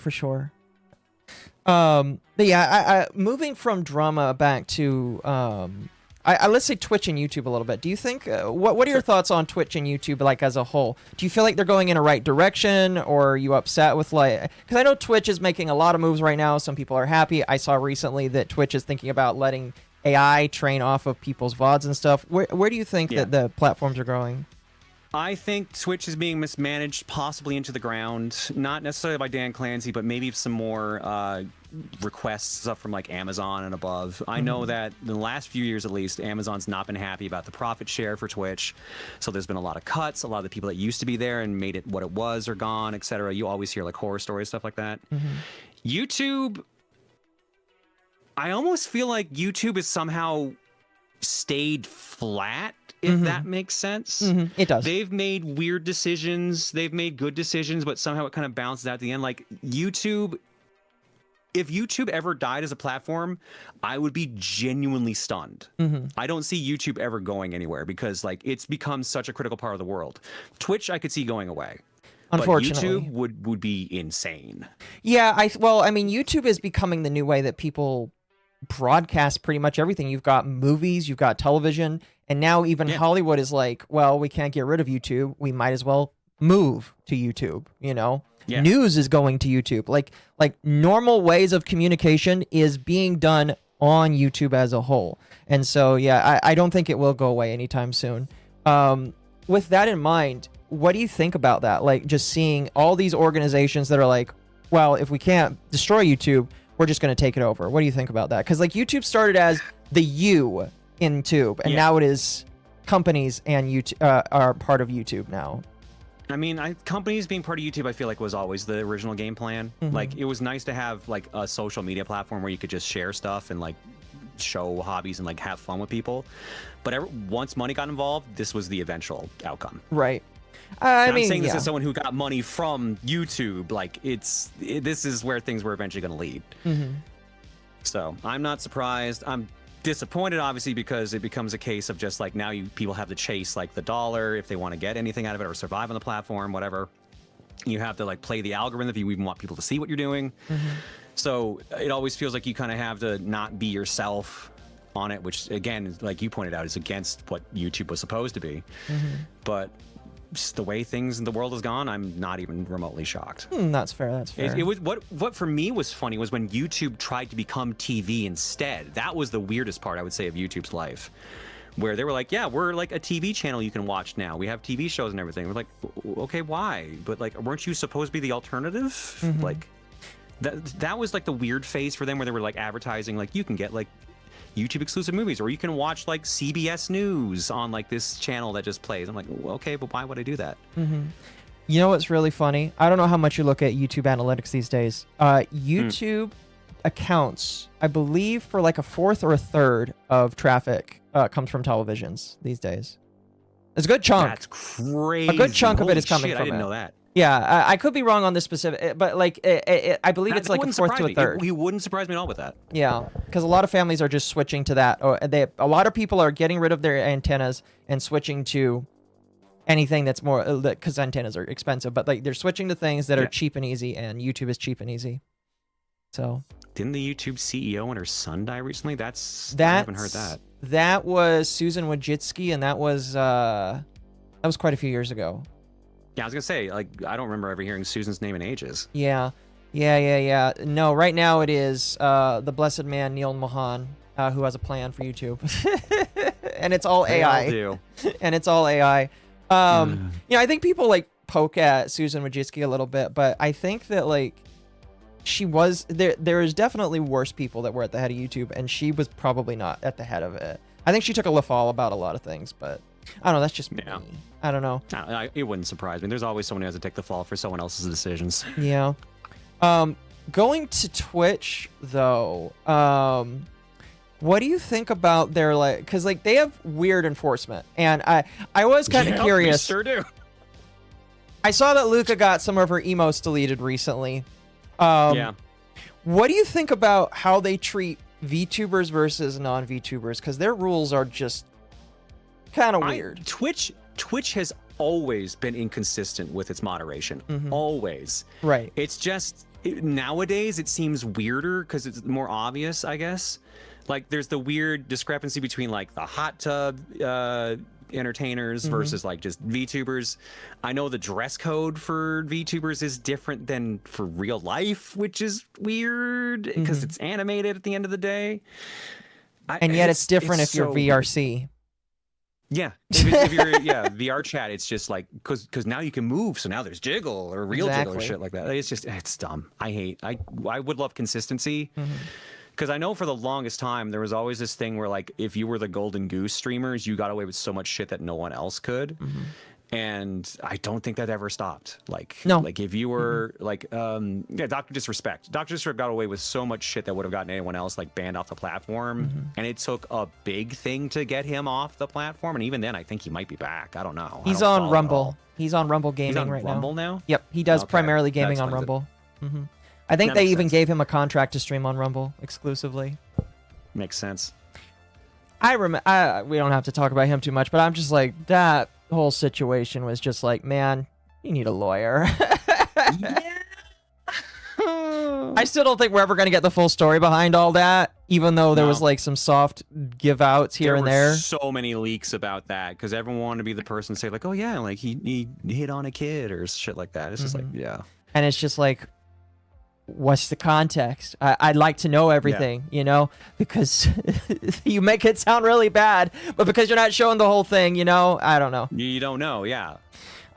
But yeah, I moving from drama back to let's say Twitch and YouTube a little bit. Do you think what are your thoughts on Twitch and YouTube like as a whole? Do you feel like they're going in a right direction, or are you upset with like? Because I know Twitch is making a lot of moves right now. Some people are happy. I saw recently that Twitch is thinking about letting AI train off of people's VODs and stuff. Where do you think that the platforms are going? I think Twitch is being mismanaged, possibly into the ground. Not necessarily by Dan Clancy, but maybe some more requests up from like Amazon and above. I know that in the last few years, at least, Amazon's not been happy about the profit share for Twitch. So there's been a lot of cuts. A lot of the people that used to be there and made it what it was are gone, etc. You always hear like horror stories, stuff like that. YouTube, I almost feel like YouTube is somehow stayed flat, if that makes sense. It does. They've made weird decisions, they've made good decisions, but somehow it kind of bounces out at the end. Like YouTube, if YouTube ever died as a platform, I would be genuinely stunned. I don't see YouTube ever going anywhere because like it's become such a critical part of the world. Twitch I could see going away. Unfortunately, but YouTube would be insane. Yeah, I mean YouTube is becoming the new way that people broadcast pretty much everything. You've got movies, you've got television, and now even Hollywood is like, well, we can't get rid of YouTube. We might as well move to YouTube, you know? News is going to YouTube. Like normal ways of communication is being done on YouTube as a whole. And so, yeah, I don't think it will go away anytime soon. With that in mind, what do you think about that? Like just seeing all these organizations that are like, well, if we can't destroy YouTube, we're just going to take it over. What do you think about that? Because like YouTube started as the U in Tube, and now it is companies and YouTube are part of YouTube now. I mean, companies being part of YouTube, I feel like was always the original game plan. Like, it was nice to have like a social media platform where you could just share stuff and like show hobbies and like have fun with people. But once money got involved, this was the eventual outcome. Right. I'm saying this as someone who got money from YouTube. Like, this is where things were eventually going to lead. So I'm not surprised. I'm disappointed, obviously, because it becomes a case of just like now people have to chase like the dollar if they want to get anything out of it or survive on the platform, whatever. You have to like play the algorithm if you even want people to see what you're doing. So it always feels like you kind of have to not be yourself on it, which again, like you pointed out, is against what YouTube was supposed to be. But just the way things in the world has gone, I'm not even remotely shocked. That's fair. That's fair. It was what for me was funny was when YouTube tried to become TV instead. That was the weirdest part, I would say, of YouTube's life, where they were like, "Yeah, we're like a TV channel you can watch now. We have TV shows and everything." We're like, "Okay, why?" But like, weren't you supposed to be the alternative? Like, that was like the weird phase for them, where they were like advertising like you can get like YouTube exclusive movies, or you can watch like CBS News on like this channel that just plays. I'm like, well, okay, but why would I do that? You know what's really funny? I don't know how much you look at YouTube analytics these days. YouTube accounts, I believe, for like a fourth or a third of traffic comes from televisions these days. It's a good chunk. That's crazy. A good chunk of it is Holy coming shit, from I didn't it. know that. Yeah, I could be wrong on this specific, but like I believe it's That like a wouldn't fourth to surprise a me. third. He wouldn't surprise me at all with that. Yeah, because a lot of families are just switching to that. Or a lot of people are getting rid of their antennas and switching to anything that's more, because antennas are expensive, but like they're switching to things that are cheap and easy, and YouTube is cheap and easy. So didn't the YouTube CEO and her son die recently? I haven't heard that. That was Susan Wojcicki, and that was quite a few years ago. Yeah, I was gonna say, like, I don't remember ever hearing Susan's name in ages. Yeah. No, right now it is the blessed man Neil Mahan, who has a plan for YouTube, and it's all AI. They all do. And it's all AI. I think people like poke at Susan Wojcicki a little bit, but I think that like she was there is definitely worse people that were at the head of YouTube, and she was probably not at the head of it. I think she took a fall about a lot of things, but I don't know, that's just me. I don't know. It wouldn't surprise me. There's always someone who has to take the fall for someone else's decisions. Yeah. Going to Twitch though, what do you think about their like? Because like they have weird enforcement, and I was kind of curious. They sure do. I saw that Luca got some of her emotes deleted recently. Yeah. What do you think about how they treat VTubers versus non-VTubers? Because their rules are just kind of weird. Twitch has always been inconsistent with its moderation. Always. Right. It's just nowadays it seems weirder because it's more obvious, I guess. Like there's the weird discrepancy between like the hot tub entertainers versus like just VTubers. I know the dress code for VTubers is different than for real life, which is weird because it's animated at the end of the day. And yet it's different if you're VRC. Yeah, if you're VR chat, it's just like because now you can move, so now there's jiggle or real jiggle or shit like that. It's dumb. I would love consistency because I know for the longest time there was always this thing where like if you were the golden goose streamers, you got away with so much shit that no one else could. And I don't think that ever stopped. Like, no. Like if you were like, Dr. Disrespect. Dr. Disrespect got away with so much shit that would have gotten anyone else like banned off the platform. And it took a big thing to get him off the platform. And even then, I think he might be back. I don't know. He's on Rumble. He's on Rumble Gaming right now. Rumble now? Yep, he does primarily gaming on Rumble. I think they even gave him a contract to stream on Rumble exclusively. Makes sense. We don't have to talk about him too much, but I'm just like that whole situation was just like, man, you need a lawyer. I still don't think we're ever going to get the full story behind all that, even though there was like some soft give outs here and there. So many leaks about that because everyone wanted to be the person to say like, oh yeah, like he hit on a kid or shit like that. It's just like, yeah. And it's just like, what's the context? I'd like to know everything, you know, because you make it sound really bad, but because you're not showing the whole thing, you know, I don't know. You don't know, yeah.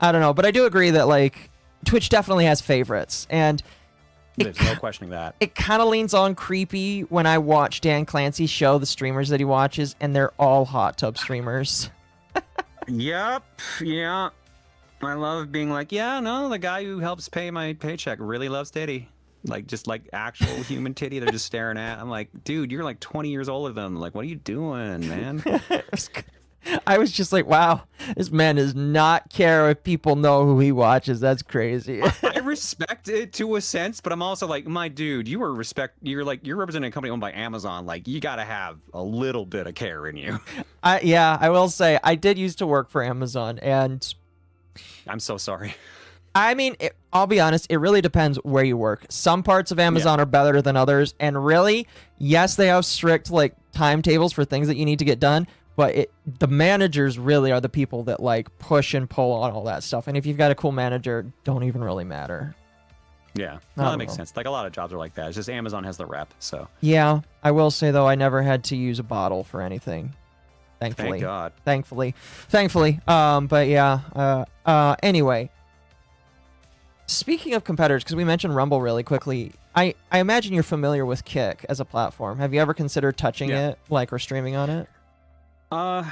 I don't know, but I do agree that like Twitch definitely has favorites, and there's no questioning that. It kind of leans on creepy when I watch Dan Clancy's show, the streamers that he watches, and they're all hot tub streamers. Yep, yeah. I love being like, yeah, no, the guy who helps pay my paycheck really loves titty. Like, just like actual human titty they're just staring at. I'm like, dude, you're like 20 years older than them. Like, what are you doing, man? I was just like, wow, this man does not care if people know who he watches. That's crazy. I respect it to a sense, but I'm also like, my dude, you're representing a company owned by Amazon. Like, you got to have a little bit of care in you. Yeah, I will say I did used to work for Amazon, and I'm so sorry. I mean, I'll be honest, it really depends where you work. Some parts of Amazon are better than others, and really, yes, they have strict like timetables for things that you need to get done, but the managers really are the people that like push and pull on all that stuff. And if you've got a cool manager, don't even really matter. Yeah, no, that makes sense. Like a lot of jobs are like that. It's just Amazon has the rep, so. Yeah, I will say though, I never had to use a bottle for anything. Thankfully. Thank God. Thankfully. But yeah. Anyway. Speaking of competitors, because we mentioned Rumble really quickly, I imagine you're familiar with Kick as a platform. Have you ever considered touching it, like, or streaming on it? The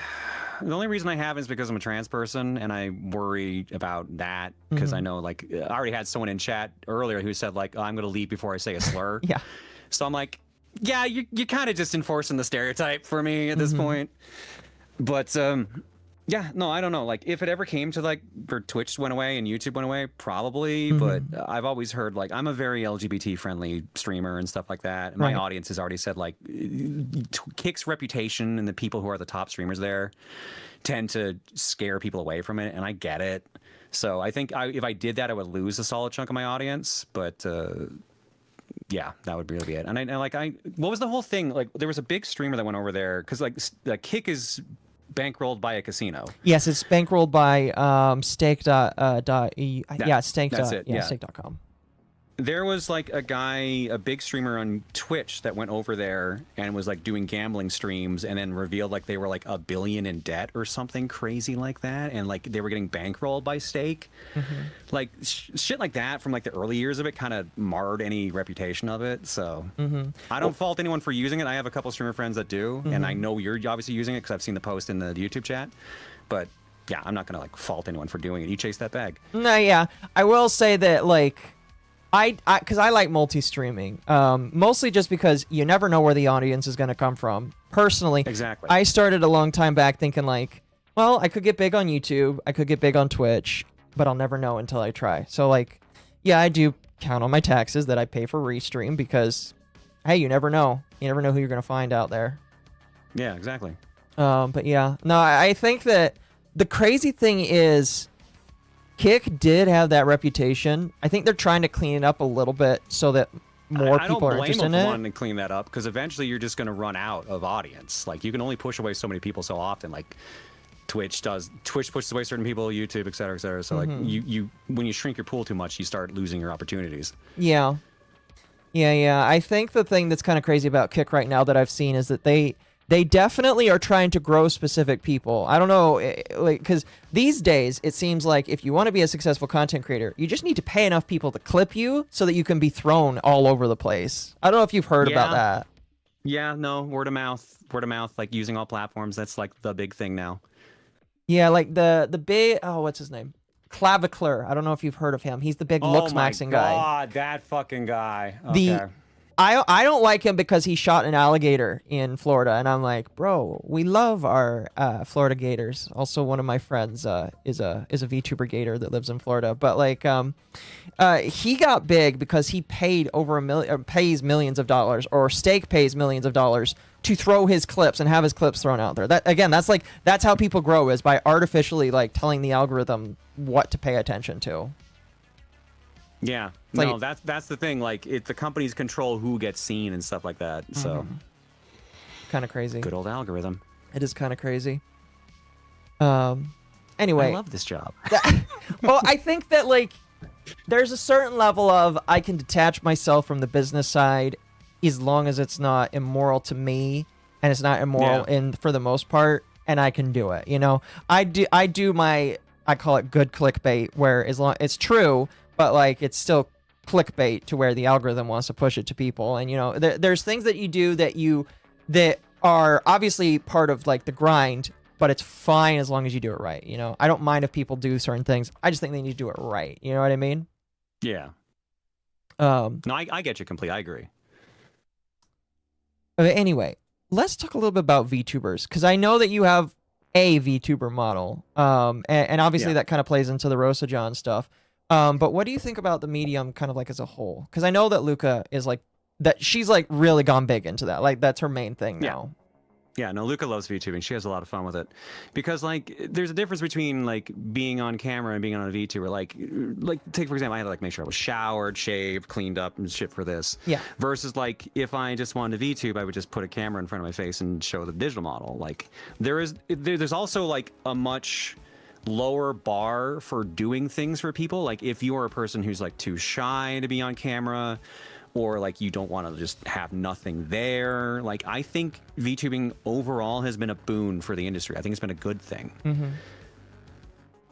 only reason I haven't is because I'm a trans person, and I worry about that, because I know, like, I already had someone in chat earlier who said, like, oh, I'm going to leave before I say a slur. Yeah. So I'm like, yeah, you're kind of just enforcing the stereotype for me at this point. But, yeah, no, I don't know. Like, if it ever came to, like, where Twitch went away and YouTube went away, probably. But I've always heard, like, I'm a very LGBT-friendly streamer and stuff like that. And my audience has already said, like, Kick's reputation and the people who are the top streamers there tend to scare people away from it, and I get it. So I think if I did that, I would lose a solid chunk of my audience. But, yeah, that would really be it. And what was the whole thing? Like, there was a big streamer that went over there, because, like, Kick is bankrolled by a casino. Yes, it's bankrolled by stake.com. There was like a big streamer on Twitch that went over there and was like doing gambling streams, and then revealed like they were like $1 billion in debt or something crazy like that, and like they were getting bankrolled by Stake. Like shit like that from like the early years of it kind of marred any reputation of it. So I don't fault anyone for using it. I have a couple streamer friends that do, and I know you're obviously using it because I've seen the post in the YouTube chat. But yeah, I'm not gonna like fault anyone for doing it. You chase that bag. No, yeah, I will say that like. Because I like multi-streaming, mostly just because you never know where the audience is going to come from. Personally, exactly. I started a long time back thinking like, well, I could get big on YouTube, I could get big on Twitch, but I'll never know until I try. So like, yeah, I do count on my taxes that I pay for Restream because, hey, you never know. You never know who you're going to find out there. Yeah, exactly. But yeah, no, I think that the crazy thing is, Kick did have that reputation. I think they're trying to clean it up a little bit so that more people are interested in it. I don't blame them for wanting to clean that up, because eventually you're just going to run out of audience. Like, you can only push away so many people so often. Like, Twitch pushes away certain people, YouTube, et cetera, et cetera. So like, you when you shrink your pool too much, you start losing your opportunities. Yeah. I think the thing that's kind of crazy about Kick right now that I've seen is that they definitely are trying to grow specific people. I don't know, like, because these days it seems like if you want to be a successful content creator, you just need to pay enough people to clip you so that you can be thrown all over the place. I don't know if you've heard about that. Yeah, no, word of mouth, like using all platforms. That's like the big thing now. Yeah, like the big, what's his name? Clavicler. I don't know if you've heard of him. He's the big looks maxing guy. Oh my God, that fucking guy. Okay. I don't like him because he shot an alligator in Florida, and I'm like, bro, we love our Florida gators. Also, one of my friends is a VTuber gator that lives in Florida, but like, he got big because he paid pays millions of dollars, or Stake pays millions of dollars to throw his clips and have his clips thrown out there. That again, that's how people grow, is by artificially like telling the algorithm what to pay attention to. Yeah, no, that's the thing. Like, the companies control who gets seen and stuff like that. So, kind of crazy. Good old algorithm. It is kind of crazy. Anyway, I love this job. Well, I think that like, there's a certain level of I can detach myself from the business side, as long as it's not immoral to me, and it's not immoral for the most part, and I can do it. You know, I do my, I call it good clickbait, where as long it's true. But like, it's still clickbait to where the algorithm wants to push it to people. And you know, there's things that you do that are obviously part of like the grind, but it's fine as long as you do it right. You know, I don't mind if people do certain things. I just think they need to do it right. You know what I mean? Yeah. No, I get you completely. I agree. Anyway, let's talk a little bit about VTubers, because I know that you have a VTuber model, and obviously that kind of plays into the ProtonJon stuff. But what do you think about the medium kind of like as a whole? Because I know that Luca is like, that she's like really gone big into that. Like that's her main thing now. Yeah, no, Luca loves VTubing. She has a lot of fun with it, because like there's a difference between like being on camera and being on a VTuber. Like take for example, I had to like make sure I was showered, shaved, cleaned up, and shit for this. Yeah. Versus like if I just wanted to VTube, I would just put a camera in front of my face and show the digital model. Like there's also like a much lower bar for doing things for people. Like if you're a person who's like too shy to be on camera, or like you don't want to just have nothing there. Like I think VTubing overall has been a boon for the industry. I think it's been a good thing.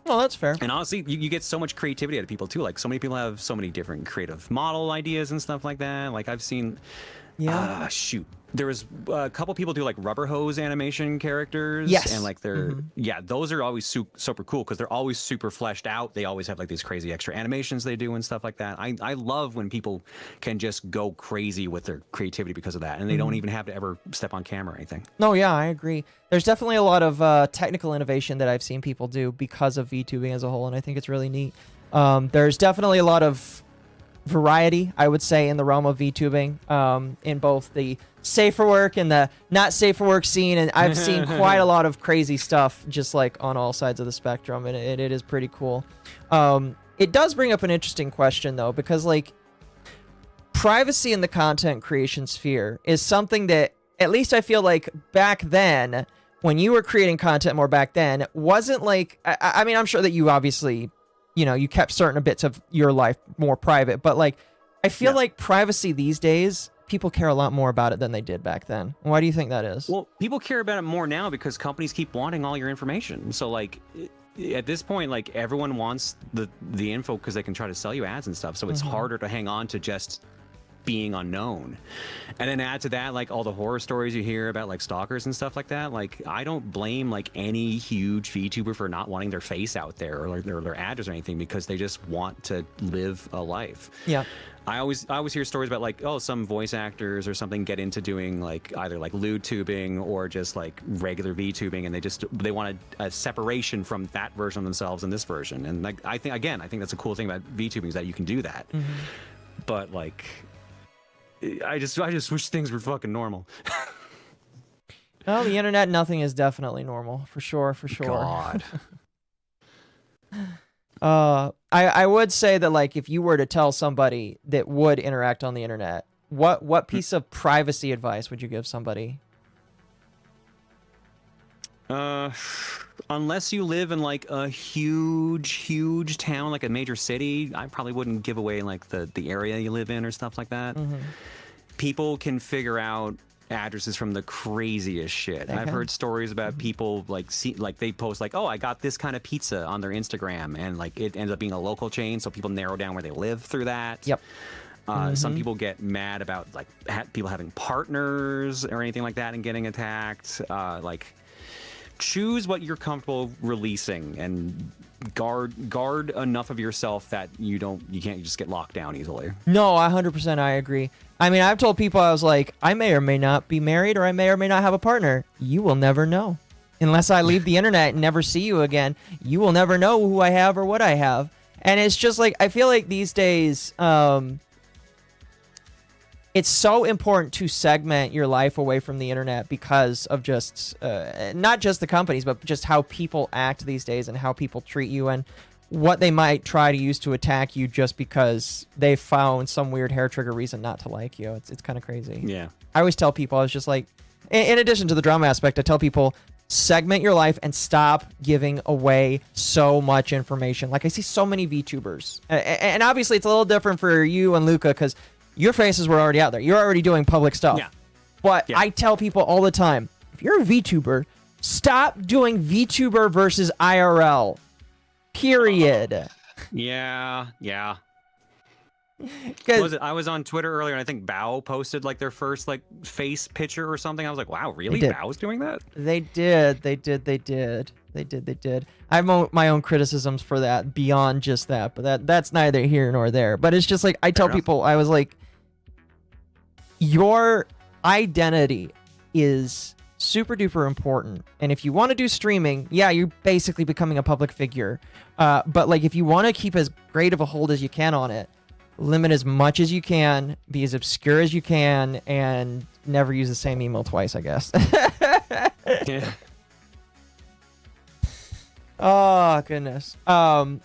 Well, that's fair. And honestly, you get so much creativity out of people too. Like so many people have so many different creative model ideas and stuff like that. Like I've seen, shoot, there was a couple people do like rubber hose animation characters. Yes. And like they're, those are always super cool because they're always super fleshed out. They always have like these crazy extra animations they do and stuff like that. I love when people can just go crazy with their creativity because of that. And they don't even have to ever step on camera or anything. No, yeah, I agree. There's definitely a lot of technical innovation that I've seen people do because of VTubing as a whole, and I think it's really neat. There's definitely a lot of variety, I would say, in the realm of VTubing, in both the safe for work and the not safe for work scene, and I've seen quite a lot of crazy stuff just like on all sides of the spectrum, and it is pretty cool. It does bring up an interesting question though, because like privacy in the content creation sphere is something that, at least I feel like back then, when you were creating content more back then, wasn't like, I mean, I'm sure that you obviously, you know, you kept certain bits of your life more private, but like, I feel like privacy these days, people care a lot more about it than they did back then. Why do you think that is? Well, people care about it more now because companies keep wanting all your information. So like at this point, like everyone wants the info because they can try to sell you ads and stuff. So it's harder to hang on to just being unknown. And then add to that like all the horror stories you hear about like stalkers and stuff like that. Like I don't blame like any huge VTuber for not wanting their face out there or their address or anything, because they just want to live a life. Yeah. I always hear stories about like, oh, some voice actors or something get into doing like either like lewd tubing or just like regular VTubing, and they want a separation from that version of themselves and this version. And like I think that's a cool thing about VTubing is that you can do that. But like I just wish things were fucking normal. Well, the internet, nothing is definitely normal, for sure. God. I would say that like if you were to tell somebody that would interact on the internet, what piece of privacy advice would you give somebody? Unless you live in like a huge town, like a major city, I probably wouldn't give away like the area you live in or stuff like that. People can figure out addresses from the craziest shit. I've heard stories about people like they post like, oh, I got this kind of pizza on their Instagram, and like it ends up being a local chain, so people narrow down where they live through that. Yep. Some people get mad about like people having partners or anything like that and getting attacked. Like choose what you're comfortable releasing and guard enough of yourself that you can't just get locked down easily. No, 100% I agree. I mean, I've told people, I was like, I may or may not be married, or I may or may not have a partner. You will never know. Unless I leave the internet and never see you again, you will never know who I have or what I have. And it's just like, I feel like these days, it's so important to segment your life away from the internet because of just, not just the companies, but just how people act these days and how people treat you and what they might try to use to attack you just because they found some weird hair trigger reason not to like you. It's kind of crazy. Yeah. I always tell people, I was just like, in addition to the drama aspect, I tell people, segment your life and stop giving away so much information. Like I see so many VTubers, and obviously it's a little different for you and Luca because your faces were already out there. You're already doing public stuff. Yeah. But I tell people all the time, if you're a VTuber, stop doing VTuber versus IRL. Period. Yeah. Was it? I was on Twitter earlier, and I think Bao posted like their first like face picture or something. I was like, wow, really? Bao's doing that? They did. I have my own criticisms for that beyond just that, but that's neither here nor there. But it's just like I tell people, I was like, your identity is super duper important, and if you want to do streaming, yeah, you're basically becoming a public figure. But like if you want to keep as great of a hold as you can on it, limit as much as you can, be as obscure as you can, and never use the same email twice, I guess. Yeah. Oh goodness. I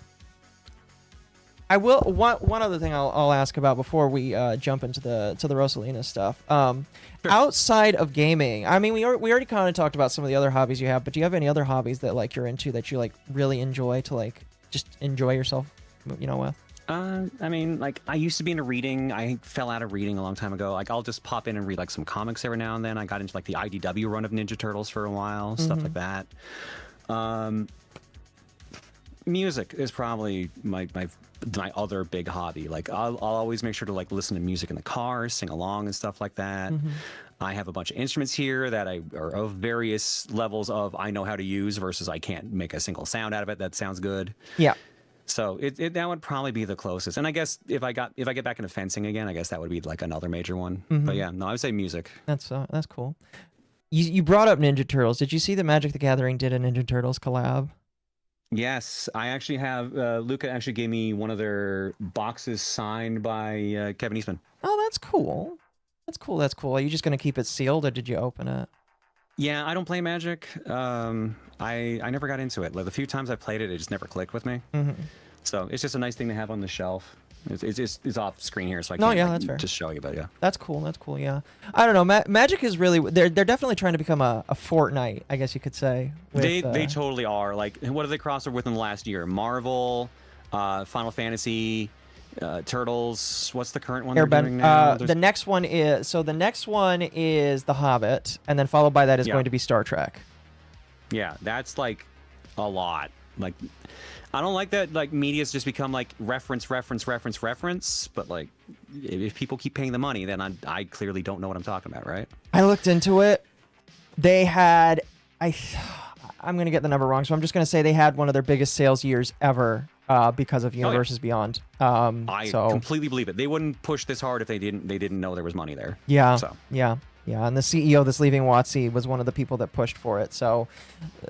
will one other thing I'll ask about before we jump into the Rosalina stuff. Sure. Outside of gaming, I mean, we already kind of talked about some of the other hobbies you have, but do you have any other hobbies that like you're into that you like really enjoy to like just enjoy yourself, with? I mean, like I used to be into reading. I fell out of reading a long time ago. Like I'll just pop in and read like some comics every now and then. I got into like the IDW run of Ninja Turtles for a while, stuff like that. Music is probably my other big hobby. Like I'll always make sure to like listen to music in the car, sing along and stuff like that. I have a bunch of instruments here that are of various levels of I know how to use versus I can't make a single sound out of it that sounds good. Yeah. So that would probably be the closest. And I guess if I get back into fencing again, I guess that would be like another major one. But yeah, no, I would say music. That's cool. You brought up Ninja Turtles. Did you see that Magic the Gathering did a Ninja Turtles collab? Yes, I actually have. Luca actually gave me one of their boxes signed by Kevin Eastman. Oh, that's cool. That's cool. Are you just gonna keep it sealed, or did you open it? Yeah, I don't play Magic. I never got into it. Like the few times I played it, it just never clicked with me. So it's just a nice thing to have on the shelf. It's off screen here, so I can't that's fair. just show you. But yeah, that's cool. Yeah, I don't know. Magic is really they're definitely trying to become a Fortnite, I guess you could say. They totally are. Like, what have they crossed over with in the last year? Marvel, Final Fantasy, Turtles. What's the current one they're doing now? The next one is The Hobbit, and then followed by that is going to be Star Trek. Yeah, that's like a lot. Like, I don't like that. Like, media's just become like reference. But like, if people keep paying the money, then I clearly don't know what I'm talking about, right? I looked into it. They had I'm gonna get the number wrong, so I'm just gonna say they had one of their biggest sales years ever because of Universes Beyond. I completely believe it. They wouldn't push this hard if they didn't know there was money there. Yeah. So. Yeah. And the CEO that's leaving WotC was one of the people that pushed for it. So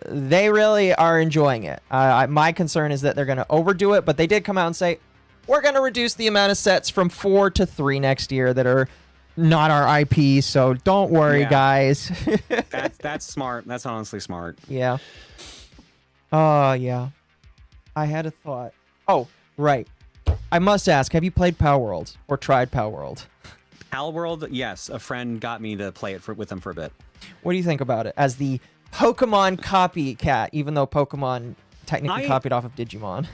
they really are enjoying it. My concern is that they're going to overdo it, but they did come out and say, we're going to reduce the amount of sets from 4 to 3 next year that are not our IP. So don't worry, guys. That's smart. That's honestly smart. Yeah. Yeah. I had a thought. Oh, right. I must ask, have you played Power World or tried Power World? Power World, yes. A friend got me to play it with them for a bit. What do you think about it as the Pokemon copycat, even though Pokemon technically copied off of Digimon?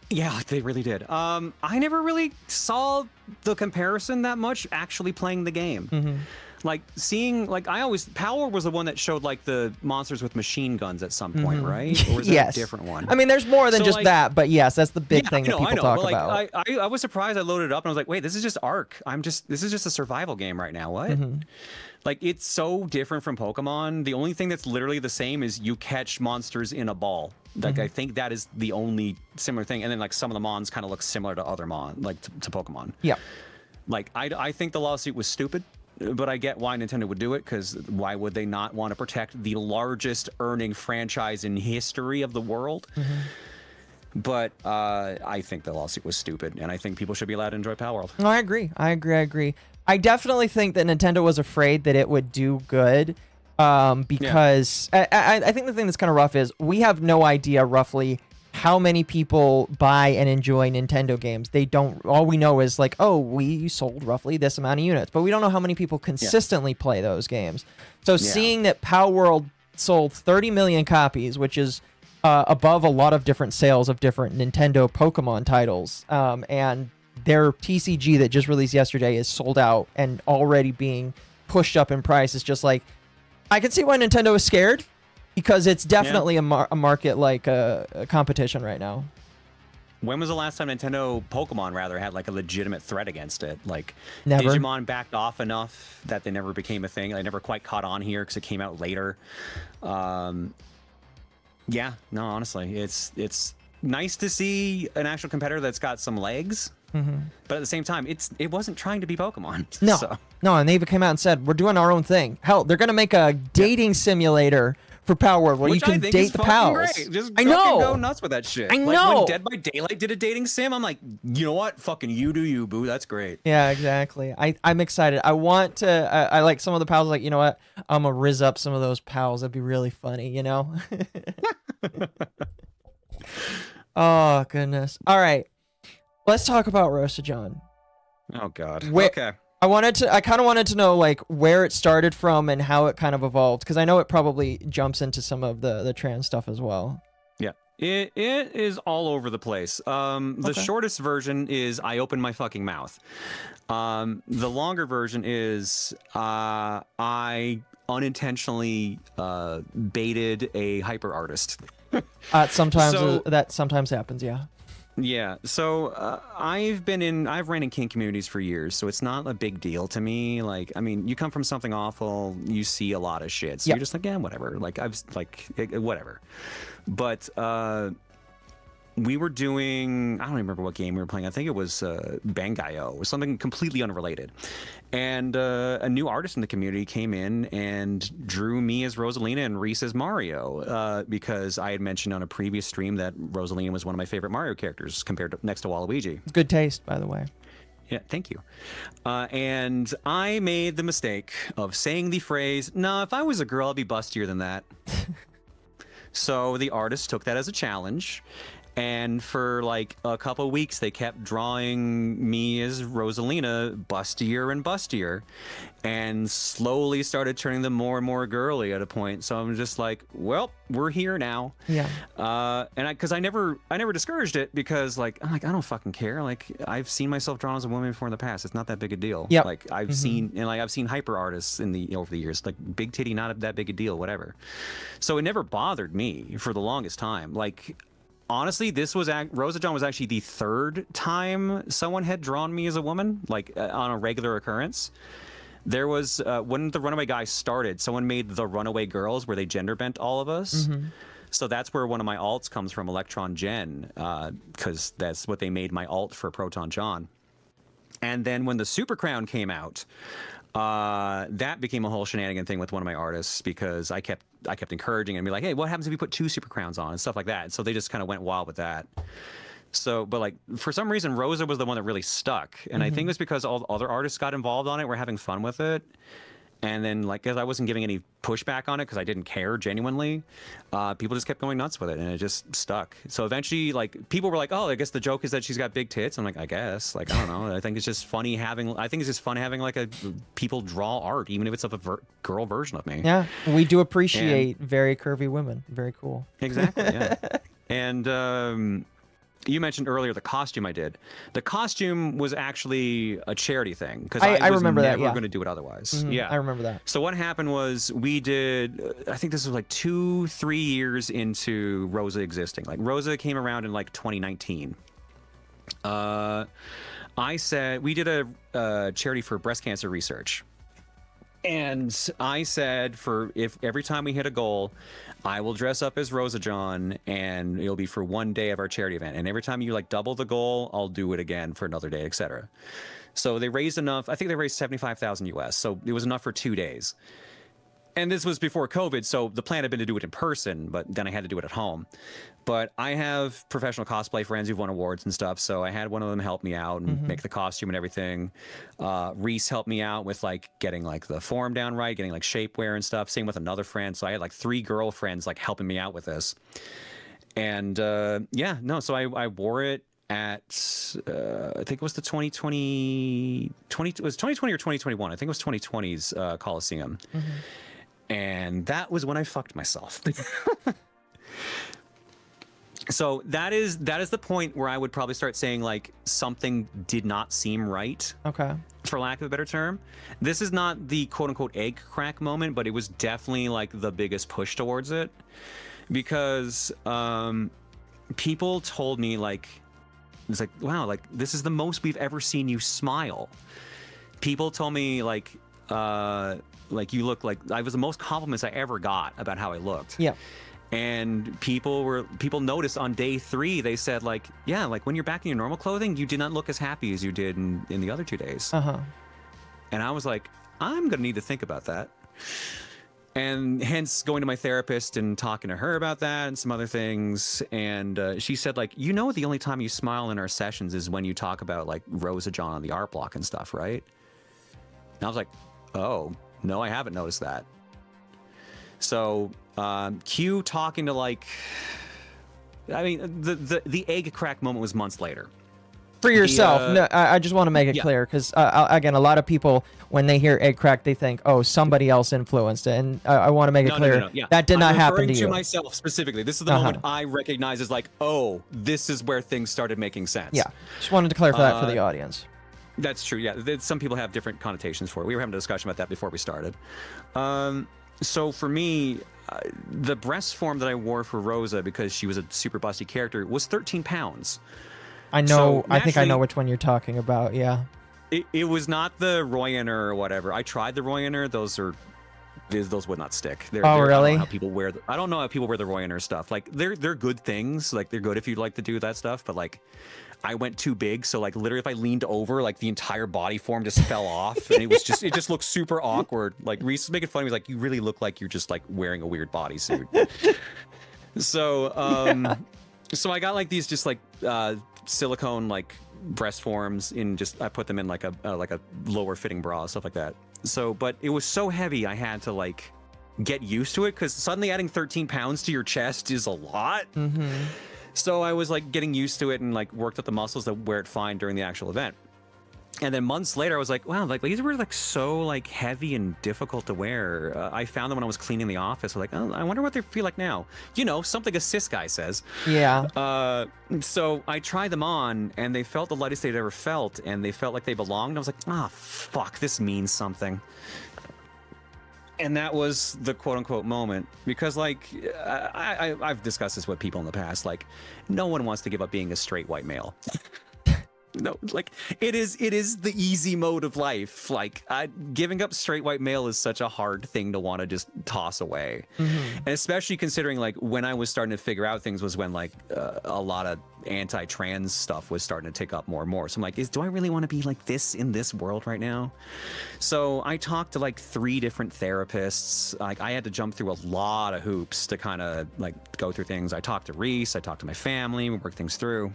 Yeah, they really did. I never really saw the comparison that much actually playing the game. Like seeing, like Power was the one that showed like the monsters with machine guns at some point, right? Or was that a different one? I mean, there's more than just that, but yes, that's the big thing that people talk about. I was surprised. I loaded it up and I was like, wait, this is just Ark. This is just a survival game right now. What? Like, it's so different from Pokemon. The only thing that's literally the same is you catch monsters in a ball. Like, I think that is the only similar thing. And then, like, some of the Mons kind of look similar to other to Pokemon. Yeah. Like, I think the lawsuit was stupid, but I get why Nintendo would do it, because why would they not want to protect the largest earning franchise in history of the world? But I think the lawsuit was stupid, and I think people should be allowed to enjoy Power World. No, I agree. I definitely think that Nintendo was afraid that it would do good, because I think the thing that's kind of rough is we have no idea roughly how many people buy and enjoy Nintendo games. They don't. All we know is like, oh, we sold roughly this amount of units, but we don't know how many people consistently play those games. So seeing that Power World sold 30 million copies, which is above a lot of different sales of different Nintendo Pokemon titles, and their TCG that just released yesterday is sold out and already being pushed up in price, is just like, I can see why Nintendo is scared, because it's definitely a market like a competition right now. when was the last time Pokemon rather had like a legitimate threat against it? Like Never. Digimon backed off enough that they never became a thing. They never quite caught on here because it came out later. Yeah, no, honestly, it's nice to see an actual competitor that's got some legs. But at the same time, it wasn't trying to be Pokemon. No, So. no, and they even came out and said, we're doing our own thing. Hell, they're going to make a dating simulator for Power World where Which you can I think date is the fucking pals. Great. Just I fucking know. go nuts with that shit. I Like know. when Dead by Daylight did a dating sim, I'm like, you know what? Fucking you do you, boo. That's great. Yeah, exactly. I'm excited. I want to, I like some of the pals, like, you know what? I'm going to rizz up some of those pals. That'd be really funny, you know? Oh, goodness. All right. Let's talk about ProtonJon. Oh, God. Where- Okay. I kind of wanted to know, like, where it started from and how it kind of evolved, because I know it probably jumps into some of the trans stuff as well. Yeah. It is all over the place. The shortest version is I open my fucking mouth. The longer version is I unintentionally baited a hyper artist. Sometimes that sometimes happens, yeah. Yeah, so I've ran in kink communities for years, so it's not a big deal to me. Like, I mean, you come from something awful, you see a lot of shit, so Yep. you're just like, yeah, whatever. Like, whatever. But we were doing, I don't remember what game we were playing. I think it was Bangai-O or something completely unrelated. And a new artist in the community came in and drew me as Rosalina and Reese as Mario because I had mentioned on a previous stream that Rosalina was one of my favorite Mario characters compared to next to Waluigi. Good taste, by the way. Yeah, thank you. And I made the mistake of saying the phrase, "No, if I was a girl, I'd be bustier than that." So the artist took that as a challenge. And for like a couple of weeks, they kept drawing me as Rosalina bustier and bustier, and slowly started turning them more and more girly at a point. So I'm just like, well, we're here now. Yeah. And because I never discouraged it because like I'm like I don't fucking care. Like I've seen myself drawn as a woman before in the past. It's not that big a deal. Yep. Like I've seen hyper artists over the years. Like big titty, not that big a deal. Whatever. So it never bothered me for the longest time. Like. Honestly, ProtonJon was actually the third time someone had drawn me as a woman, like on a regular occurrence. There was, when the Runnaway Guys started, someone made the Runnaway Girls where they gender bent all of us. So that's where one of my alts comes from, Electron Gen, because that's what they made my alt for ProtonJon. And then when the Super Crown came out, that became a whole shenanigan thing with one of my artists because I kept encouraging and be like, hey, what happens if you put 2 Super Crowns on and stuff like that? So they just kind of went wild with that. So, but like for some reason, Rosa was the one that really stuck, and I think it was because all other artists got involved on it. We're having fun with it. And then, like, because I wasn't giving any pushback on it because I didn't care genuinely, people just kept going nuts with it, and it just stuck. So eventually, like, people were like, "Oh, I guess the joke is that she's got big tits." I'm like, "I guess." Like, I don't know. I think it's just funny having. I think it's just fun having like people draw art, even if it's of a girl version of me. Yeah, we do appreciate very curvy women. Very cool. Exactly. Yeah. And you mentioned earlier the costume I did. The costume was actually a charity thing because I was remember that, never yeah. going to do it otherwise. Yeah, I remember that. So what happened was we did. I think this was like 2-3 years into Rosa existing. Like Rosa came around in like 2019. I said we did a charity for breast cancer research. And I said, if every time we hit a goal, I will dress up as ProtonJon, and it'll be for one day of our charity event. And every time you like double the goal, I'll do it again for another day, etc. So they raised enough. I think they raised 75,000 US. So it was enough for 2 days. And this was before COVID, so the plan had been to do it in person, but then I had to do it at home. But I have professional cosplay friends who've won awards and stuff, so I had one of them help me out and make the costume and everything. Reese helped me out with like getting like the form down right, getting like shapewear and stuff. Same with another friend. So I had like 3 girlfriends like helping me out with this. And so I wore it at I think it was the 2020 it was 2020 or 2021. I think it was 2020's Coliseum. And that was when I fucked myself. So that is the point where I would probably start saying like something did not seem right. Okay. For lack of a better term. This is not the quote unquote egg crack moment, but it was definitely like the biggest push towards it. Because people told me like it's like, wow, like this is the most we've ever seen you smile. People told me like you look like, I was the most compliments I ever got about how I looked. Yeah. And people noticed on day 3, they said like, yeah, like when you're back in your normal clothing, you did not look as happy as you did in the other 2 days. And I was like, I'm gonna need to think about that. And hence going to my therapist and talking to her about that and some other things. And she said like, you know, the only time you smile in our sessions is when you talk about like ProtonJon on the art block and stuff, right? And I was like, oh, no, I haven't noticed that. So Q talking to like, I mean, the egg crack moment was months later. For yourself, no, I just want to make it clear, because again, a lot of people, when they hear egg crack, they think, oh, somebody else influenced it, and I want to make it clear that did not happen to you. Myself specifically, this is the moment I recognize as like, oh, this is where things started making sense. Yeah, just wanted to clarify that for the audience. That's true. Yeah, some people have different connotations for it. We were having a discussion about that before we started. So for me, the breast form that I wore for Rosa, because she was a super busty character, was 13 pounds. I know. So I think I know which one you're talking about. Yeah. It was not the Royaner or whatever. I tried the Royaner. Those would not stick. Really? I don't know how people wear. I don't know how people wear the Royaner stuff. Like they're good things. Like they're good if you'd like to do that stuff. But like, I went too big, so like literally if I leaned over, like the entire body form just fell off, and it just looked super awkward. Like Reese was making fun of me, was like, you really look like you're just like wearing a weird bodysuit. So so I got like these just like silicone like breast forms in I put them in like a lower fitting bra, stuff like that. So, but it was so heavy, I had to like get used to it, because suddenly adding 13 pounds to your chest is a lot. So I was like getting used to it and like worked up the muscles that wear it fine during the actual event. And then months later, I was like, wow, like these were like so like heavy and difficult to wear. I found them when I was cleaning the office. I was like, oh, I wonder what they feel like now. You know, something a cis guy says. Yeah. So I tried them on, and they felt the lightest they'd ever felt, and they felt like they belonged. I was like, ah, fuck, this means something. And that was the quote-unquote moment, because like I've discussed this with people in the past. Like, no one wants to give up being a straight white male. No, like it is the easy mode of life. Like giving up straight white male is such a hard thing to want to just toss away. And especially considering like when I was starting to figure out things was when like a lot of anti-trans stuff was starting to take up more and more. So I'm like, do I really want to be like this in this world right now? So I talked to like 3 different therapists. Like I had to jump through a lot of hoops to kind of like go through things. I talked to Reese, I talked to my family, we worked things through.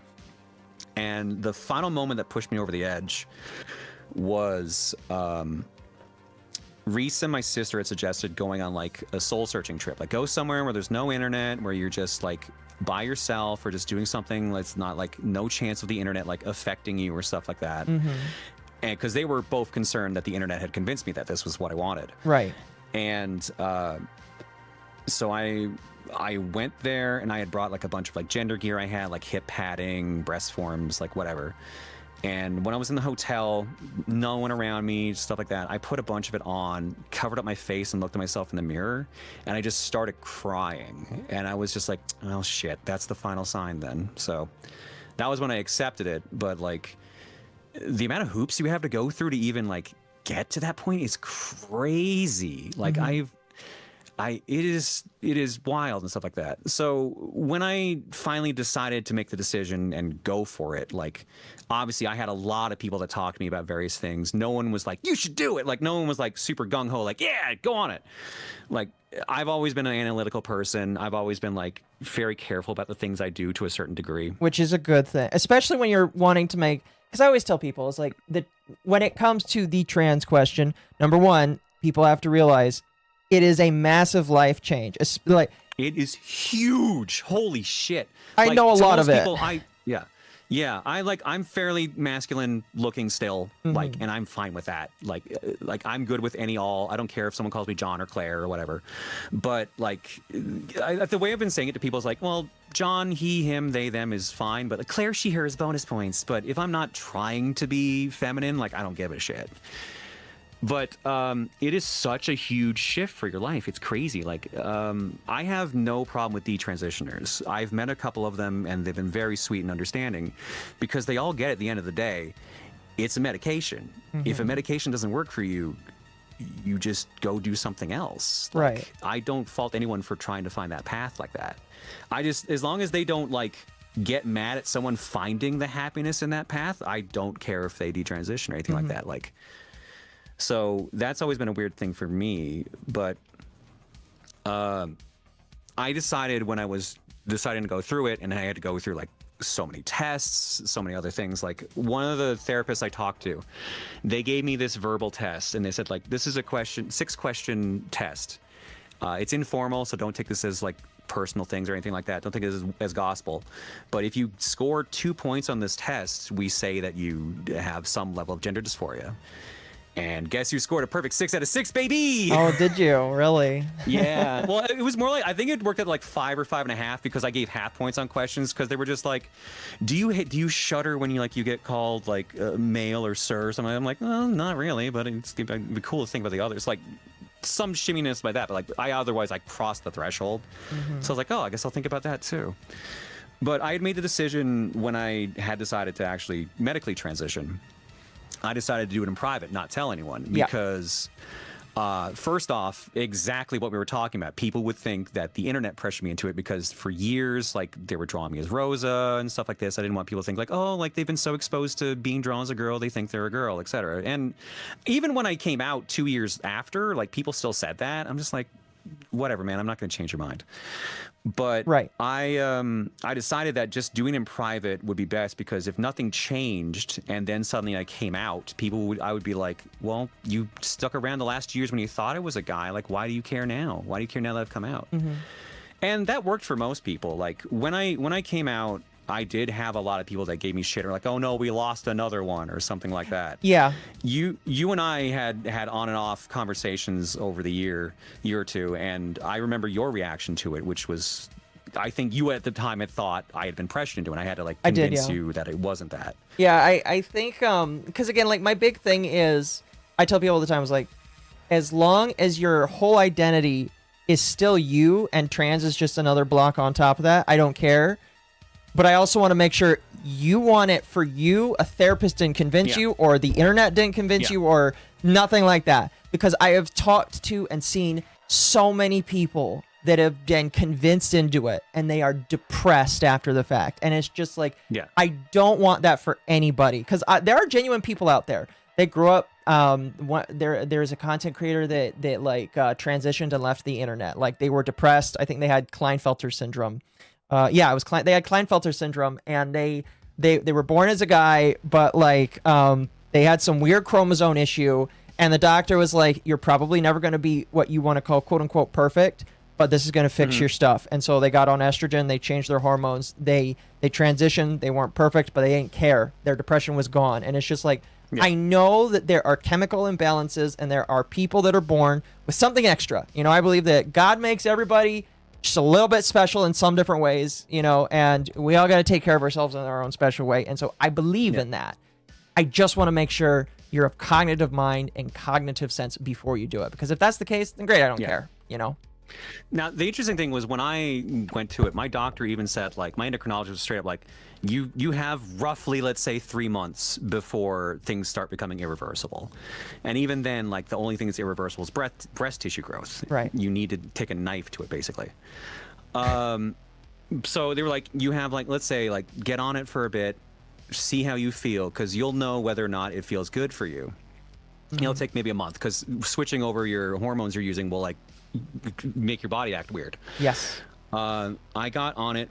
And the final moment that pushed me over the edge was Reese and my sister had suggested going on like a soul searching trip. Like go somewhere where there's no internet, where you're just like by yourself, or just doing something that's not like no chance of the internet like affecting you or stuff like that. And because they were both concerned that the internet had convinced me that this was what I wanted. Right. And so I went there, and I had brought like a bunch of like gender gear I had, like hip padding, breast forms, like whatever. And when I was in the hotel, no one around me, stuff like that, I put a bunch of it on, covered up my face, and looked at myself in the mirror, and I just started crying. And I was just like, oh shit, that's the final sign then. So that was when I accepted it. But like the amount of hoops you have to go through to even like get to that point is crazy. Like it is wild and stuff like that. So when I finally decided to make the decision and go for it, like obviously I had a lot of people that talked to me about various things. No one was like, you should do it. Like no one was like super gung-ho, like, yeah, go on it. Like I've always been an analytical person. I've always been like very careful about the things I do to a certain degree. Which is a good thing, especially when you're wanting to make, because I always tell people, it's like when it comes to the trans question, number one, people have to realize it is a massive life change. It's like it is huge. Holy shit! I know a lot of it. Yeah. I'm fairly masculine looking still, like, and I'm fine with that. Like I'm good with any all. I don't care if someone calls me John or Claire or whatever. But like, the way I've been saying it to people is like, well, John, he, him, they, them is fine, but like, Claire, she, her is bonus points. But if I'm not trying to be feminine, like, I don't give a shit. But it is such a huge shift for your life. It's crazy. Like, I have no problem with detransitioners. I've met a couple of them, and they've been very sweet and understanding, because they all get at the end of the day, it's a medication. If a medication doesn't work for you, you just go do something else. Like, Right. I don't fault anyone for trying to find that path like that. I just, as long as they don't like get mad at someone finding the happiness in that path, I don't care if they detransition or anything like that. Like, so that's always been a weird thing for me. But I decided when I was deciding to go through it, and I had to go through like so many tests, so many other things. Like, one of the therapists I talked to, they gave me this verbal test, and they said, like, this is a 6-question test. It's informal, so don't take this as like personal things or anything like that. Don't take it as gospel. But if you score 2 points on this test, we say that you have some level of gender dysphoria. And guess who scored a perfect 6 out of 6, baby? Oh, did you really? Yeah. Well, it was more like, I think it worked at like 5 or 5.5, because I gave half points on questions, because they were just like, do you shudder when you get called like male or sir or something? I'm like, well, not really, but it'd be cool to think about the others. Like, some shimminess by that, but like I crossed the threshold. So I was like, oh, I guess I'll think about that too. But I had made the decision when I had decided to actually medically transition. I decided to do it in private, not tell anyone, because first off, exactly what we were talking about. People would think that the internet pressured me into it, because for years, like, they were drawing me as Rosa and stuff like this. I didn't want people to think like, oh, like, they've been so exposed to being drawn as a girl, they think they're a girl, etc. And even when I came out 2 years after, like, people still said that. I'm just like, whatever, man, I'm not going to change your mind. But Right. I decided that just doing it in private would be best, because if nothing changed and then suddenly I came out, I would be like, well, you stuck around the last 2 years when you thought I was a guy. Like, why do you care now? Why do you care now that I've come out? And that worked for most people. Like, when I came out, I did have a lot of people that gave me shit, or like, oh no, we lost another one, or something like that. Yeah. You and I had on and off conversations over the year or two, and I remember your reaction to it, which was, I think you at the time had thought I had been pressured into it, and I had to like convince you that it wasn't that. Yeah, I think, because again, like, my big thing is, I tell people all the time, is like, as long as your whole identity is still you and trans is just another block on top of that, I don't care. But I also want to make sure you want it for you. A therapist didn't convince you, or the internet didn't convince you, or nothing like that. Because I have talked to and seen so many people that have been convinced into it, and they are depressed after the fact. And it's just like, I don't want that for anybody. Because there are genuine people out there. They grew up. There's a content creator that like transitioned and left the internet. Like, they were depressed. I think they had Klinefelter syndrome. They had Klinefelter syndrome, and they were born as a guy, but like they had some weird chromosome issue, and the doctor was like, you're probably never going to be what you want to call quote unquote perfect, but this is going to fix your stuff. And so they got on estrogen, they changed their hormones, they transitioned, they weren't perfect, but they didn't care. Their depression was gone. And it's just like, I know that there are chemical imbalances, and there are people that are born with something extra. You know, I believe that God makes everybody just a little bit special in some different ways, you know, and we all got to take care of ourselves in our own special way. And so I believe in that. I just want to make sure you're of cognitive mind and cognitive sense before you do it. Because if that's the case, then great, I don't care, you know? Now, the interesting thing was, when I went to it, my doctor even said, like, my endocrinologist was straight up like, you have roughly, let's say, 3 months before things start becoming irreversible. And even then, like, the only thing that's irreversible is breast tissue growth. Right. You need to take a knife to it, basically. So they were like, you have, like, let's say, like, get on it for a bit, see how you feel, because you'll know whether or not it feels good for you. It'll take maybe a month, because switching over your hormones you're using will, like, make your body act weird. Yes. I got on it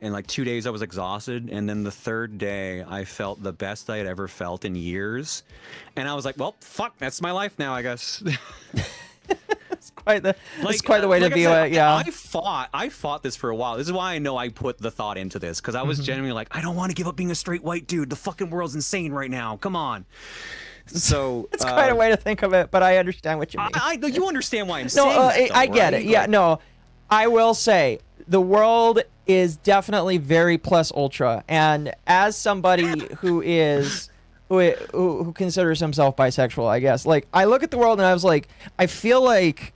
in like 2 days. I was exhausted, and then the third day I felt the best I had ever felt in years, and I was like, well, fuck, that's my life now, I guess. It's quite the way to view it. Yeah. I fought this for a while. This is why I know I put the thought into this, because I was genuinely like, I don't want to give up being a straight white dude. The fucking world's insane right now. Come on. So it's quite a way to think of it, but I understand what you mean. You understand why I'm saying that, though, I get right? it. Yeah, no, I will say the world is definitely very plus ultra, and as somebody who is who considers himself bisexual, I guess. Like, I look at the world and I was like, I feel like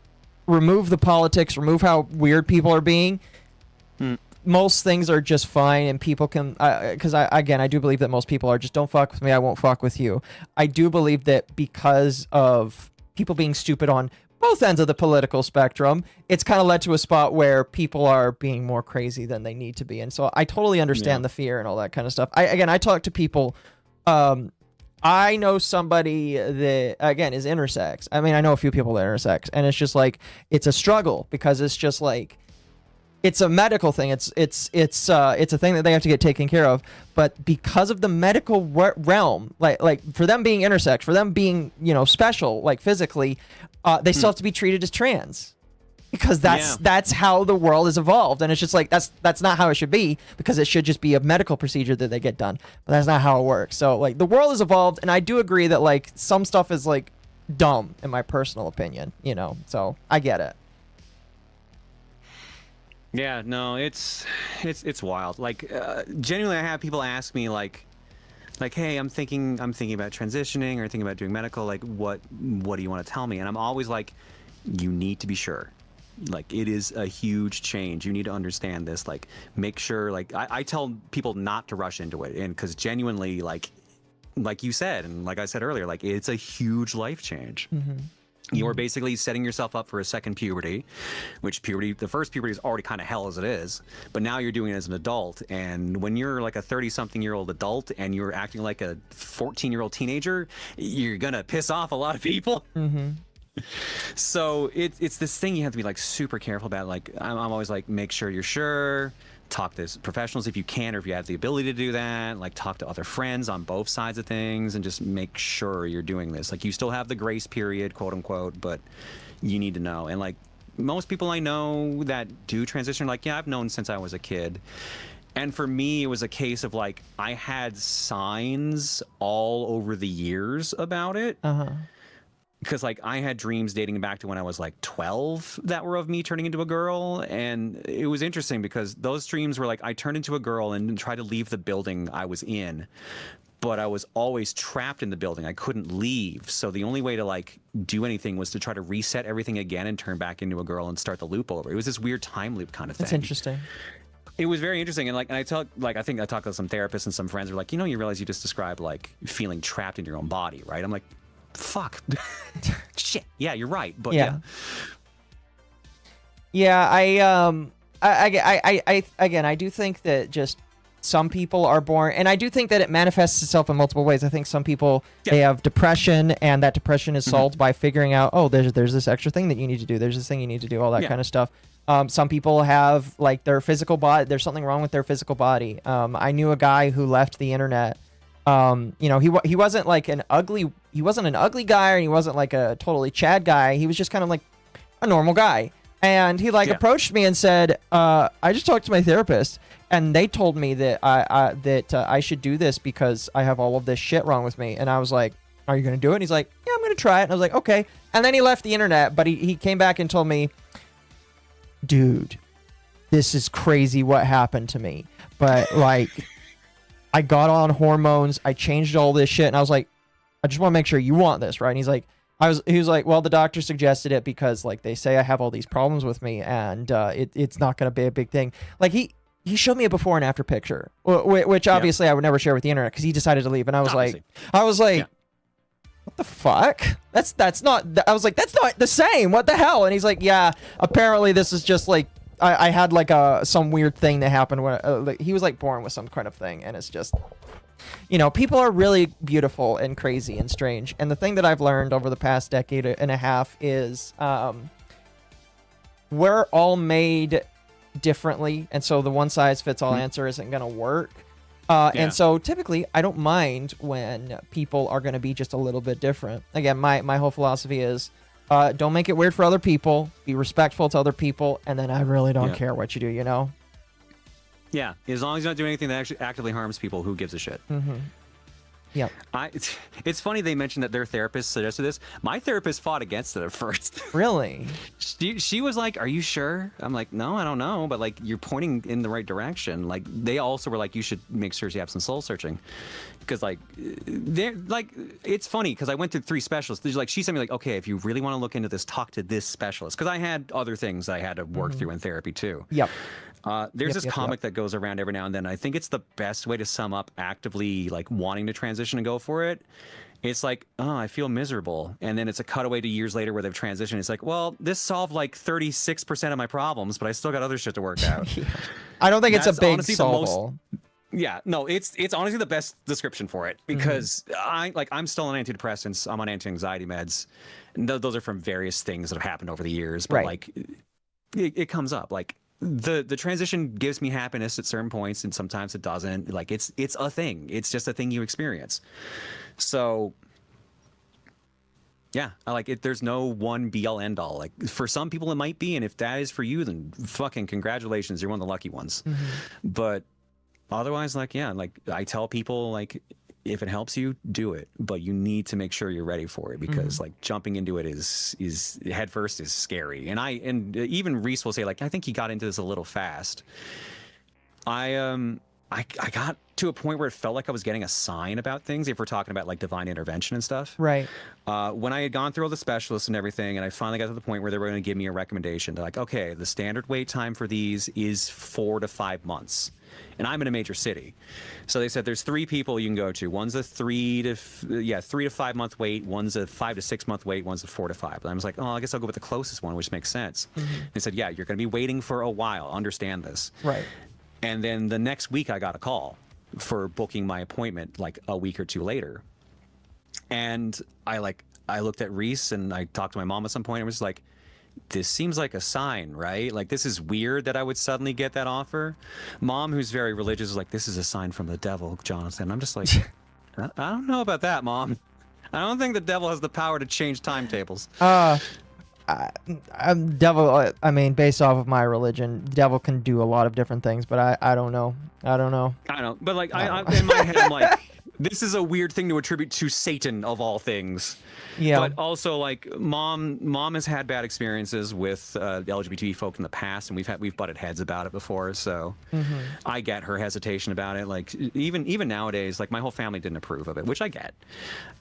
remove the politics, remove how weird people are being. Most things are just fine, and people can, because I do believe that most people are just, don't fuck with me, I won't fuck with you. I do believe that because of people being stupid on both ends of the political spectrum, it's kind of led to a spot where people are being more crazy than they need to be. And so I totally understand the fear and all that kind of stuff. I talk to people, I know somebody that, again, is intersex. I mean, I know a few people that are intersex, and it's just like, it's a struggle because it's just like, it's a medical thing. It's a thing that they have to get taken care of. But because of the medical realm, like for them being intersex, for them being, you know, special, like physically, they still have to be treated as trans. Because that's how the world has evolved, and it's just like that's not how it should be, because it should just be a medical procedure that they get done, but that's not how it works. So like the world has evolved, and I do agree that like some stuff is like dumb in my personal opinion, you know. So I get it. Yeah, no, it's wild. Like genuinely, I have people ask me like, hey, I'm thinking about transitioning or thinking about doing medical. Like, what do you want to tell me? And I'm always like, you need to be sure. Like, it is a huge change. You need to understand this. Like, make sure. Like, I tell people not to rush into it, and because genuinely, like you said, and like I said earlier, like it's a huge life change. You're basically setting yourself up for a second puberty, which the first puberty is already kind of hell as it is, but now you're doing it as an adult. And when you're like a 30-something-year-old adult and you're acting like a 14-year-old teenager, you're gonna piss off a lot of people. So it's this thing you have to be like super careful about. Like I'm always like, make sure you're sure. Talk to professionals if you can, or if you have the ability to do that. Like, talk to other friends on both sides of things, and just make sure you're doing this. Like, you still have the grace period, quote unquote, but you need to know. And like most people I know that do transition, like, yeah, I've known since I was a kid. And for me, it was a case of like, I had signs all over the years about it. Because like I had dreams dating back to when I was like 12 that were of me turning into a girl. And it was interesting because those dreams were like, I turned into a girl and tried to leave the building I was in, but I was always trapped in the building. I couldn't leave. So the only way to like do anything was to try to reset everything again and turn back into a girl and start the loop over. It was this weird time loop kind of thing. That's interesting. It was very interesting. And I think I talked to some therapists and some friends who were like, you know, you realize you just described like feeling trapped in your own body, right? I'm like, fuck. Shit. Yeah, you're right. But I do think that just some people are born, and I do think that it manifests itself in multiple ways. I think some people, they have depression, and that depression is solved by figuring out, oh, there's this extra thing that you need to do. There's this thing you need to do, all that kind of stuff. Some people have like their physical body. There's something wrong with their physical body. I knew a guy who left the internet. You know, he wasn't like he wasn't an ugly guy, and he wasn't like a totally Chad guy. He was just kind of like a normal guy. And he like approached me and said, I just talked to my therapist, and they told me that I should do this because I have all of this shit wrong with me. And I was like, are you going to do it? And he's like, yeah, I'm going to try it. And I was like, okay. And then he left the internet, but he came back and told me, dude, this is crazy what happened to me. But like, I got on hormones, I changed all this shit, and I was like, I just want to make sure you want this, right? And he's like, he was like, well, the doctor suggested it because like they say I have all these problems with me, and it's not going to be a big thing. Like he showed me a before and after picture, which obviously I would never share with the internet because he decided to leave, and I was like, what the fuck? That's not. I was like, that's not the same. What the hell? And he's like, yeah, apparently this is just like. I had like some weird thing that happened when like, he was like born with some kind of thing, and it's just, you know, people are really beautiful and crazy and strange. And the thing that I've learned over the past decade and a half is we're all made differently, and so the one size fits all answer isn't gonna work. And so typically I don't mind when people are gonna be just a little bit different. Again, my whole philosophy is, don't make it weird for other people. Be respectful to other people, and then I really don't care what you do, you know? Yeah, as long as you're not doing anything that actually actively harms people, who gives a shit? Yep. It's funny they mentioned that their therapist suggested this. My therapist fought against it at first. Really? She was like, "Are you sure?" I'm like, "No, I don't know, but like you're pointing in the right direction." Like they also were like, "You should make sure you have some soul searching," because like they're like, it's funny because I went through 3 specialists. There's like she sent me like, "Okay, if you really want to look into this, talk to this specialist," because I had other things I had to work through in therapy too. Yep. There's this comic that goes around every now and then. I think it's the best way to sum up actively like wanting to transition and go for it. It's like, oh, I feel miserable. And then it's a cutaway to years later where they've transitioned. It's like, well, this solved like 36% of my problems, but I still got other shit to work out. I don't think it's a That's big honestly solve. Yeah, no, it's honestly the best description for it because I'm still on antidepressants. I'm on anti-anxiety meds. And those are from various things that have happened over the years. But like it comes up like, the transition gives me happiness at certain points and sometimes it doesn't. Like it's a thing. It's just a thing you experience. So yeah, I like it. There's no one be all end all. Like for some people it might be, and if that is for you, then fucking congratulations, you're one of the lucky ones. But otherwise, like yeah, like I tell people like if it helps you, do it, but you need to make sure you're ready for it because like jumping into it is head first is scary. And even Reese will say like, I think he got into this a little fast. I got to a point where it felt like I was getting a sign about things if we're talking about like divine intervention and stuff. Right. When I had gone through all the specialists and everything, and I finally got to the point where they were going to give me a recommendation. They're like, okay, the standard wait time for these is 4 to 5 months. And I'm in a major city. So they said there's 3 people you can go to. One's a 3 to 5 month wait. One's a 5 to 6 month wait. One's a 4 to 5. And I was like, oh, I guess I'll go with the closest one, which makes sense. They said, yeah, you're going to be waiting for a while. Understand this. Right. And then the next week I got a call for booking my appointment like a week or 2 later. And I looked at Reese and I talked to my mom at some point and was like, this seems like a sign, right? Like, this is weird that I would suddenly get that offer. Mom, who's very religious, is like, this is a sign from the devil, Jonathan. I'm just like, I don't know about that, Mom. I don't think the devil has the power to change timetables. Devil, I mean, based off of my religion, devil can do a lot of different things, but I don't know. I don't know. I don't, but like, I in my head, I'm like, this is a weird thing to attribute to Satan of all things. Yeah. But also, like, mom has had bad experiences with the LGBT folk in the past, and we've butted heads about it before. So I get her hesitation about it. Like, even nowadays, like my whole family didn't approve of it, which I get.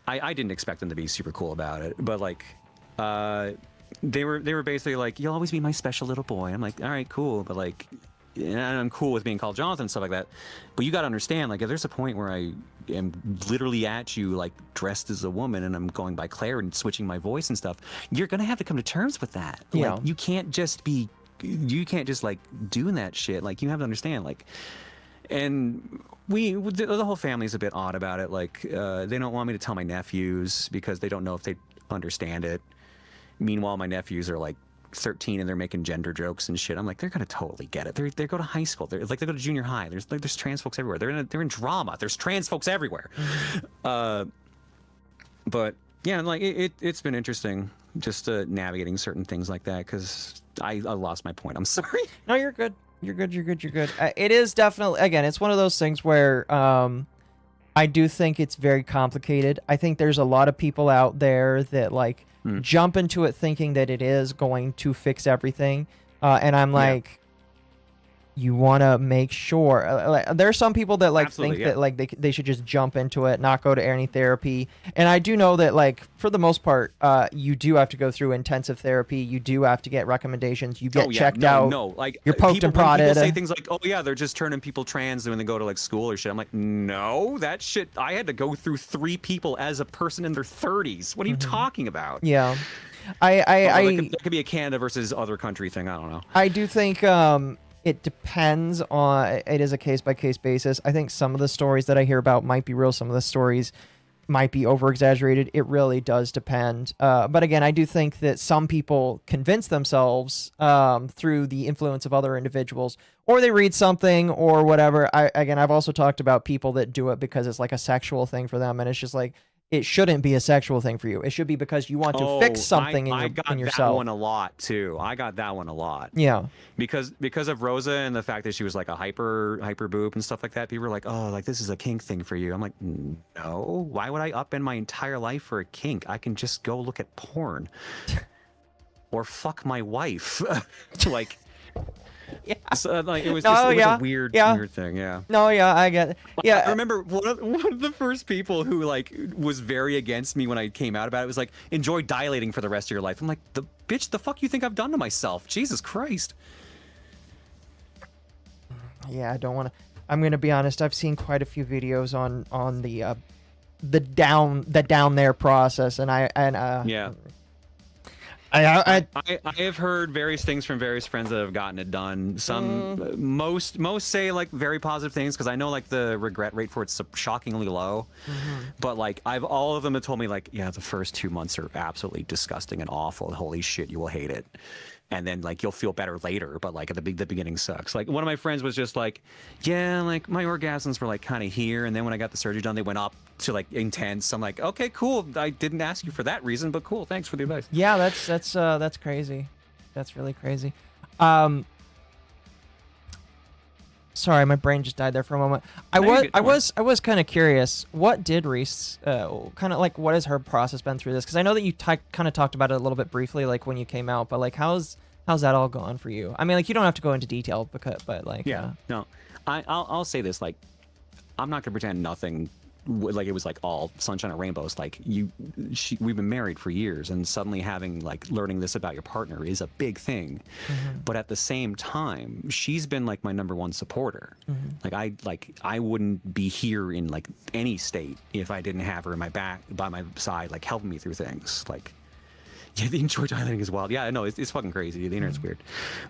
I didn't expect them to be super cool about it, but like, they were basically like, you'll always be my special little boy. I'm like, all right, cool, but like, and I'm cool with being called Jonathan and stuff like that. But you got to understand, like, if there's a point where I am literally at you, like, dressed as a woman and I'm going by Claire and switching my voice and stuff, you're going to have to come to terms with that. Yeah. Like, you can't just like doing that shit. Like, you have to understand, like, and the whole family's a bit odd about it. Like, they don't want me to tell my nephews because they don't know if they understand it. Meanwhile, my nephews are like 13 and they're making gender jokes and shit. I'm like, they're gonna totally get it. They go to high school. They go to junior high. There's trans folks everywhere. They're in drama. There's trans folks everywhere. But yeah, like it's been interesting just navigating certain things like that because I lost my point. I'm sorry. No, you're good. You're good. It is definitely, again, it's one of those things where I do think it's very complicated. I think there's a lot of people out there that like jump into it thinking that it is going to fix everything. And I'm like, you want to make sure. There are some people that like think that like they should just jump into it, not go to any therapy. And I do know that like for the most part, you do have to go through intensive therapy. You do have to get recommendations. You get checked out. No, like you're poked and prodded. People say things like, "Oh yeah, they're just turning people trans when they go to like school or shit." I'm like, no, that shit. I had to go through 3 people as a person in their 30s. What are you talking about? Yeah. That could be a Canada versus other country thing. I don't know. I do think it depends on, it is a case-by-case basis. I think some of the stories that I hear about might be real. Some of the stories might be over-exaggerated. It really does depend. But again, I do think that some people convince themselves through the influence of other individuals, or they read something or whatever. I've also talked about people that do it because it's like a sexual thing for them. And it's just like, it shouldn't be a sexual thing for you. It should be because you want to fix something I in got yourself. that one a lot too. I got that one a lot. Yeah. Because of Rosa and the fact that she was like a hyper boob and stuff like that. People were like, oh, like this is a kink thing for you. I'm like, no. Why would I upend my entire life for a kink? I can just go look at porn or fuck my wife. Like. Yeah. So, like it was, No, just, it was yeah. a weird Yeah. thing. Yeah. No, yeah, I get it. Yeah. I remember one of the first people who like was very against me when I came out about it was like, enjoy dilating for the rest of your life. I'm like, the fuck you think I've done to myself? Jesus Christ. Yeah, I don't want to. I'm gonna be honest. I've seen quite a few videos on the down there process, and Yeah. I I have heard various things from various friends that have gotten it done. Some, most say like very positive things because I know like the regret rate for it's shockingly low. But like all of them have told me like, yeah, the first 2 months are absolutely disgusting and awful. Holy shit, you will hate it. And then like you'll feel better later, but like at the beginning sucks. Like one of my friends was just like, yeah, like my orgasms were like kind of here, and then when I got the surgery done, they went up to like intense. I'm like, okay, cool. I didn't ask you for that reason, but cool. Thanks for the advice. yeah, that's crazy. That's really crazy. Sorry, my brain just died there for a moment. I was kind of curious. What did Reese kind of like? What has her process been through this? Because I know that you kind of talked about it a little bit briefly, like when you came out. But like, how's that all gone for you? I mean, like you don't have to go into detail, but like, no, I'll say this. Like, I'm not gonna pretend nothing. Like it was like all sunshine and rainbows. Like we've been married for years, and suddenly learning this about your partner is a big thing. But at the same time, she's been like my #1 supporter. Like I wouldn't be here in like any state if I didn't have her in my back by my side, like helping me through things. Like, yeah, the enjoy dilating is wild. Yeah, no, it's fucking crazy. The internet's weird,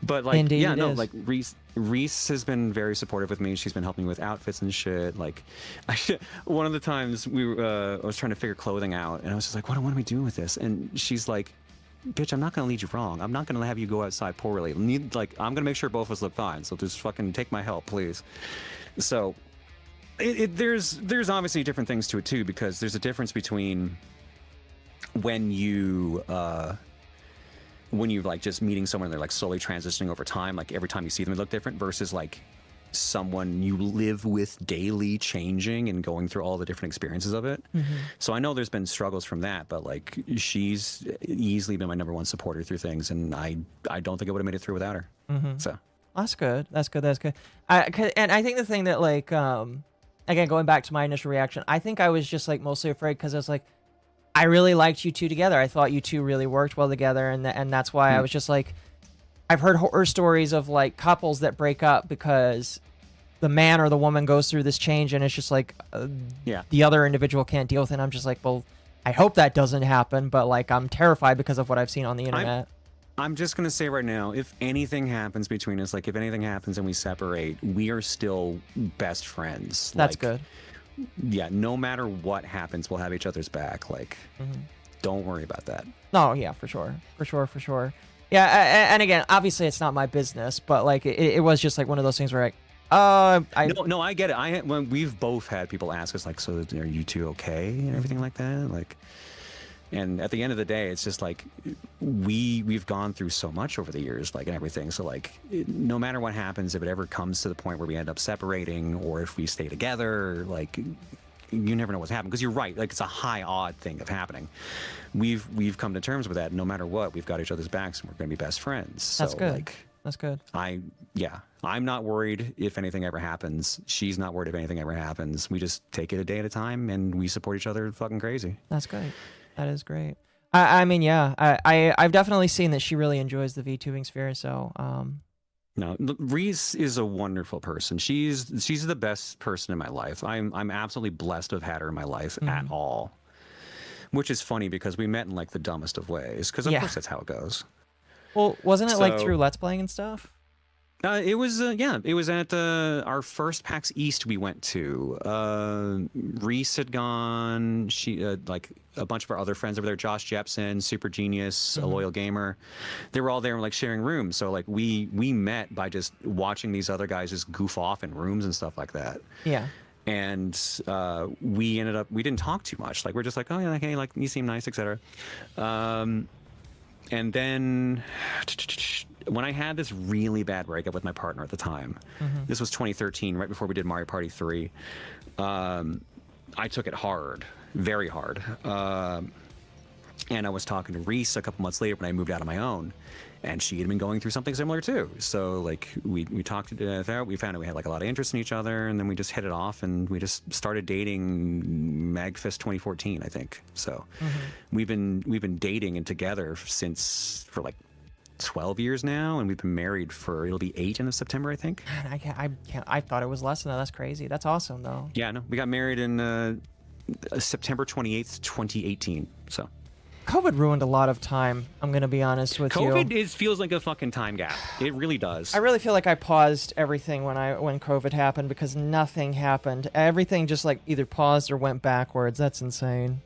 but like, Indeed yeah, it no, is. like Reese has been very supportive with me. She's been helping me with outfits and shit. Like, one of the times I was trying to figure clothing out, and I was just like, what am I doing with this? And she's like, bitch, I'm not gonna lead you wrong. I'm not gonna have you go outside poorly. I'm gonna make sure both of us look fine. So just fucking take my help, please. So, there's obviously different things to it too, because there's a difference between when you like just meeting someone and they're like slowly transitioning over time, like every time you see them they look different, versus like someone you live with daily changing and going through all the different experiences of it. So I know there's been struggles from that, but like she's easily been my #1 supporter through things, and I don't think I would have made it through without her. So That's good. And I think the thing that like again, going back to my initial reaction, I think I was just like mostly afraid because I was like, I really liked you two together. I thought you two really worked well together, and that's why I was just like, I've heard horror stories of like couples that break up because the man or the woman goes through this change, and it's just like the other individual can't deal with it. And I'm just like, well, I hope that doesn't happen, but like I'm terrified because of what I've seen on the internet. I'm just gonna say right now, if anything happens between us, like if anything happens and we separate, we are still best friends. That's like, good. Yeah, no matter what happens, we'll have each other's back. Like, don't worry about that. No, yeah, for sure. Yeah, and again, obviously it's not my business, but like it was just like one of those things where like, No, I get it. When we've both had people ask us like, so are you two okay and everything like that, like. And at the end of the day, it's just like we've gone through so much over the years, like, and everything. So like, no matter what happens, if it ever comes to the point where we end up separating, or if we stay together, like, you never know what's happening. Because you're right, like it's a high odd thing of happening. We've come to terms with that. No matter what, we've got each other's backs, and we're going to be best friends. So, That's good. Like, that's good. I'm not worried if anything ever happens. She's not worried if anything ever happens. We just take it a day at a time, and we support each other fucking crazy. That's great. That is great. I mean, yeah, I've definitely seen that she really enjoys the VTubing sphere. So, no, Reese is a wonderful person. She's the best person in my life. I'm absolutely blessed to have had her in my life at all. Which is funny because we met in like the dumbest of ways. Because of course that's how it goes. Well, wasn't it like through Let's Playing and stuff? It was at our first PAX East we went to. Reese had gone. She like a bunch of our other friends over there, Josh Jepson, Super Genius, a loyal gamer. They were all there like sharing rooms. So like we met by just watching these other guys just goof off in rooms and stuff like that. Yeah. and we didn't talk too much. Like we're just like, oh yeah, like, hey, like you seem nice, etc. And then when I had this really bad breakup with my partner at the time, this was 2013, right before we did Mario Party 3. I took it hard, very hard. And I was talking to Reese a couple months later when I moved out on my own, and she had been going through something similar too. So like we talked it out. We found out we had like a lot of interest in each other, and then we just hit it off, and we just started dating MagFest 2014, I think. So we've been dating and together for like 12 years now, and we've been married for, it'll be 8 in September, I think. Man, I thought it was less than that. That's crazy. That's awesome though. Yeah, no, we got married in September 28th, 2018. So COVID ruined a lot of time. I'm gonna be honest with you. COVID feels like a fucking time gap. It really does. I really feel like I paused everything when COVID happened because nothing happened. Everything just like either paused or went backwards. That's insane.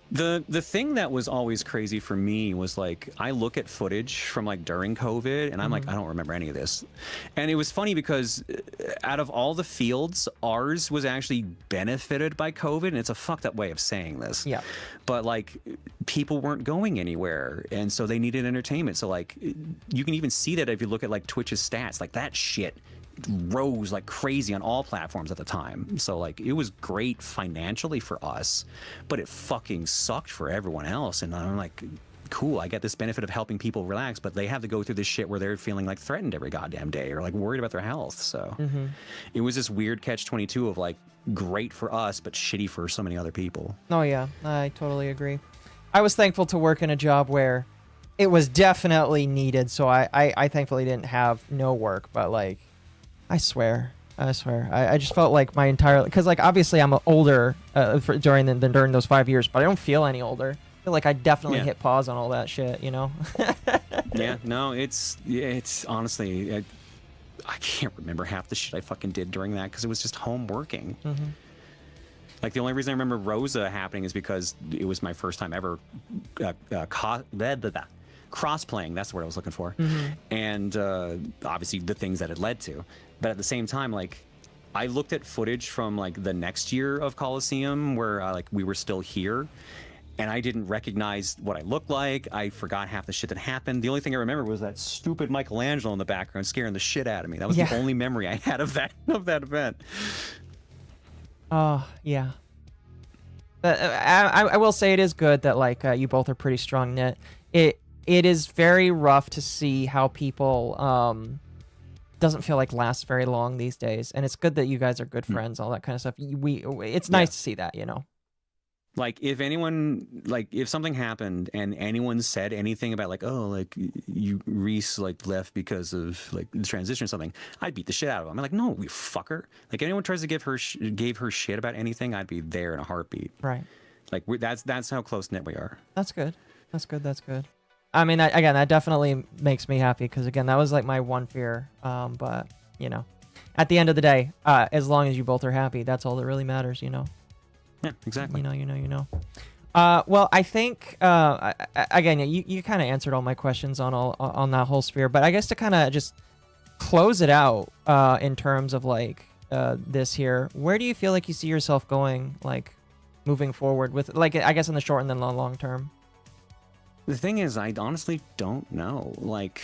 The thing that was always crazy for me was like I look at footage from like during COVID and I'm like, I don't remember any of this. And it was funny because out of all the fields, ours was actually benefited by COVID, and it's a fucked up way of saying this. Yeah. But like people weren't going anywhere, and so they needed entertainment. So like you can even see that if you look at like Twitch's stats, like that shit rose like crazy on all platforms at the time. So like it was great financially for us, but it fucking sucked for everyone else. And I'm like, cool, I get this benefit of helping people relax, but they have to go through this shit where they're feeling like threatened every goddamn day or like worried about their health. So it was this weird catch-22 of like great for us but shitty for so many other people. Oh yeah, I totally agree. I was thankful to work in a job where it was definitely needed, so I thankfully didn't have no work, but like I swear. I just felt like my entire, because like obviously I'm older during those 5 years, but I don't feel any older. I feel like I definitely hit pause on all that shit, you know? Yeah, no, it's honestly, I can't remember half the shit I fucking did during that because it was just home working. Like the only reason I remember Rosa happening is because it was my first time ever cross-playing, that's the word I was looking for. And obviously the things that it led to. But at the same time, like, I looked at footage from, like, the next year of Coliseum where, like, we were still here, and I didn't recognize what I looked like. I forgot half the shit that happened. The only thing I remember was that stupid Michelangelo in the background scaring the shit out of me. That was the only memory I had of that event. Oh, yeah. But I will say it is good that, like, you both are pretty strong-knit. It is very rough to see how people doesn't feel like lasts very long these days, and it's good that you guys are good friends, all that kind of stuff. It's nice to see that, you know. Like if something happened and anyone said anything about like, oh, like Reese like left because of like the transition or something, I'd beat the shit out of them. I'm like, no, you fucker. Like anyone tries to gave her shit about anything, I'd be there in a heartbeat. Right. Like that's how close knit we are. That's good. That's good. I mean, that definitely makes me happy because, again, that was like my one fear. But, you know, at the end of the day, as long as you both are happy, that's all that really matters, you know? Yeah, exactly. You know. Well, I think, again, you kind of answered all my questions on that whole sphere. But I guess to kind of just close it out in terms of, like, this here, where do you feel like you see yourself going, like, moving forward with, like, I guess in the short and then long term? The thing is, I honestly don't know. Like,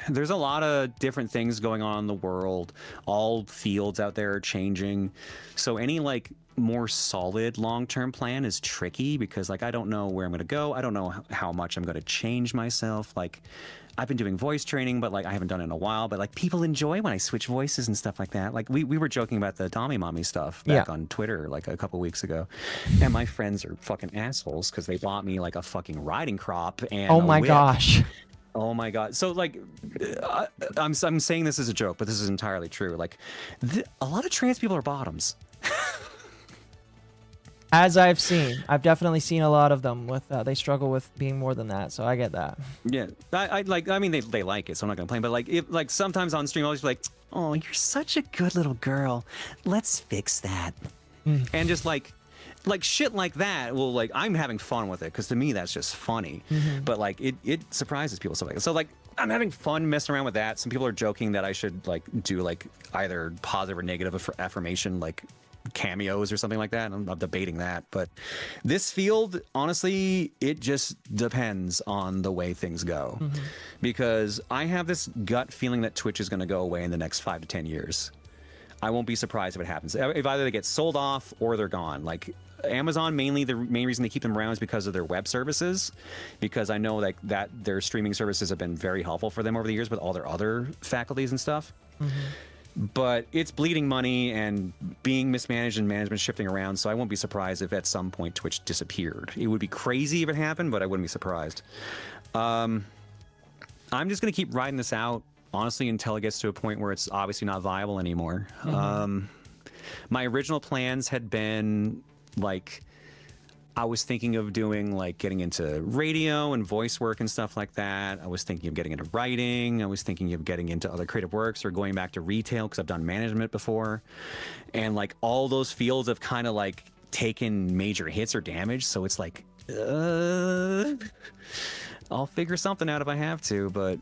there's a lot of different things going on in the world. All fields out there are changing. So any, like, more solid long-term plan is tricky because, like, I don't know where I'm going to go. I don't know how much I'm going to change myself. Like, I've been doing voice training, but, like, I haven't done it in a while. But, like, people enjoy when I switch voices and stuff like that. Like, we were joking about the Tommy Mommy stuff back on Twitter, like, a couple weeks ago. And my friends are fucking assholes because they bought me, like, a fucking riding crop and oh my whip. Gosh. Oh my god. So like I'm saying this as a joke, but this is entirely true. Like a lot of trans people are bottoms. As I've definitely seen a lot of them with they struggle with being more than that, so I get that. Yeah, I mean they like it, so I'm not gonna complain. But like sometimes on stream, I'll just be like, oh, you're such a good little girl. Let's fix that. And just like shit like that. Well, like I'm having fun with it because to me that's just funny. But like it surprises people. So like I'm having fun messing around with that. Some people are joking that I should like do like either positive or negative affirmation, like cameos or something like that. I'm debating that, but this field, honestly, it just depends on the way things go, because I have this gut feeling that Twitch is going to go away in the next 5 to 10 years. I won't be surprised if it happens. If either they get sold off or they're gone. Like Amazon, mainly the main reason they keep them around is because of their web services, because I know like that their streaming services have been very helpful for them over the years with all their other faculties and stuff. But it's bleeding money and being mismanaged and management shifting around, so I won't be surprised if at some point Twitch disappeared. It would be crazy if it happened, but I wouldn't be surprised. I'm just going to keep riding this out, honestly, until it gets to a point where it's obviously not viable anymore. My original plans had been, like, I was thinking of doing, like, getting into radio and voice work and stuff like that. I was thinking of getting into writing. I was thinking of getting into other creative works or going back to retail because I've done management before. And, like, all those fields have kind of, like, taken major hits or damage. So it's like, I'll figure something out if I have to, but...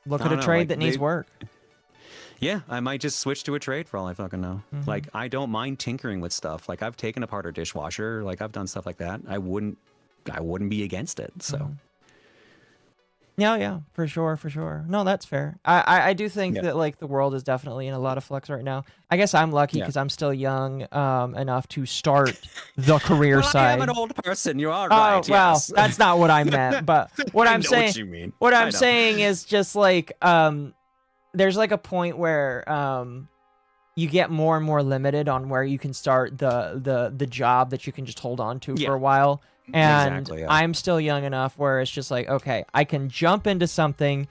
Look at a trade like, that needs work. Yeah, I might just switch to a trade for all I fucking know. Like, I don't mind tinkering with stuff. Like, I've taken apart a dishwasher. Like, I've done stuff like that. I wouldn't be against it. So. Yeah, for sure. No, that's fair. I do think that like the world is definitely in a lot of flux right now. I guess I'm lucky because I'm still young enough to start the career side. I am an old person. You are Oh, right. well, Yes. that's not what I meant. But what I'm saying, what you mean. what I I'm know. saying is just like there's like a point where you get more and more limited on where you can start the job that you can just hold on to for a while. And Exactly, yeah. I'm still young enough where it's just like, okay, I can jump into something,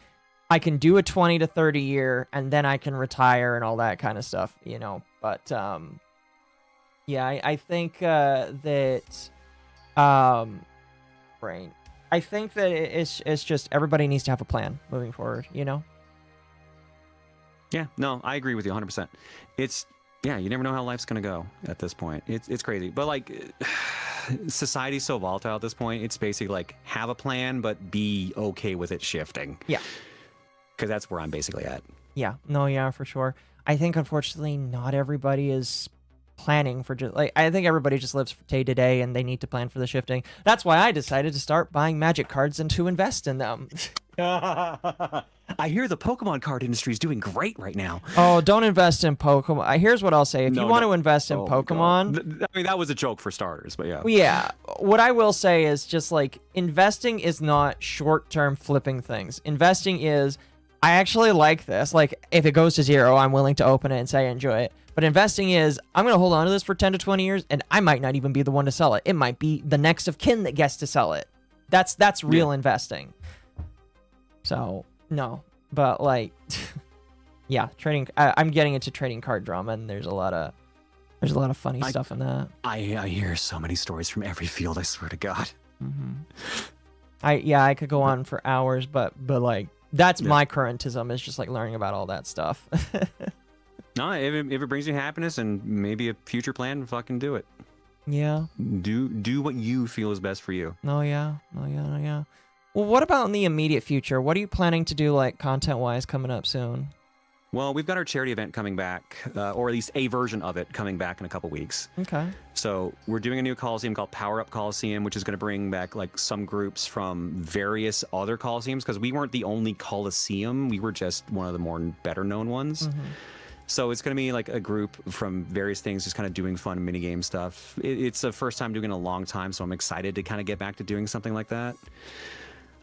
I can do a 20 to 30 year, and then I can retire and all that kind of stuff, you know. But yeah, I think that brain. I think that it's just everybody needs to have a plan moving forward, you know. Yeah, no, I agree with you 100%. It's, yeah, you never know how life's going to go at this point. It's crazy. But, like, society's so volatile at this point. It's basically, like, have a plan, but be okay with it shifting. Yeah. Because that's where I'm basically at. Yeah. No, yeah, for sure. I think, unfortunately, not everybody is planning for just, like, I think everybody just lives day to day, and they need to plan for the shifting. That's why I decided to start buying Magic cards and to invest in them. I hear the Pokemon card industry is doing great right now. Oh, don't invest in Pokemon. Here's what I'll say. If you want to invest in Pokemon... I mean, that was a joke for starters, but yeah. Yeah. What I will say is just, like, investing is not short-term flipping things. Investing is, I actually like this. Like, if it goes to 0, I'm willing to open it and say I enjoy it. But investing is, I'm going to hold on to this for 10 to 20 years, and I might not even be the one to sell it. It might be the next of kin that gets to sell it. That's real investing. So, no. But, like, yeah, trading. I'm getting into trading card drama, and there's a lot of funny stuff in that. I hear so many stories from every field, I swear to God. I could go on for hours, but like, that's my currentism, is just, like, learning about all that stuff. No, if it brings you happiness and maybe a future plan, fucking do it. Yeah. Do what you feel is best for you. Oh, yeah. Well, what about in the immediate future? What are you planning to do, like, content-wise coming up soon? Well, we've got our charity event coming back, or at least a version of it coming back in a couple weeks. Okay. So we're doing a new Coliseum called Power Up Coliseum, which is going to bring back, like, some groups from various other Coliseums, because we weren't the only Coliseum. We were just one of the more better-known ones. So it's going to be like a group from various things, just kind of doing fun minigame stuff. It's the first time doing it in a long time, so I'm excited to kind of get back to doing something like that.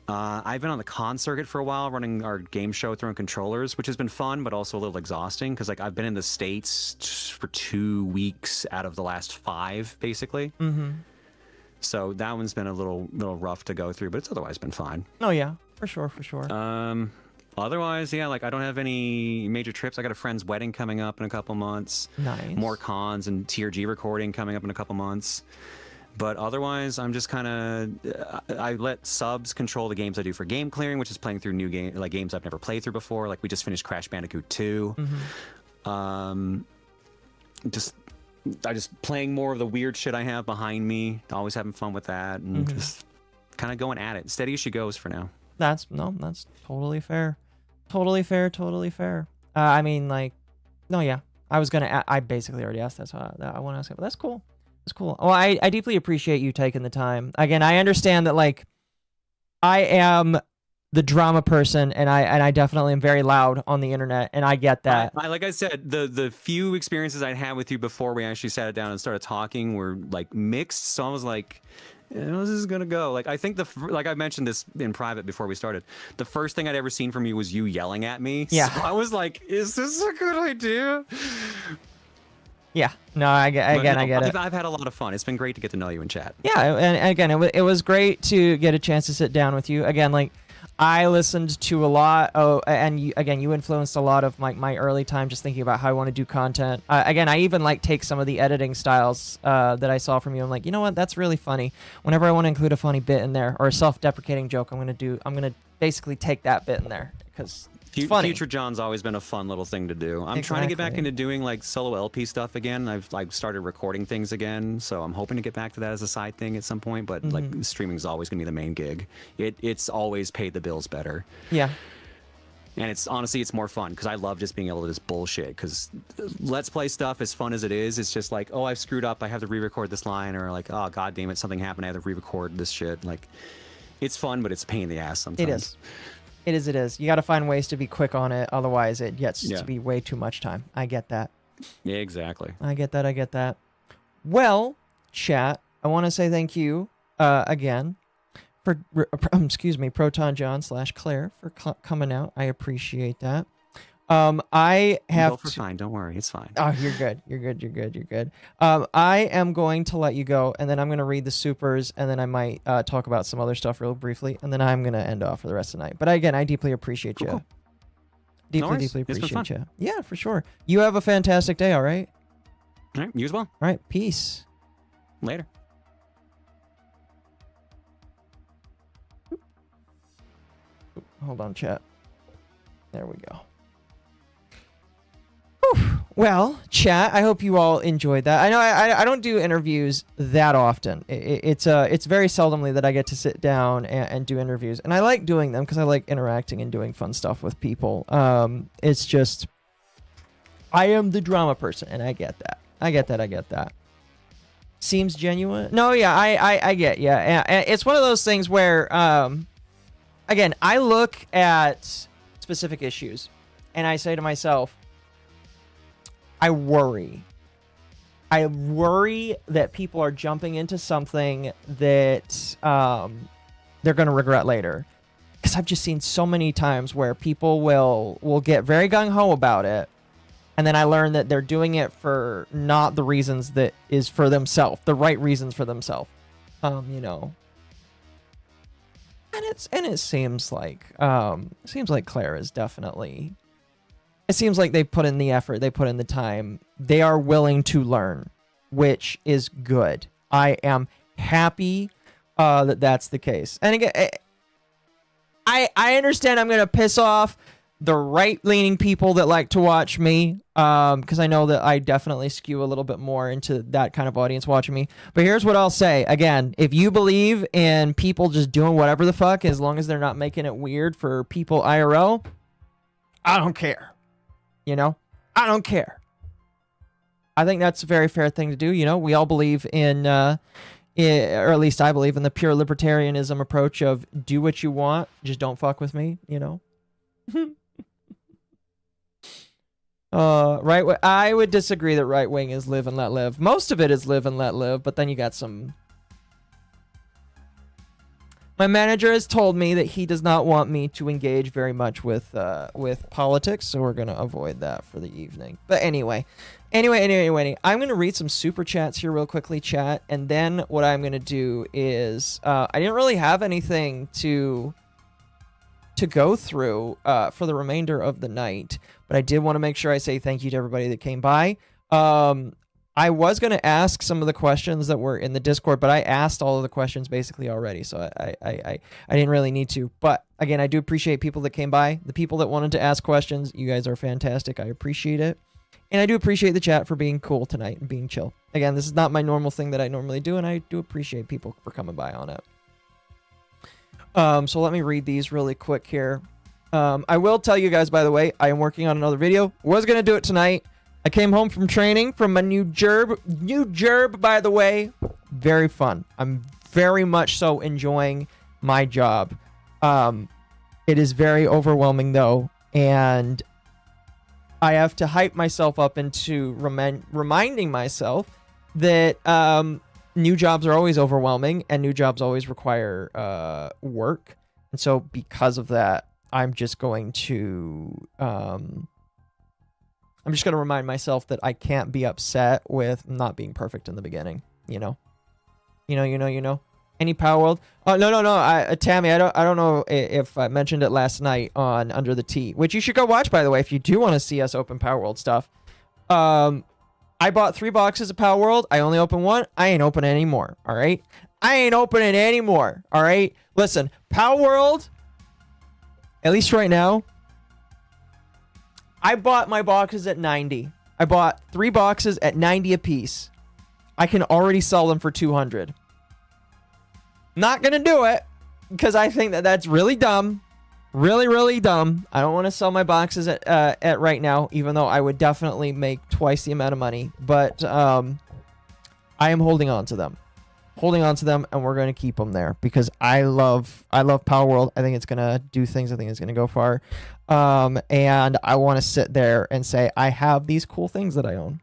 I've been on the con circuit for a while, running our game show, throwing controllers, which has been fun, but also a little exhausting, because, like, I've been in the States for 2 weeks out of the last 5, basically. So that one's been a little rough to go through, but it's otherwise been fine. Oh, yeah, for sure. Otherwise, yeah, like, I don't have any major trips. I got a friend's wedding coming up in a couple months. Nice. More cons and TRG recording coming up in a couple months. But otherwise, I'm just kind of, I let subs control the games I do for game clearing, which is playing through new games I've never played through before. Like, we just finished Crash Bandicoot 2. Just playing more of the weird shit I have behind me. Always having fun with that, and just kind of going at it. Steady as she goes for now. That's totally fair. Totally fair. Totally fair. I mean, like, no, yeah. I basically already asked that, so I want to ask it, but that's cool. That's cool. Well, I deeply appreciate you taking the time. Again, I understand that, like, I am the drama person, and I definitely am very loud on the internet, and I get that. Like I said, the few experiences I had with you before we actually sat down and started talking were like mixed. So I was like, how's this gonna go? Like, I think like I mentioned this in private before we started. The first thing I'd ever seen from you was you yelling at me. Yeah. So I was like, is this a good idea? Yeah. No, I get it. I've had a lot of fun. It's been great to get to know you in chat. Yeah, and again, it was great to get a chance to sit down with you. Again, like, I listened to a lot. And you influenced a lot of my early time just thinking about how I want to do content. Again, I even like take some of the editing styles that I saw from you. I'm like, you know what? That's really funny. Whenever I want to include a funny bit in there or a self-deprecating joke, I'm gonna basically take that bit in there because it's funny. Future John's always been a fun little thing to do. I'm trying to get back into doing like solo LP stuff again. I've like started recording things again, so I'm hoping to get back to that as a side thing at some point. But like streaming is always gonna be the main gig. It's always paid the bills better. Yeah. And it's honestly, it's more fun because I love just being able to just bullshit. Because Let's Play stuff, as fun as it is, it's just like, oh, I've screwed up, I have to re-record this line, or like, oh, god damn it, something happened, I have to re-record this shit. Like, it's fun, but it's a pain in the ass sometimes. It is. It is. You got to find ways to be quick on it, otherwise it gets to be way too much time. I get that. Yeah, exactly. I get that. Well, chat, I want to say thank you again for ProtonJon / Claire for coming out. I appreciate that. I have fine. Don't worry, it's fine. Oh, you're good. You're good. I am going to let you go, and then I'm going to read the supers, and then I might talk about some other stuff real briefly, and then I'm going to end off for the rest of the night. But again, I deeply appreciate you. Cool. Deeply appreciate you. Yeah, for sure. You have a fantastic day. All right. All right. You as well. All right. Peace. Later. Hold on, chat. There we go. Well, chat, I hope you all enjoyed that. I know I don't do interviews that often. It's very seldomly that I get to sit down and do interviews, and I like doing them because I like interacting and doing fun stuff with people. It's just I am the drama person, and I get that. I get that. Seems genuine. No, yeah, I get, yeah. It's one of those things where, again, I look at specific issues, and I say to myself, I worry that people are jumping into something that they're going to regret later. Because I've just seen so many times where people will get very gung-ho about it, and then I learn that they're doing it for not the reasons that is for themselves, the right reasons for themselves. You know. And it seems like Claire is definitely. It seems like they put in the effort, they put in the time. They are willing to learn, which is good. I am happy that that's the case. And again, I understand I'm going to piss off the right-leaning people that like to watch me, because I know that I definitely skew a little bit more into that kind of audience watching me. But here's what I'll say. Again, if you believe in people just doing whatever the fuck, as long as they're not making it weird for people IRL, I don't care. You know, I don't care. I think that's a very fair thing to do. You know, we all believe in, or at least I believe in the pure libertarianism approach of do what you want, just don't fuck with me, you know? Right. I would disagree that right wing is live and let live. Most of it is live and let live, but then you got some. My manager has told me that he does not want me to engage very much with politics, so we're gonna avoid that for the evening. But anyway, I'm gonna read some super chats here real quickly, chat, and then what I'm gonna do is I didn't really have anything to go through for the remainder of the night, but I did want to make sure I say thank you to everybody that came by. I was going to ask some of the questions that were in the Discord, but I asked all of the questions basically already, so I didn't really need to. But again, I do appreciate people that came by. The people that wanted to ask questions, you guys are fantastic. I appreciate it. And I do appreciate the chat for being cool tonight and being chill. Again, this is not my normal thing that I normally do, and I do appreciate people for coming by on it. So let me read these really quick here. I will tell you guys, by the way, I am working on another video. Was going to do it tonight. I came home from training from a new gerb, by the way. Very fun. I'm very much so enjoying my job. It is very overwhelming, though, and I have to hype myself up into reminding myself that new jobs are always overwhelming and new jobs always require work. And so because of that, I'm just going to remind myself that I can't be upset with not being perfect in the beginning. You know. Any Power World? Oh, no. Tammy, I don't know if I mentioned it last night on Under the Tea, which you should go watch, by the way, if you do want to see us open Power World stuff. I bought 3 boxes of Power World. I only opened 1. I ain't opening any more. All right. I ain't opening any more. All right. Listen, Power World, at least right now, I bought my boxes at 90. I bought 3 boxes at 90 a piece. I can already sell them for 200. Not gonna do it because I think that that's really dumb. Really, really dumb. I don't want to sell my boxes at right now, even though I would definitely make twice the amount of money. But I am holding on to them. And we're going to keep them there because I love Power World. I think it's going to do things. I think it's going to go far. And I want to sit there and say, I have these cool things that I own.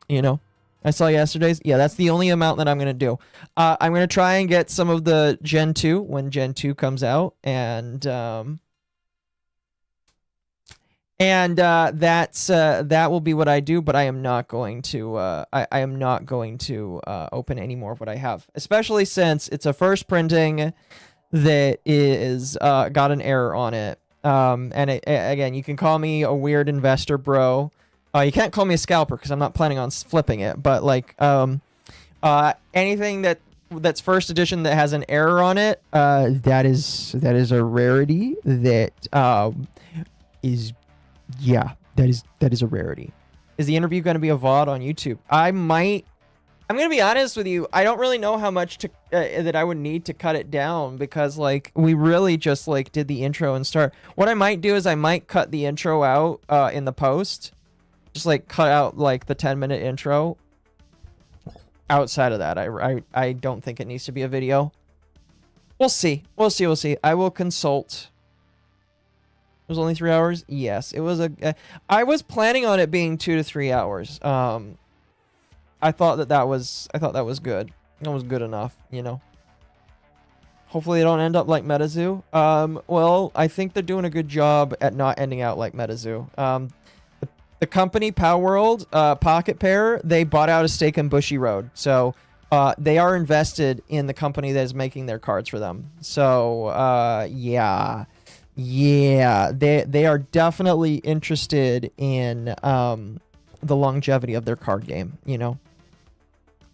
You know? I saw yesterday's. Yeah, that's the only amount that I'm going to do. I'm going to try and get some of the Gen 2 when Gen 2 comes out. And that will be what I do, but I am not going to I am not going to open any more of what I have, especially since it's a first printing that is got an error on it. And again, you can call me a weird investor, bro. You can't call me a scalper because I'm not planning on flipping it, but like anything that's first edition that has an error on it, that is a rarity. That is. Yeah, that is a rarity. Is the interview going to be a VOD on YouTube? I'm going to be honest with you. I don't really know how much that I would need to cut it down because like we really just like did the intro and start. What I might do is I might cut the intro out in the post. Just like cut out like the 10-minute intro. Outside of that, I don't think it needs to be a video. We'll see. I will consult. It was only 3 hours. Yes, it was I was planning on it being 2 to 3 hours. I thought that was good. That was good enough, you know. Hopefully they don't end up like MetaZoo. Well, I think they're doing a good job at not ending out like MetaZoo. The company Power World, Pocket Pair, they bought out a stake in Bushy Road, so they are invested in the company that is making their cards for them. So yeah. Yeah, they are definitely interested in the longevity of their card game, you know.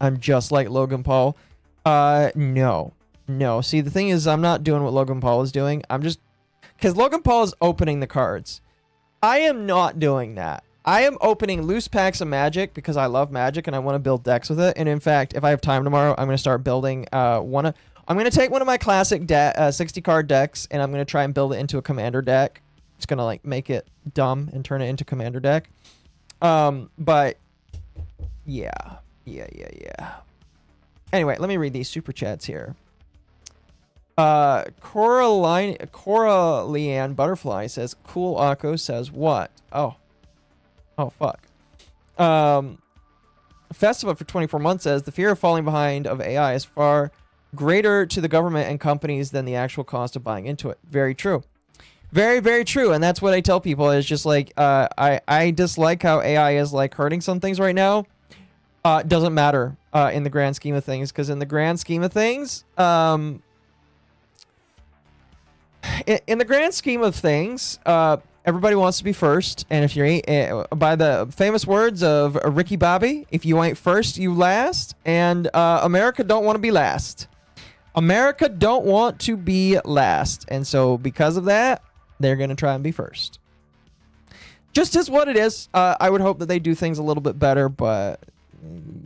I'm just like Logan Paul. No. See, the thing is, I'm not doing what Logan Paul is doing. I'm just... Because Logan Paul is opening the cards. I am not doing that. I am opening loose packs of Magic because I love Magic and I want to build decks with it. And in fact, if I have time tomorrow, I'm going to start building I'm going to take one of my classic 60-card decks, and I'm going to try and build it into a commander deck. It's going to, like, make it dumb and turn it into commander deck. But, yeah. Anyway, let me read these super chats here. Cora Leanne Butterfly says, Cool Occo says what? Oh, fuck. Festival for 24 months says, the fear of falling behind of AI is far greater to the government and companies than the actual cost of buying into it. Very true. Very, very true. And that's what I tell people is just like, I dislike how AI is like hurting some things right now. Doesn't matter in the grand scheme of things, because in the grand scheme of things, in the grand scheme of things, everybody wants to be first. And if you're by the famous words of Ricky Bobby, if you ain't first, you last. And America don't want to be last. America don't want to be last. And so because of that, they're going to try and be first. Just as what it is. I would hope that they do things a little bit better, but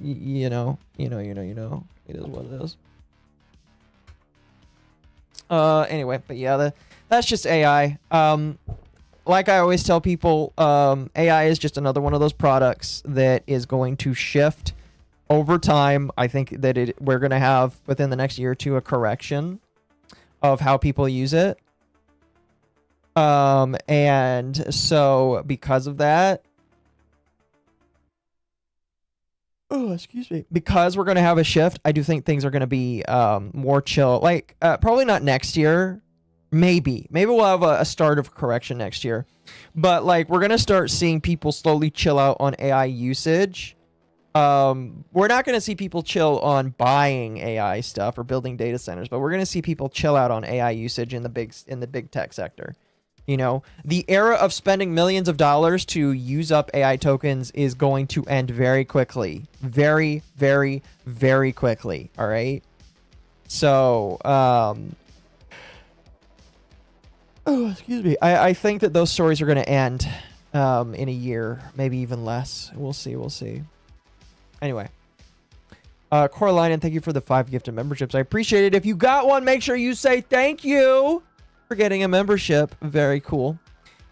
you know, it is what it is. Anyway, but yeah, that's just AI. Like I always tell people, AI is just another one of those products that is going to shift over time. I think that we're going to have within the next year or two a correction of how people use it. And so because of that, because we're going to have a shift, I do think things are going to be more chill. Like probably not next year. Maybe we'll have a start of correction next year, but like we're gonna start seeing people slowly chill out on AI usage. We're not gonna see people chill on buying AI stuff or building data centers, but we're gonna see people chill out on AI usage in the big tech sector. You know, the era of spending millions of dollars to use up AI tokens is going to end very quickly, very, very, very quickly. All right, so excuse me. I think that those stories are going to end in a year, maybe even less. We'll see. Anyway. Coraline, thank you for the 5 gifted memberships. I appreciate it. If you got one, make sure you say thank you for getting a membership. Very cool.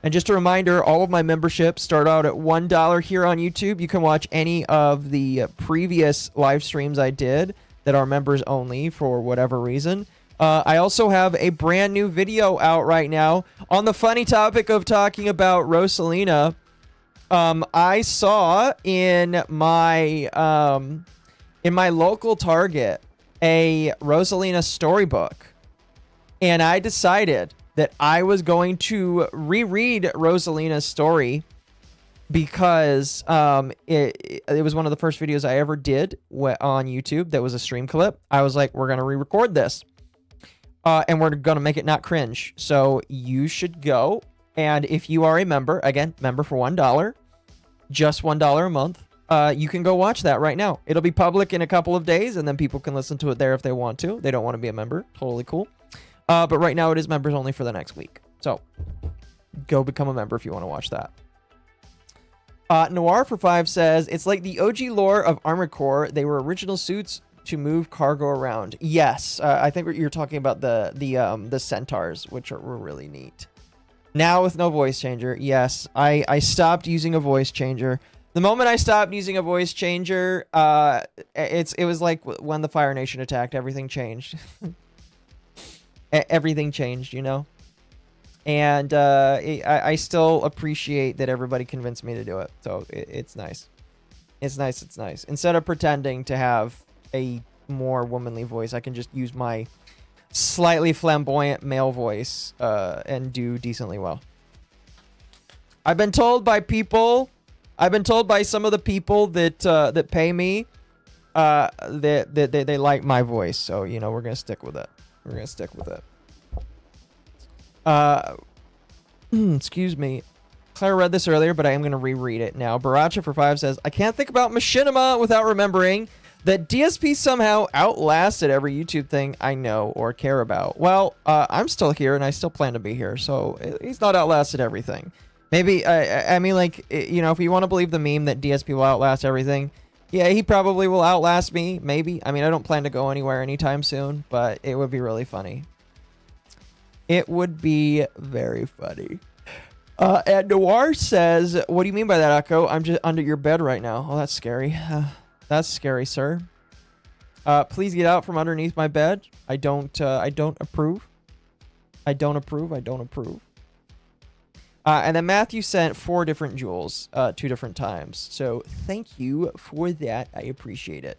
And just a reminder, all of my memberships start out at $1 here on YouTube. You can watch any of the previous live streams I did that are members only for whatever reason. I also have a brand new video out right now on the funny topic of talking about Rosalina. I saw in my local Target a Rosalina storybook, and I decided that I was going to reread Rosalina's story because it was one of the first videos I ever did on YouTube that was a stream clip. I was like, we're going to re-record this. And we're going to make it not cringe. So you should go. And if you are a member, again, member for $1, just $1 a month, you can go watch that right now. It'll be public in a couple of days, and then people can listen to it there if they want to. They don't want to be a member. Totally cool. But right now it is members only for the next week. So go become a member if you want to watch that. Noir for 5 says, it's like the OG lore of Armored Core. They were original suits to move cargo around. Yes, I think you're talking about the centaurs, which were really neat. Now with no voice changer, yes, I stopped using a voice changer. The moment I stopped using a voice changer, it was like when the Fire Nation attacked. Everything changed. Everything changed, you know. And I still appreciate that everybody convinced me to do it. So it's nice. It's nice. Instead of pretending to have a more womanly voice, I can just use my slightly flamboyant male voice and do decently well. I've been told by some of the people that pay me that they like my voice, so you know we're gonna stick with it. Excuse me. Claire read this earlier, but I am going to reread it now. Baracha for 5 says, I can't think about Machinima without remembering that DSP somehow outlasted every YouTube thing I know or care about. Well, I'm still here, and I still plan to be here, so he's not outlasted everything. Maybe, I mean, like, you know, if you want to believe the meme that DSP will outlast everything, yeah, he probably will outlast me, maybe. I mean, I don't plan to go anywhere anytime soon, but it would be really funny. It would be very funny. And Noir says, what do you mean by that, Occo? I'm just under your bed right now. Oh, that's scary. That's scary, sir. Please get out from underneath my bed. I don't approve. I don't approve. And then Matthew sent 4 different jewels, 2 different times. So thank you for that. I appreciate it.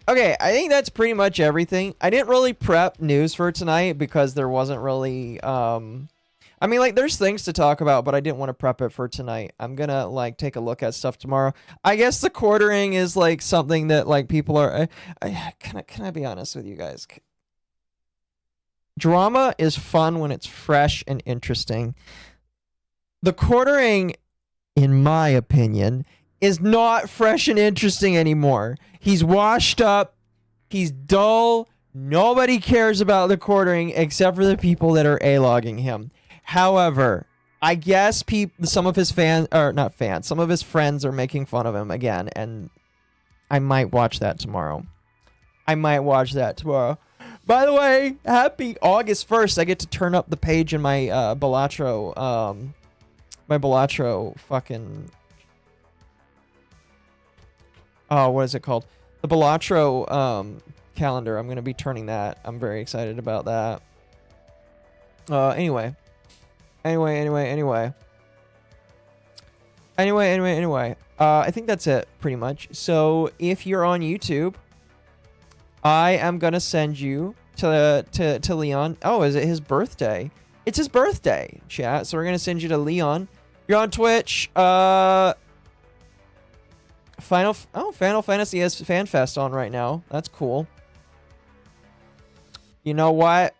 Okay, I think that's pretty much everything. I didn't really prep news for tonight because there wasn't really... I mean, like, there's things to talk about, but I didn't want to prep it for tonight. I'm gonna, like, take a look at stuff tomorrow. I guess the quartering is, like, something that, like, people are... Can I be honest with you guys? Drama is fun when it's fresh and interesting. The quartering, in my opinion, is not fresh and interesting anymore. He's washed up. He's dull. Nobody cares about the quartering except for the people that are A-logging him. However, I guess some of his fans, or not fans, some of his friends are making fun of him again, and I might watch that tomorrow. By the way, happy August 1st. I get to turn up the page in my Balatro, fucking... Oh, what is it called? The Balatro calendar. I'm going to be turning that. I'm very excited about that. Anyway. I think that's it, pretty much. So, if you're on YouTube, I am gonna send you to Leon. Oh, is it his birthday? It's his birthday, chat. So we're gonna send you to Leon. You're on Twitch. Final Fantasy has FanFest on right now. That's cool. You know what?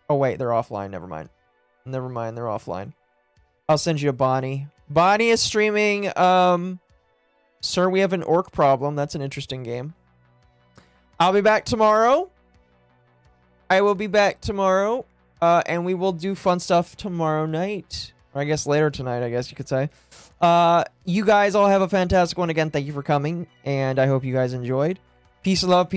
Oh wait, they're offline. Never mind, they're offline. I'll send you to Bonnie. Bonnie is streaming. Sir, we have an orc problem. That's an interesting game. I'll be back tomorrow. I will be back tomorrow. And we will do fun stuff tomorrow night. Or I guess later tonight, I guess you could say. You guys all have a fantastic one. Again, thank you for coming. And I hope you guys enjoyed. Peace and love. Peace.